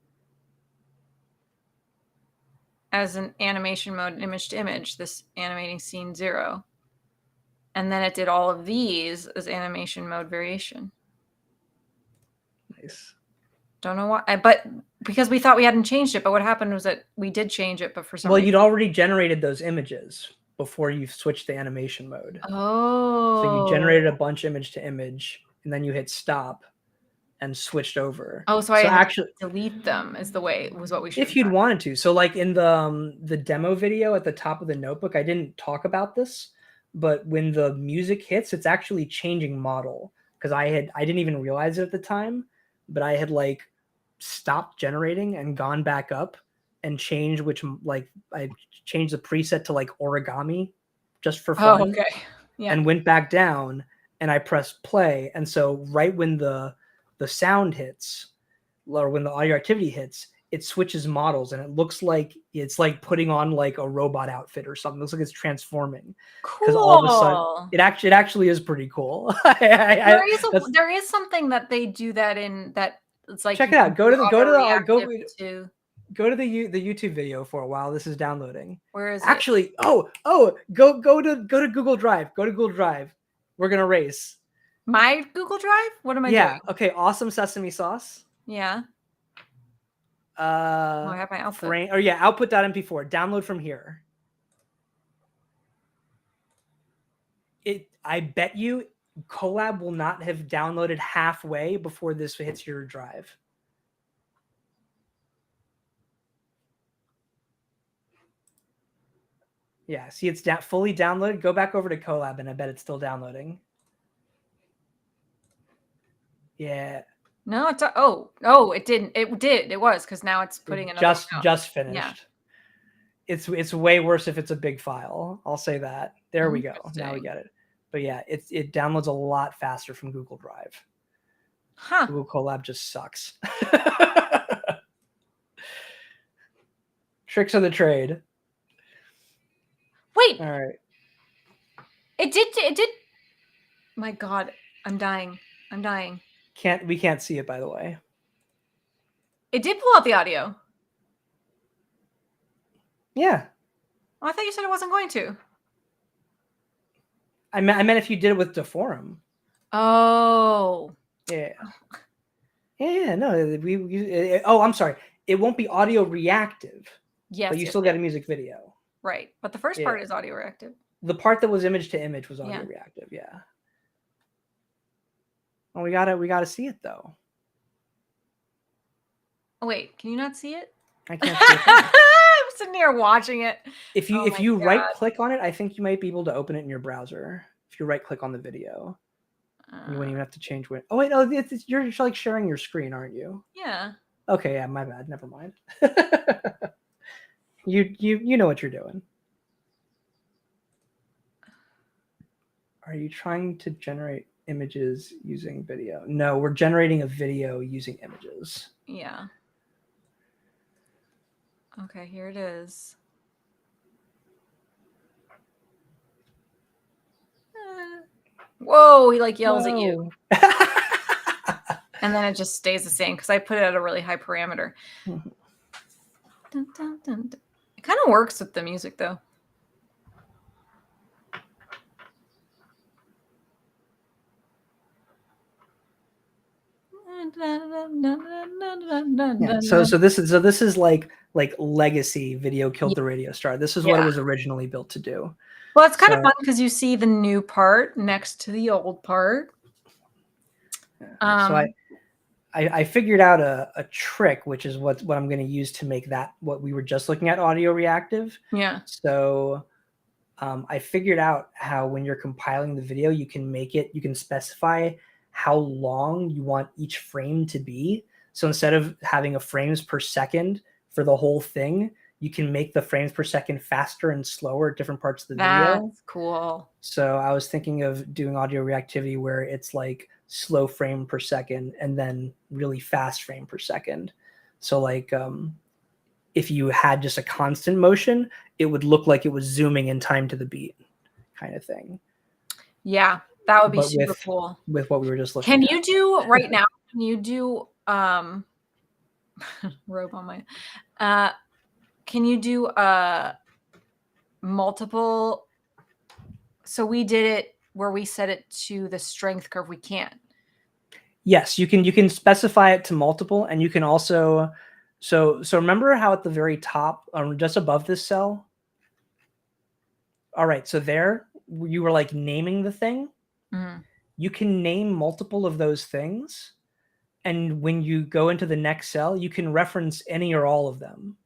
as an animation mode, image to image, this animating scene 0. And then it did all of these as animation mode variation. Nice. Don't know why, but because we thought we hadn't changed it, but what happened was that we did change it, but for some reason. You'd already generated those images before you switched to animation mode. Oh. So you generated a bunch image to image, and then you hit stop and switched over. Oh, so I actually delete them is the way was what we should. If you'd wanted to. So like in the demo video at the top of the notebook, I didn't talk about this, but when the music hits, it's actually changing model because I didn't even realize it at the time, but I had like stopped generating and gone back up and changed I changed the preset to like origami just for fun. Oh, okay. Yeah. And went back down and I pressed play. And so right when the sound hits or when the audio activity hits, it switches models and it looks like it's like putting on like a robot outfit or something. It looks like it's transforming. Because all of a sudden it actually is pretty cool. There is something that they do that in that it's like check it out. Go to the YouTube video for a while. This is downloading. Where is it? Go to Google Drive. Go to Google Drive. We're gonna race. My Google Drive? What am I doing? Yeah. Okay. Awesome sesame sauce. Yeah. I have my output. output.mp4. Download from here. I bet you Colab will not have downloaded halfway before this hits your drive. Yeah, see, it's fully downloaded. Go back over to Colab, and I bet it's still downloading. Yeah. No, it's it didn't. It did. It was because now it's putting another one out. Just Yeah. finished. It's way worse if it's a big file. I'll say that. There we go. Now we Interesting. get it. But yeah, it downloads a lot faster from Google Drive. Huh. Google Colab just sucks. Tricks of the trade. Wait, All right. it did. It did. My God, I'm dying. I'm dying. We can't see it, by the way. It did pull out the audio. Yeah. Oh, I thought you said it wasn't going to. I meant if you did it with Deforum. Oh. Yeah. Yeah. No. Oh, I'm sorry. It won't be audio reactive. Yes. But you yes, still yes. get a music video. Right. But the first part is audio reactive. The part that was image to image was audio reactive. Yeah. Well, we gotta see it though. Oh wait, can you not see it? I can't see it. I'm sitting here watching it. If you right click on it, I think you might be able to open it in your browser. If you right click on the video, you wouldn't even have to change what. Oh wait, no, you're like sharing your screen, aren't you? Yeah. Okay, yeah, my bad. Never mind. You know what you're doing. Are you trying to generate images using video? No, we're generating a video using images. Yeah. Okay, here it is. Whoa, he like yells at you. And then it just stays the same because I put it at a really high parameter. Mm-hmm. Dun, dun, dun, dun. It kind of works with the music though. Yeah, so this is like legacy video killed the radio star. This is what it was originally built to do. Well, it's kind of fun because you see the new part next to the old part. So I figured out a trick, which is what I'm going to use to make that what we were just looking at audio reactive. Yeah. So I figured out how when you're compiling the video, you can specify how long you want each frame to be. So instead of having a frames per second for the whole thing, you can make the frames per second faster and slower at different parts of the video. That's cool. So I was thinking of doing audio reactivity where it's like slow frame per second and then really fast frame per second. So like if you had just a constant motion, it would look like it was zooming in time to the beat kind of thing. Yeah, that would be super cool. With what we were just looking at. Can you do right now? Can you do robe on my can you do multiple? So we did it where we set it to the strength curve. We can't. Yes, you can specify it to multiple, and you can also so remember how at the very top, just above this cell. All right, so there you were like naming the thing. Mm-hmm. You can name multiple of those things, and when you go into the next cell, you can reference any or all of them.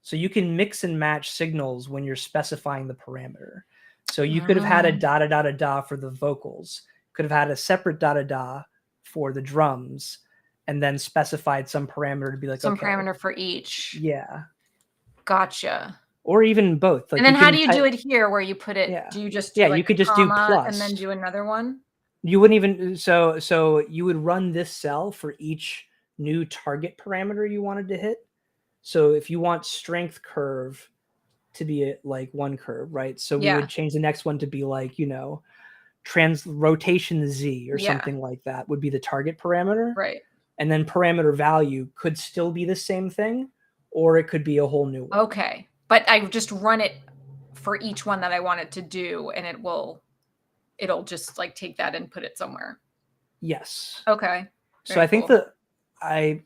So you can mix and match signals when you're specifying the parameter. So you could have had a da da da da da for the vocals, could have had a separate da da da for the drums, and then specified some parameter to be like some parameter for each. Yeah. Gotcha. Or even both. Like, and then how do you do it here where you put it? Yeah. Do you just do you could just do plus and then do another one? You wouldn't even so you would run this cell for each new target parameter you wanted to hit. So if you want strength curve to be like one curve, right? So we would change the next one to be like, rotation Z or something like that would be the target parameter. Right. And then parameter value could still be the same thing, or it could be a whole new one. Okay. But I just run it for each one that I want it to do, and it'll just like take that and put it somewhere. Yes. Okay. So I think that I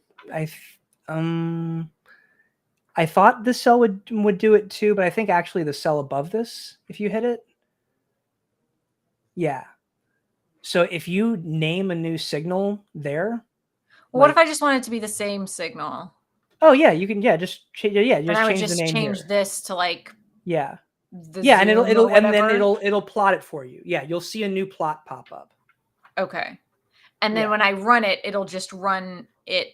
thought this cell would do it too, but I think actually the cell above this, if you hit it. Yeah. So if you name a new signal there. Well, what if I just want it to be the same signal? Oh yeah, you can just change the name change this to like. Yeah. the Yeah, and zoom or and then whatever? it'll plot it for you. Yeah, you'll see a new plot pop up. Okay. And then Yeah. when I run it, it'll just run it.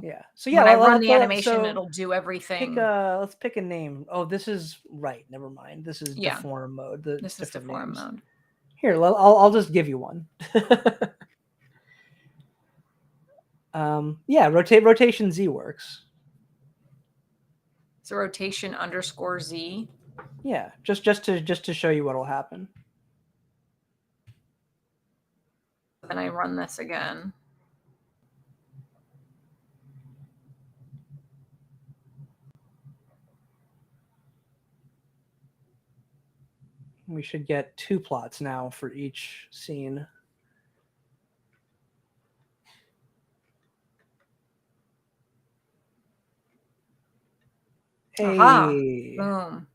Yeah. So yeah, When I run the let's animation, so it'll do pick everything. a let's pick a name. Oh, this is right. Never mind. This is Yeah, deform mode. It's this is different deform names. mode. Here, I'll just give you one. Yeah, rotation Z works. So rotation underscore Z. Yeah, just to show you what'll happen. Then I run this again. We should get 2 plots now for each scene. Aha! Hey. Boom.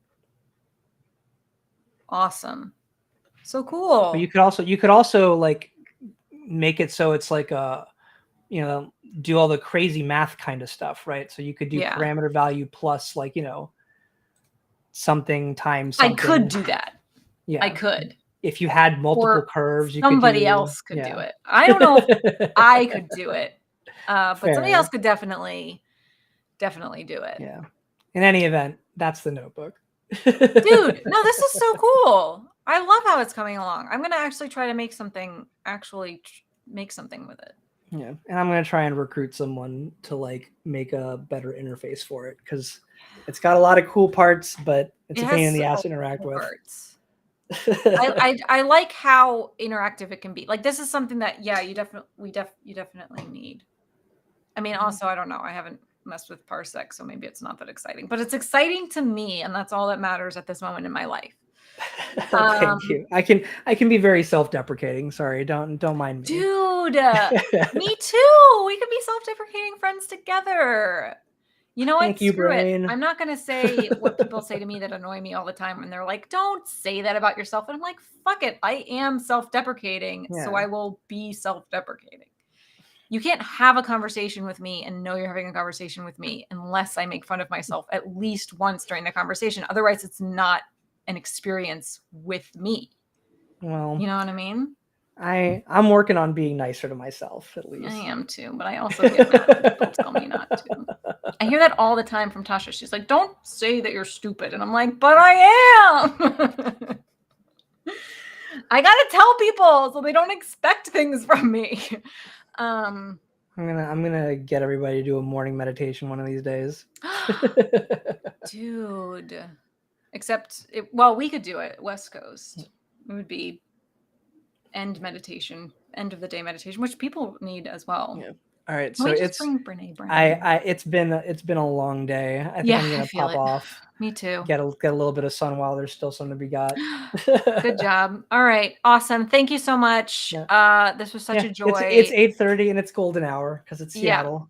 Awesome. So But cool. you could also like make it so it's like a, you know, do all the crazy math kind of stuff, right? So you could do Yeah. parameter value plus, like, you know, something times I could something. do that. Yeah. I could. If you had multiple Or curves, you could somebody do, else could do yeah. it. I don't know if I could do it, but somebody else Fair. could definitely do it. Yeah. In any event, that's the notebook. Dude, no, this is so cool. I love how it's coming along. I'm gonna actually try to make something. Make something with it. Yeah, and I'm gonna try and recruit someone to like make a better interface for it, because it's got a lot of cool parts, but it's It a pain has in the several ass to interact cool with. parts. I like how interactive it can be. Like this is something that you definitely need. I mean, also I don't know. I haven't messed with Parsec, so maybe it's not that exciting. But it's exciting to me, and that's all that matters at this moment in my life. Oh, thank you. I can be very self-deprecating. Sorry, don't mind me. Dude, me too. We could be self-deprecating friends together. You know what? Thank you, Screw it. brain. I'm not going to say what people say to me that annoy me all the time when they're like, don't say that about yourself. And I'm like, fuck it. I am self-deprecating, so Yeah. I will be self-deprecating. You can't have a conversation with me and know you're having a conversation with me unless I make fun of myself at least once during the conversation. Otherwise, it's not an experience with me. Well, You know what I mean? I'm working on being nicer to myself, at I least. am too, but I also get mad when people tell me not to. I hear that all the time from Tasha. She's like, don't say that you're stupid. And I'm like, but I am. I got to tell people so they don't expect things from me. I'm gonna get everybody to do a morning meditation one of these days. Dude. Except, well, we could do it West Coast. It would be end meditation, end of the day meditation, which people need as well. Yeah. All right, Can so we just it's bring Brene Brown? it's been a long day. I think Yeah, I'm I gonna feel pop it. off, Me too. get a little bit of sun while there's still some to be got. Good job. All right. Awesome. Thank you so much. Yeah. This was such Yeah, a it's joy. 8:30 and it's golden hour because it's Yeah. Seattle.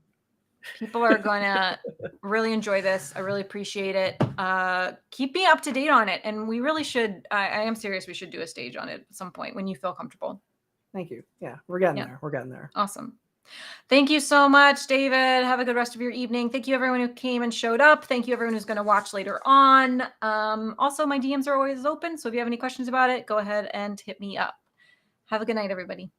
People are going to really enjoy this. I really appreciate it. Keep me up to date on it. And we really should, I am serious. We should do a stage on it at some point when you feel comfortable. Thank you. Yeah, we're getting Yeah. there. We're getting there. Awesome. Thank you so much, David. Have a good rest of your evening. Thank you, everyone who came and showed up. Thank you, everyone who's going to watch later on. Also, my DMs are always open. So if you have any questions about it, go ahead and hit me up. Have a good night, everybody.